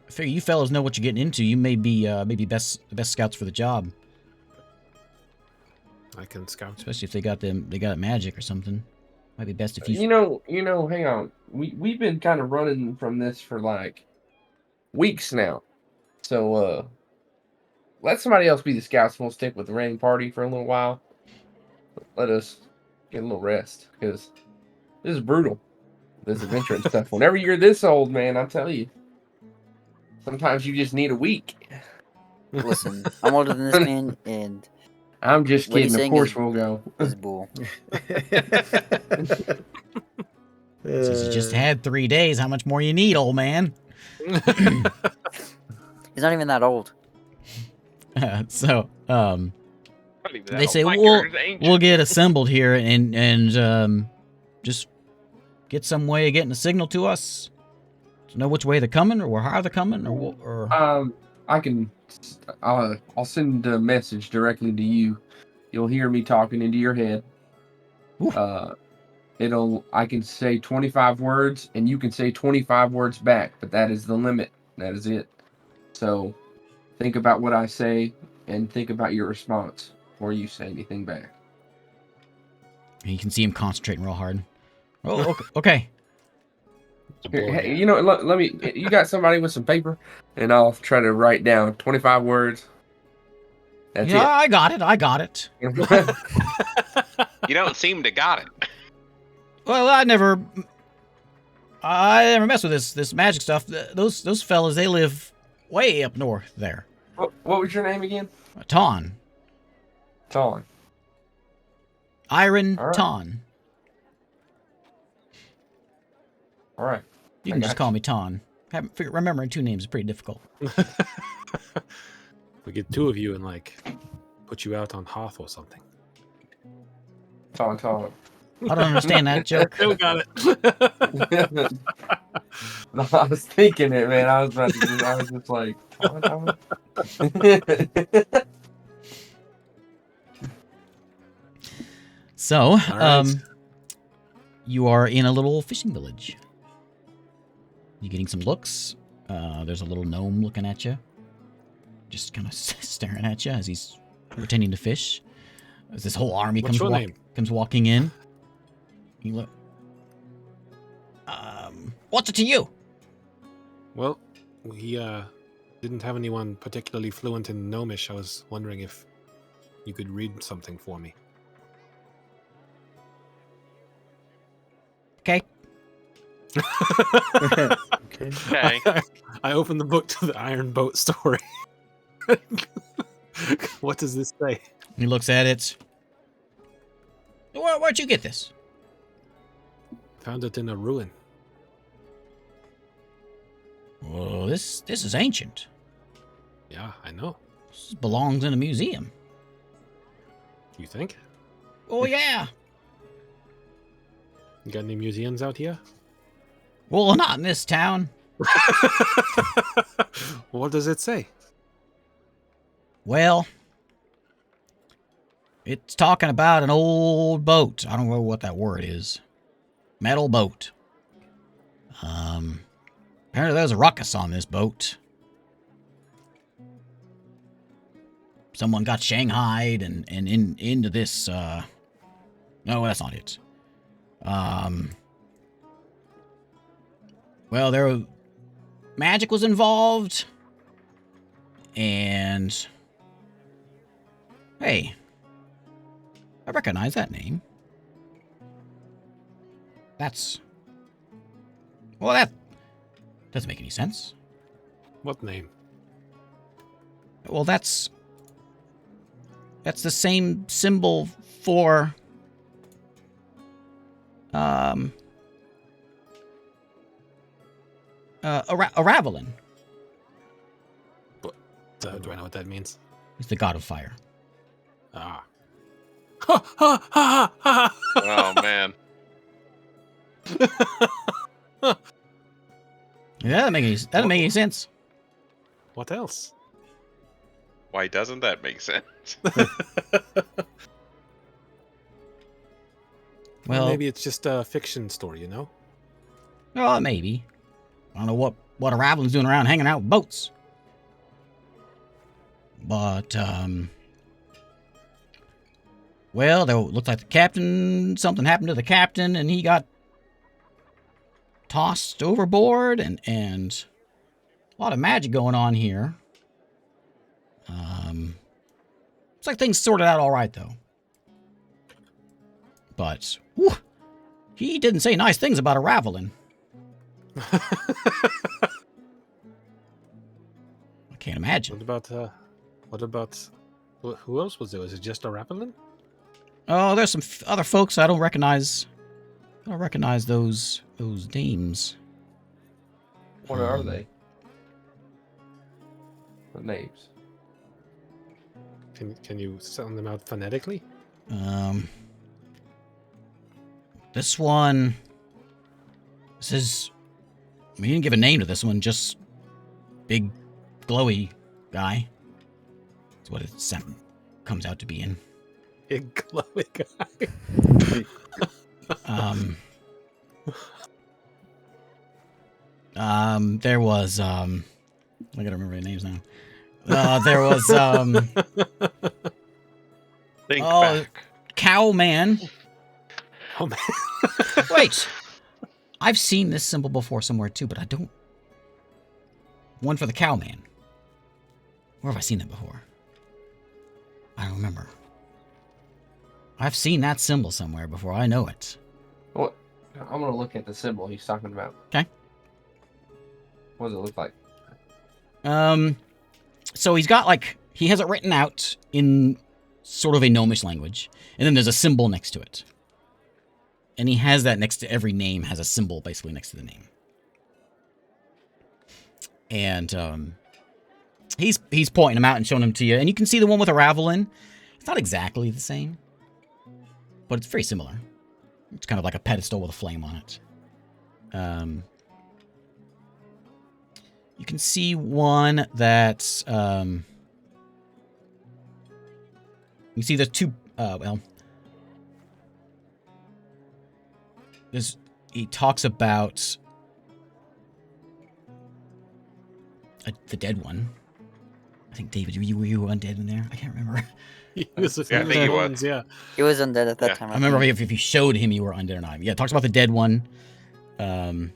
figure you fellows know what you're getting into. You may be the best scouts for the job. I can scout. Especially if they got magic or something. Might be best if you." You know. Hang on. We've been kind of running from this for like weeks now. So let somebody else be the scouts. And we'll stick with the raiding party for a little while. Let us get a little rest because this is brutal. This adventure and stuff. Whenever you're this old, man, I tell you. Sometimes you just need a week. Listen, I'm older than this man, and I'm just what he's kidding. Of saying course we'll go. is bull. Since you just had 3 days, how much more you need, old man? He's not even that old. So, Not even that they old. say My we'll character's ancient. we'll get assembled here and just get some way of getting a signal to us to know which way they're coming or how they're coming or I can. I'll send a message directly to you. You'll hear me talking into your head. Ooh. I can say 25 words, and you can say 25 words back, but that is the limit. That is it. So, think about what I say, and think about your response before you say anything back. you can see him concentrating real hard. Oh, okay. Here, hey, you know, let me. You got somebody with some paper, and I'll try to write down 25 words. That's Yeah, I got it. it. You don't seem to got it. Well, I never mess with this magic stuff. Those fellas, they live way up north there. What was your name again? Ton. Ton. Iron All right. Ton. All right. You I can just got call you. me Ton. Remembering 2 names is pretty difficult. We get 2 of you and like put you out on Hoth or something. Ton. I don't understand that joke. We got it. No, I was thinking it, man. I was just like, Ton. So, right. you are in a little fishing village. You're getting some looks. There's a little gnome looking at you. Just kind of staring at you as he's pretending to fish. As this whole army What's your name? comes walking in. You look. What's it to you? Well, we didn't have anyone particularly fluent in Gnomish. I was wondering if you could read something for me. Okay. Okay. I opened the book to the Iron Boat story. What does this say? He looks at it. Where'd you get this? Found it in a ruin. Well, this is ancient. Yeah, I know. This belongs in a museum. You think? Oh yeah. You got any museums out here? Well, not in this town. What does it say? Well, it's talking about an old boat. I don't know what that word is. Metal boat. Apparently there's a ruckus on this boat. Someone got shanghaied and into this, no, that's not it. Well, magic was involved. And hey, I recognize that name. Well, that doesn't make any sense. What name? Well, that's the same symbol for a Ravelin. Do I know what that means? He's the god of fire. Ah. Ha ha ha ha! Oh man. Yeah, that doesn't make any sense. What else? Why doesn't that make sense? Well, maybe it's just a fiction story, you know? oh, maybe. I don't know what a Ravelin's doing around hanging out with boats. But, well, there looks like something happened to the captain, and he got tossed overboard, and a lot of magic going on here. Looks like things sorted out all right, though. But, whew, he didn't say nice things about a Ravelin. can't imagine. What about who else was there? Was it just a Ravelin? Oh, there's some other folks I don't recognize. I don't recognize those names. What are they? What names? Can you sound them out phonetically? This one. This is. We didn't give a name to this one. Just big, glowy guy. That's what it comes out to be in. Big glowy guy. There was I gotta remember the names now. There was Think back. Cow Man. Oh man. Wait, I've seen this symbol before somewhere too, but I don't. One for the Cow Man. Where have I seen that before? I don't remember. I've seen that symbol somewhere before. I know it. What? I'm gonna look at the symbol he's talking about. Okay. What does it look like? So he has it written out in sort of a gnomish language, and then there's a symbol next to it. And he has that next to every name, has a symbol basically next to the name. And he's pointing them out and showing them to you, and you can see the one with a ravelin. It's not exactly the same, but it's very similar. It's kind of like a pedestal with a flame on it. You can see one that's you see there's two he talks about the dead one. I think David, were you undead in there? I can't remember. I think he was. Yeah. He was undead at that Yeah. time. I remember if you showed him you were undead or not. Yeah, it talks about the dead one. And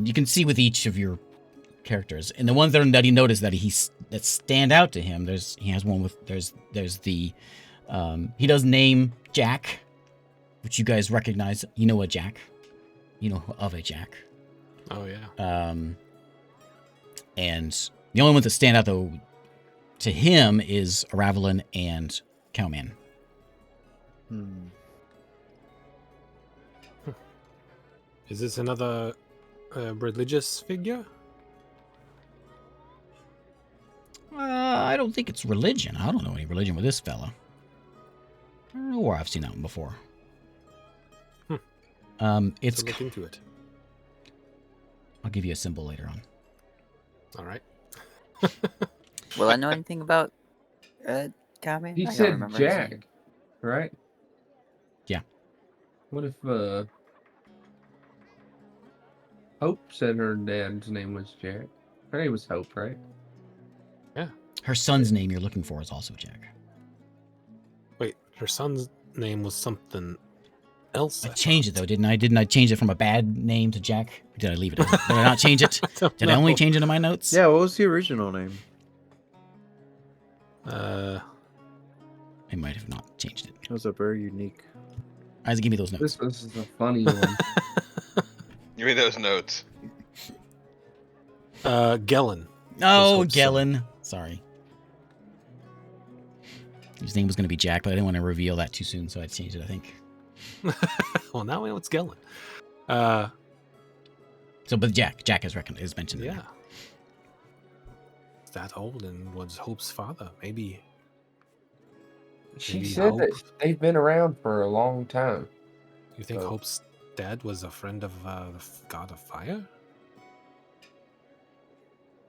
you can see with each of your characters, and the ones that he noticed that stand out to him. He has one with there's the he does name Jack, which you guys recognize. You know a Jack, you know of a Jack. Oh yeah. And the only ones that stand out though to him is Ravelin and Cowman. Is this another religious figure? I don't think it's religion. I don't know any religion with this fella. I don't know where I've seen that one before. It's. So look into it. I'll give you a symbol later on. All right. Will I know anything about Kame? He I don't said remember Jack, anything. right? Yeah. What if Hope said her dad's name was Jack? Her name was Hope, right? Her son's name you're looking for is also Jack. Wait, her son's name was something else. I changed it though, didn't I? Didn't I change it from a bad name to Jack? Or did I leave it? Did I not change it? Did I only change it in my notes? Yeah, what was the original name? I might have not changed it. That was a very unique. Isaac, give me those notes. This was a funny one. Give me those notes. Gellin. Oh, Hope's son. Gellin. Sorry. His name was going to be Jack, but I didn't want to reveal that too soon, so I changed it, I think. Well, now we know it's Gellin. But Jack is mentioned in Yeah. there. That old and was Hope's father. Maybe. She Maybe said that Hope. they've been around for a long time. You think Oh. Hope's dad was a friend of the god of fire?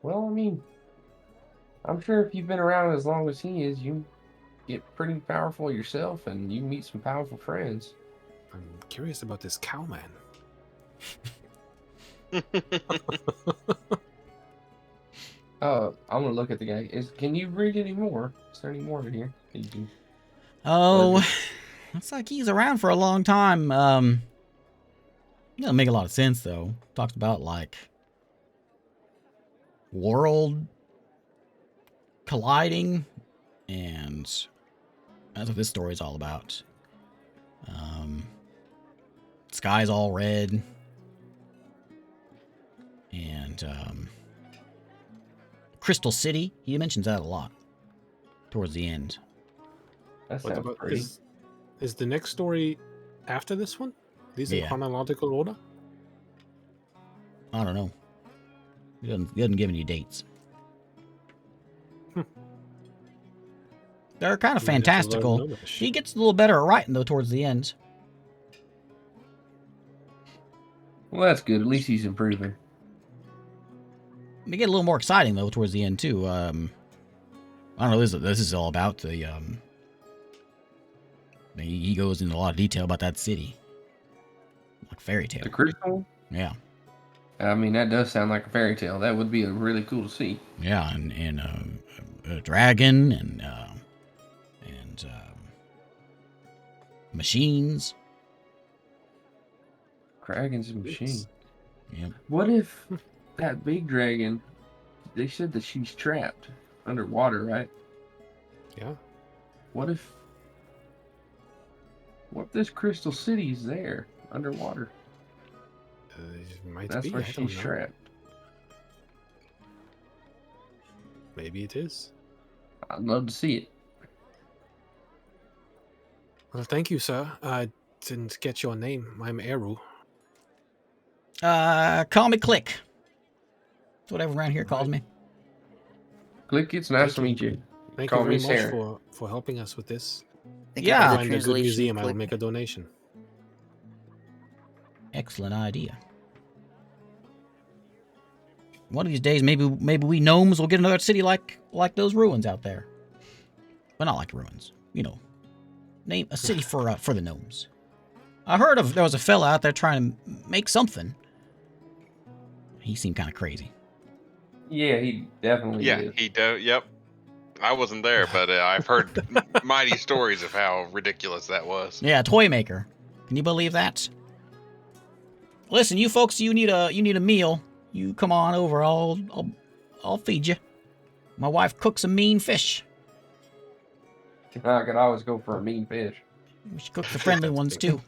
Well, I mean, I'm sure if you've been around as long as he is, you get pretty powerful yourself, and you meet some powerful friends. I'm curious about this cowman. I'm gonna look at the guy. Can you read any more? Is there any more in here? that you can- Oh, looks like he's around for a long time. Doesn't make a lot of sense though. Talks about like world colliding, and that's what this story is all about. Sky's all red, and Crystal City. He mentions that a lot towards the end. That What sounds about pretty. is the next story after this one? These in Yeah. chronological order? I don't know. He doesn't give any dates. They're kind of Might have to learn fantastical. Gnomish. He gets a little better at writing though towards the end. Well, that's good. At least he's improving. They get a little more exciting though towards the end too. I don't know. This is all about the. He goes into a lot of detail about that city, like fairy tale. The crystal? Yeah, I mean, that does sound like a fairy tale. That would be really cool to see. yeah, and a dragon and machines. Dragons and machines. Yep. What if that big dragon, they said that she's trapped underwater, right? Yeah. What if this crystal city is there underwater? It might That's be. where I don't she's know. trapped. Maybe it is. I'd love to see it. Well, thank you, sir. I didn't get your name. I'm Eru. Call me Click. That's what everyone around here calls me. Click, it's nice to Thank meet you. Thank Call you very me much Sarah. for helping us with this. Thank Yeah. you for the Find a good translation, museum. I will Click. make a donation. Excellent idea. One of these days, maybe we gnomes will get another city like those ruins out there. But not like ruins, you know. Name a city for the gnomes. I heard there was a fella out there trying to make something. He seemed kind of crazy. Yeah, he definitely Yeah, is. he do. Yep. I wasn't there, but I've heard mighty stories of how ridiculous that was. Yeah, toy maker. Can you believe that? Listen, you folks, you need a meal. You come on over. I'll feed you. My wife cooks a mean fish. I could always go for a mean fish. She cooks the friendly ones too.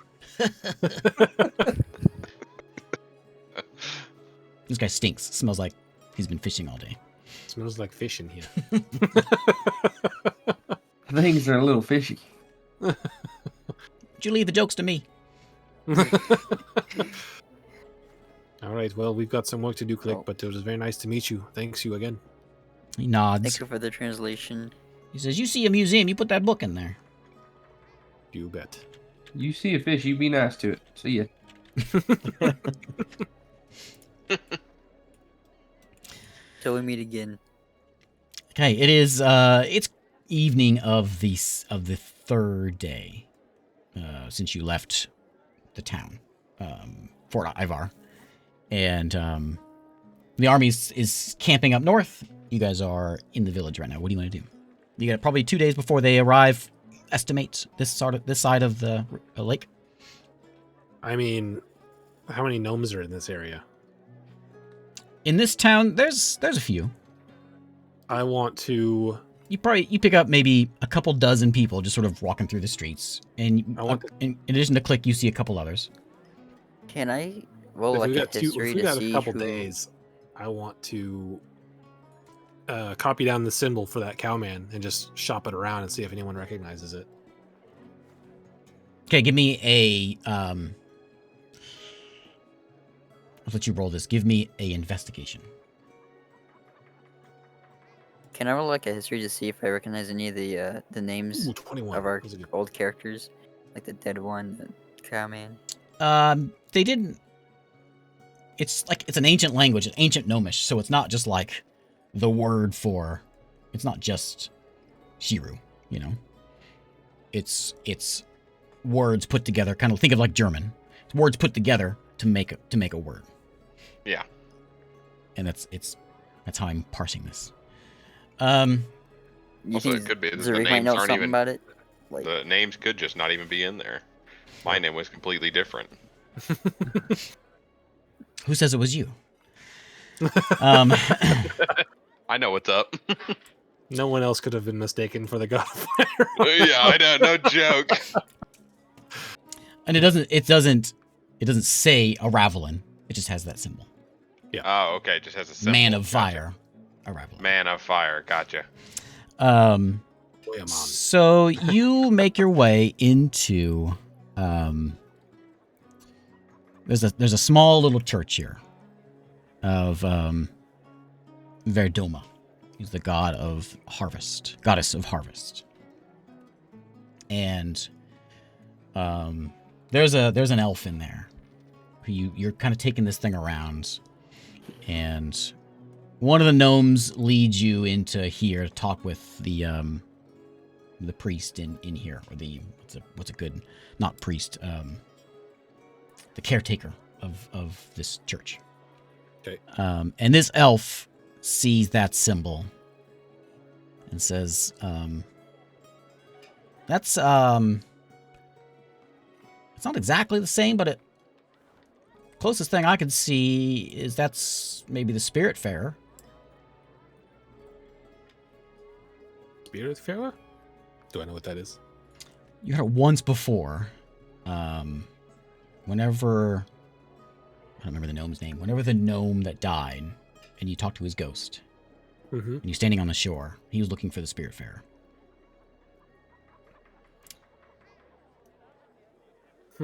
This guy stinks. Smells like he's been fishing all day. Smells like fish in here. Things are a little fishy. Would you leave the jokes to me? All right. Well, we've got some work to do, Click, Oh. but it was very nice to meet you. Thanks you again. He nods. Thank you for the translation. He says, "You see a museum, you put that book in there." You bet. You see a fish, you be nice to it. See ya. Till we meet again. Okay, it is. It's evening of the third day since you left the town, Fort Ivar, and the army is camping up north. You guys are in the village right now. What do you want to do? You got probably 2 days before they arrive. Estimate this side of the lake. I mean, how many gnomes are in this area? In this town, there's a few. I want to. You pick up maybe a couple dozen people just sort of walking through the streets, and I want in addition to Click, you see a couple others. Can I roll If like we a got history if we to got see a couple who? days, I want to copy down the symbol for that cowman and just shop it around and see if anyone recognizes it. Okay, give me a I'll let you roll this. Give me a investigation. Can I roll like a history to see if I recognize any of the names Ooh, 21. of our That's a good- old characters, like the dead one, the cowman? They didn't. It's an ancient language, an ancient gnomish, so it's not just like the word for. It's not just Shiru, you know. It's words put together, kind of think of like German. It's words put together to make a word. Yeah. And that's how I'm parsing this. You Also, think it could be that the Zurich might names know aren't something even- about it? Like, The names could just not even be in there. My name was completely different. Who says it was you? I know what's up. No one else could have been mistaken for the god of fire. Yeah, I know, no joke. And it doesn't say a Ravelin. It just has that symbol. Oh, okay, just has a symbol. Man of Gotcha. fire. a Raveline. Man of fire. Gotcha. Boy, I'm on. So you make your way into there's a small little church here of Verduma. He's the god of harvest, goddess of harvest. And there's an elf in there who you're kind of taking this thing around, and one of the gnomes leads you into here to talk with the priest in here, or what's a good, not priest, the caretaker of this church. Okay. And this elf sees that symbol and says, that's it's not exactly the same, but closest thing I could see is that's maybe the Spiritfarer. Spiritfarer? Do I know what that is? You heard it once before. Whenever, I don't remember the gnome's name. Whenever the gnome that died, and you talked to his ghost, Mm-hmm. and you're standing on the shore, he was looking for the Spiritfarer.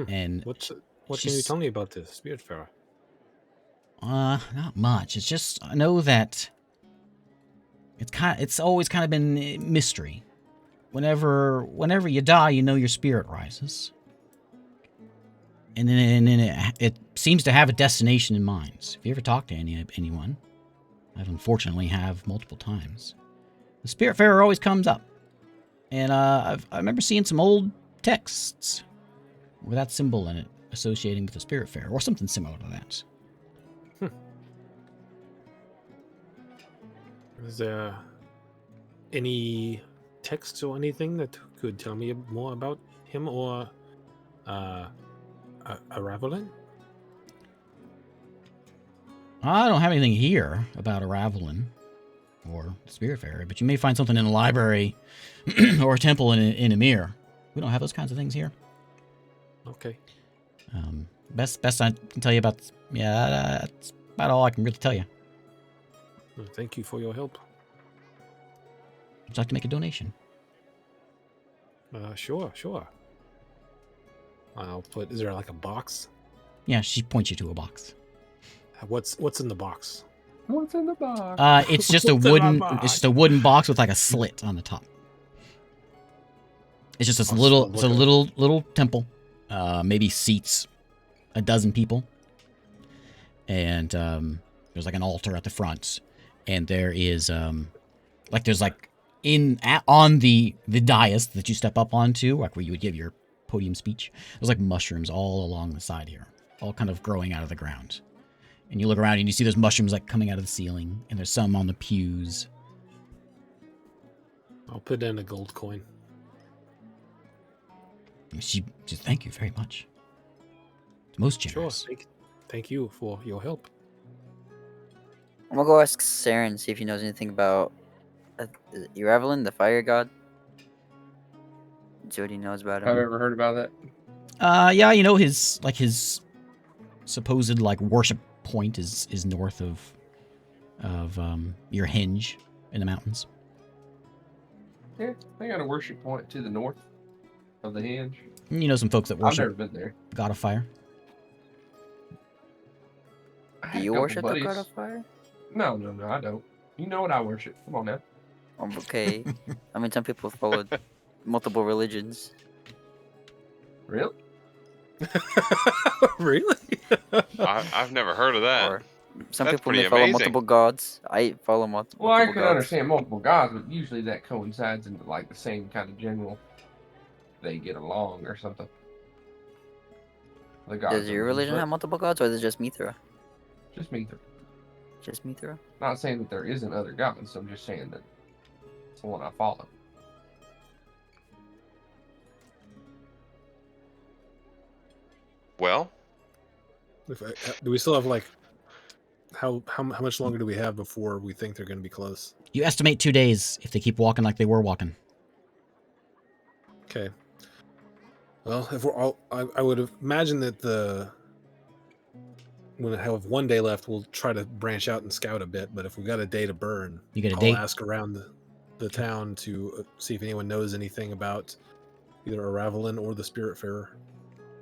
And What can you she's- tell me about this Spiritfarer? Not much. It's just I know that it's always kind of been mystery. Whenever you die, you know your spirit rises, and then it seems to have a destination in mind. So if you ever talk to anyone, I've unfortunately have multiple times, the Spiritfarer always comes up, and I remember seeing some old texts with that symbol in it associating with the Spiritfarer or something similar to that. Is there any text or anything that could tell me more about him or a Ravelin? I don't have anything here about a Ravelin or Spiritfarer, but you may find something in a library or a temple in Emir. We don't have those kinds of things here. Okay. Best I can tell you about. Yeah, that's about all I can really tell you. Well, thank you for your help. Would you like to make a donation? Sure. I'll put. Is there like a box? Yeah, she points you to a box. What's in the box? What's in the box? It's just a What's in my wooden. box? It's just a wooden box with like a slit on the top. It's just this I'll little. look It's a at it. little temple. Maybe seats a dozen people. And there's like an altar at the front, and there is on the dais that you step up onto, like where you would give your podium speech. There's like mushrooms all along the side here, all kind of growing out of the ground. And you look around and you see those mushrooms like coming out of the ceiling, and there's some on the pews. I'll put in a gold coin. She just thank you very much. It's most Sure. generous. Thank you for your help. I'm gonna go ask Saren, see if he knows anything about Ravelin, the fire god. See what he knows about Have him. you ever heard about that? Yeah, you know his supposed like worship point is north of your hinge in the mountains. Yeah, they got a worship point to the north of the hinge. You know some folks that I've never worship been there. God of Fire. I Do had a you couple worship the god buddies. of fire? No, I don't. You know what I worship. Come on now. Okay. I mean, some people follow multiple religions. Really? Really? I've never heard of that. Or some That's people pretty may follow amazing. multiple gods. I follow multiple Well, I gods. can understand multiple gods, but usually that coincides into like the same kind of general. They get along or something. The gods Does your of- religion but have multiple gods, or is it just Mithra? Just Mithra. Just Mithra? Not saying that there isn't other gods. I'm just saying that it's the one I follow. Well, Do we still have like how much longer do we have before we think they're going to be close? You estimate 2 days if they keep walking like they were walking. Okay. Well, if we're all, I would imagine that when I have one day left, we'll try to branch out and scout a bit. But if we've got a day to burn, You get a I'll date? ask around the town to see if anyone knows anything about either a Ravelin or the Spiritfarer.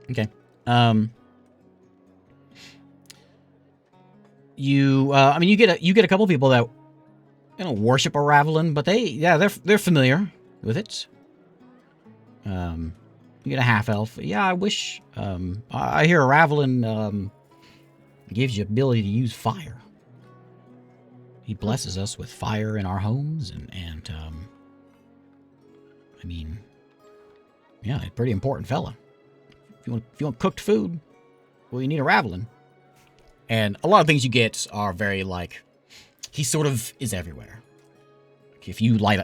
Okay. I mean, you get a couple people that worship a Ravelin, but they're familiar with it. You get a half elf. Yeah, I wish. I hear a Ravelin gives you ability to use fire. He blesses us with fire in our homes, and I mean, yeah, a pretty important fella. If you want cooked food, well, you need a Ravelin. And a lot of things you get are very like, he sort of is everywhere. Like if you light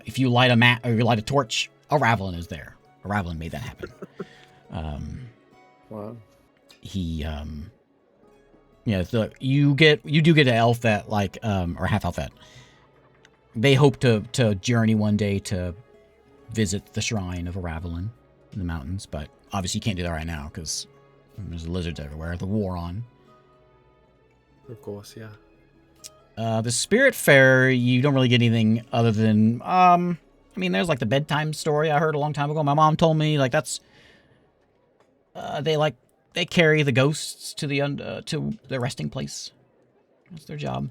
a mat or you light a torch, a Ravelin is there. A Ravelin made that happen. Wow. He you do get an elf that like or half elf that they hope to journey one day to visit the shrine of a Ravelin in the mountains, but obviously you can't do that right now because there's lizards everywhere. The war on. Of course, yeah. The Spiritfarer, you don't really get anything other than I mean, there's like the bedtime story I heard a long time ago. My mom told me like that's they carry the ghosts to the resting place. That's their job.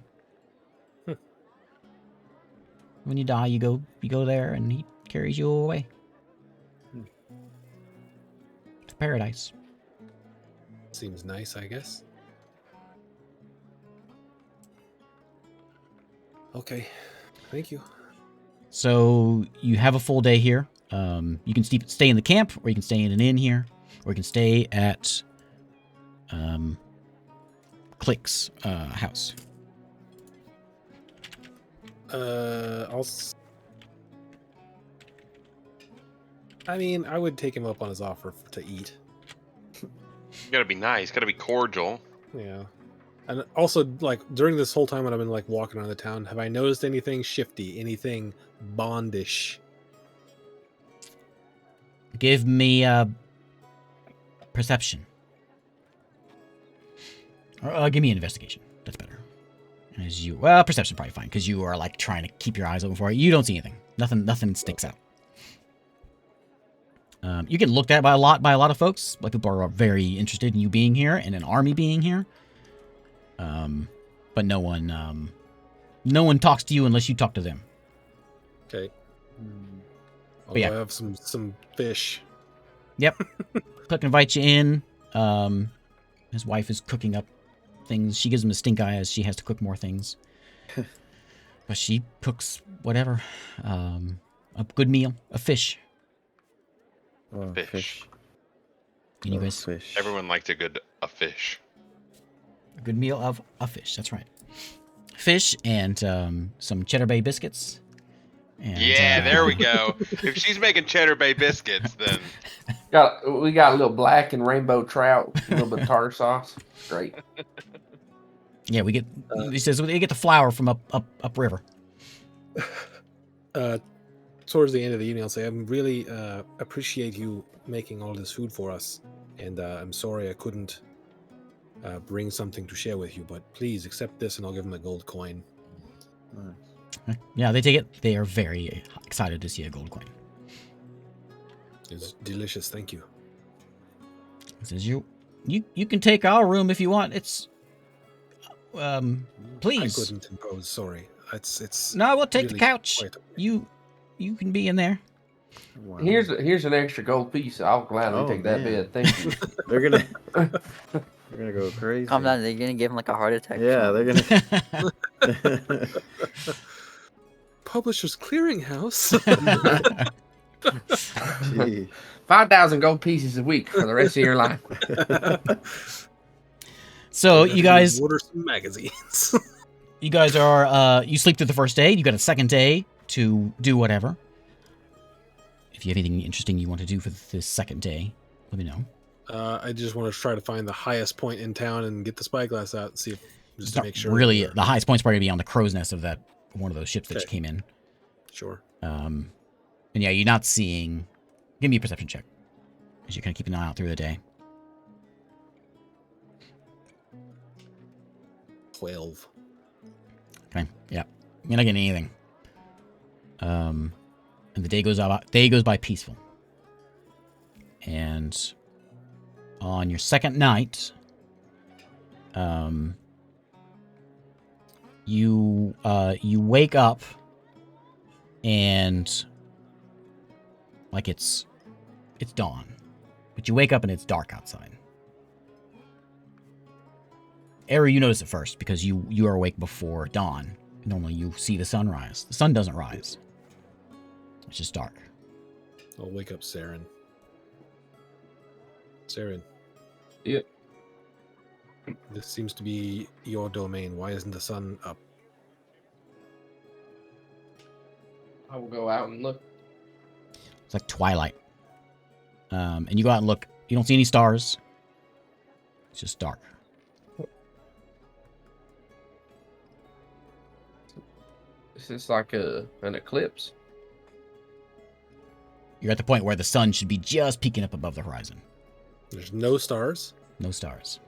When you die, you go there, and he carries you away to paradise. Seems nice, I guess. Okay, thank you. So you have a full day here. You can stay in the camp, or you can stay in an inn here, or you can stay at Click's house. I mean, I would take him up on his offer to eat. Gotta be nice. Gotta be cordial. Yeah. And also, like, during this whole time when I've been, like, walking around the town, have I noticed anything shifty? Anything bondish? Give me a perception. Or give me an investigation. That's better. Perception probably fine, because you are, like, trying to keep your eyes open for it. You don't see anything. Nothing sticks out. You get looked at by a lot of folks. Like, people are very interested in you being here and an army being here. But no one talks to you unless you talk to them. Okay. But yeah. I have some fish. Yep. Click invites you in. His wife is cooking up things. She gives him a stink eye as she has to cook more things. But she cooks whatever. A good meal. A fish. Oh, Fish. And you guys, fish. Everyone liked a fish. a good meal of a fish. That's right. Fish and some Cheddar Bay biscuits. And, Yeah, there we go. If she's making Cheddar Bay biscuits, then We got a little black and rainbow trout, a little bit of tartar sauce. Great. Yeah, we get. He says we get the flour from up river. Towards the end of the evening, I'll say, I really appreciate you making all this food for us. And I'm sorry I couldn't bring something to share with you, but please accept this and I'll give him a gold coin. Yeah, they take it. They are very excited to see a gold coin. It's delicious, thank you. He says you can take our room if you want. It's please. I couldn't impose, sorry. It's No, we'll take the really couch. quite- You can be in there. Wow. Here's an extra gold piece. I'll gladly Oh, take that man. bed. Thank you. They're gonna go crazy. Calm down. They're gonna give him like a heart attack. or Yeah, something. they're gonna. Publishers Clearinghouse. Gee. 5,000 gold pieces a week for the rest of your life. So you guys order some magazines. are you sleep through the first day. You got a second day to do whatever. If you have anything interesting you want to do for this second day, let me know. I just want to try to find the highest point in town and get the spyglass out and see if It's just to not make sure. really we're- the highest point's probably gonna be on the crow's nest of that one of those ships that you Okay. came in. Sure. And yeah, you're not seeing. Give me a perception check, as you're kind of keeping an eye out through the day. 12. Okay. Yeah. You're not getting anything. And the day goes by peaceful. And on your second night, you wake up and like it's dawn, but you wake up and it's dark outside. Eru, you notice it first because you are awake before dawn. Normally you see the sun rise. The sun doesn't rise. It's just dark. I'll wake up Saren. Saren, Yep. this seems to be your domain. Why isn't the sun up? I will go out and look. It's like twilight. And you go out and look. You don't see any stars. It's just dark. Is this like an eclipse? You're at the point where the sun should be just peeking up above the horizon. There's no stars, No stars.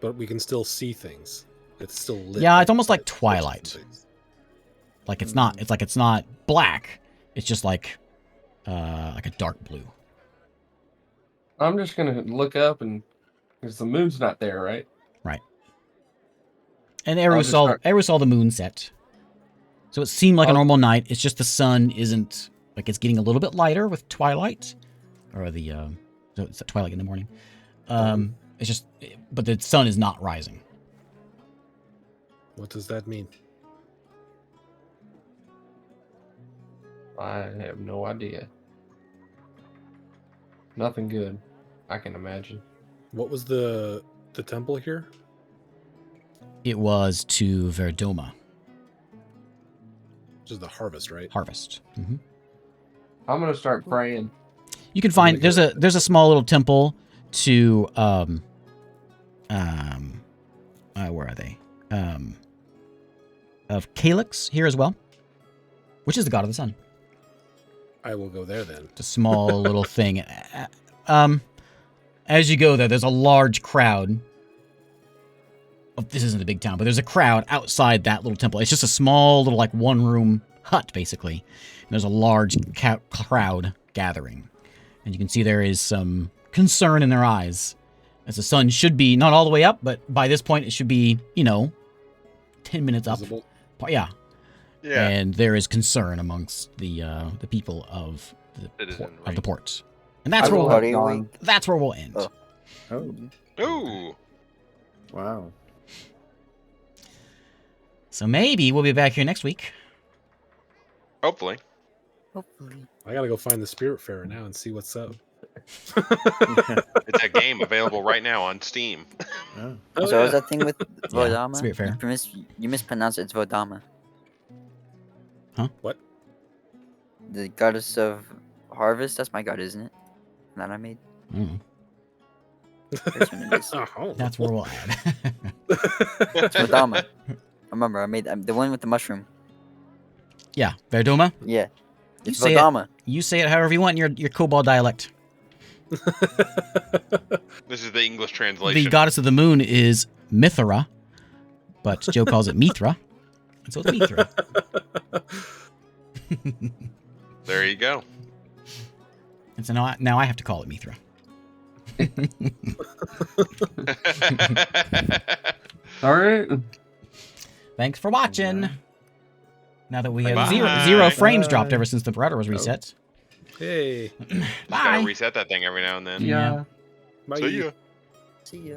but we can still see things. It's still lit. Yeah, up it's almost by like torches and twilight. things. Like it's not. It's like it's not black. It's just like a dark blue. I'm just gonna look up and because the moon's not there, right? Right. And I'll Eru just saw the moon set. So it seemed like a I'll- normal night. It's just the sun isn't like it's getting a little bit lighter with twilight, or the so it's twilight in the morning. It's just, but the sun is not rising. What does that mean? I have no idea. Nothing good, I can imagine. What was the temple here? It was to Verdoma Which is the harvest, right? harvest. Hmm. I'm gonna start praying. You can find gonna there's a small little temple to where are they? Of Calyx here as well, which is the god of the sun. I will go there then. It's a small little thing. As you go there, there's a large crowd. Oh, this isn't a big town, but there's a crowd outside that little temple. It's just a small little like one-room hut, basically. And there's a large crowd gathering. And you can see there is some concern in their eyes. As the sun should be not all the way up, but by this point it should be, 10 minutes up. Visible. Yeah. Yeah. And there is concern amongst the people of the port. And that's I where will we'll, have gone. that's where we'll end. Oh. Oh, Ooh. wow. So maybe we'll be back here next week. Hopefully. Hopefully. I gotta go find the Spirit Fair now and see what's up. It's a game available right now on Steam. Oh. Oh, So yeah. was that thing with Vodama? Spirit Fair. You mispronounced it. It's Vodama. What? The goddess of harvest. That's my god, isn't it? That I made. Mm, That's what it is. Oh. that's where we'll add. It's Vodama. Remember, I made the one with the mushroom. Yeah, Verdoma. Yeah. You It's say it. Vodama. You say it however you want in your Kobold dialect. This is the English translation. The goddess of the moon is Mithra, but Joe calls it Mithra. And so it's Mithra. There you go. And so now I have to call it Mithra. All right. Thanks for watching. Now that we have Bye. zero frames Bye. dropped ever since the router was reset. Hey. Just gotta Bye. reset that thing every now and then. Yeah. Yeah. Bye. See ya. See ya.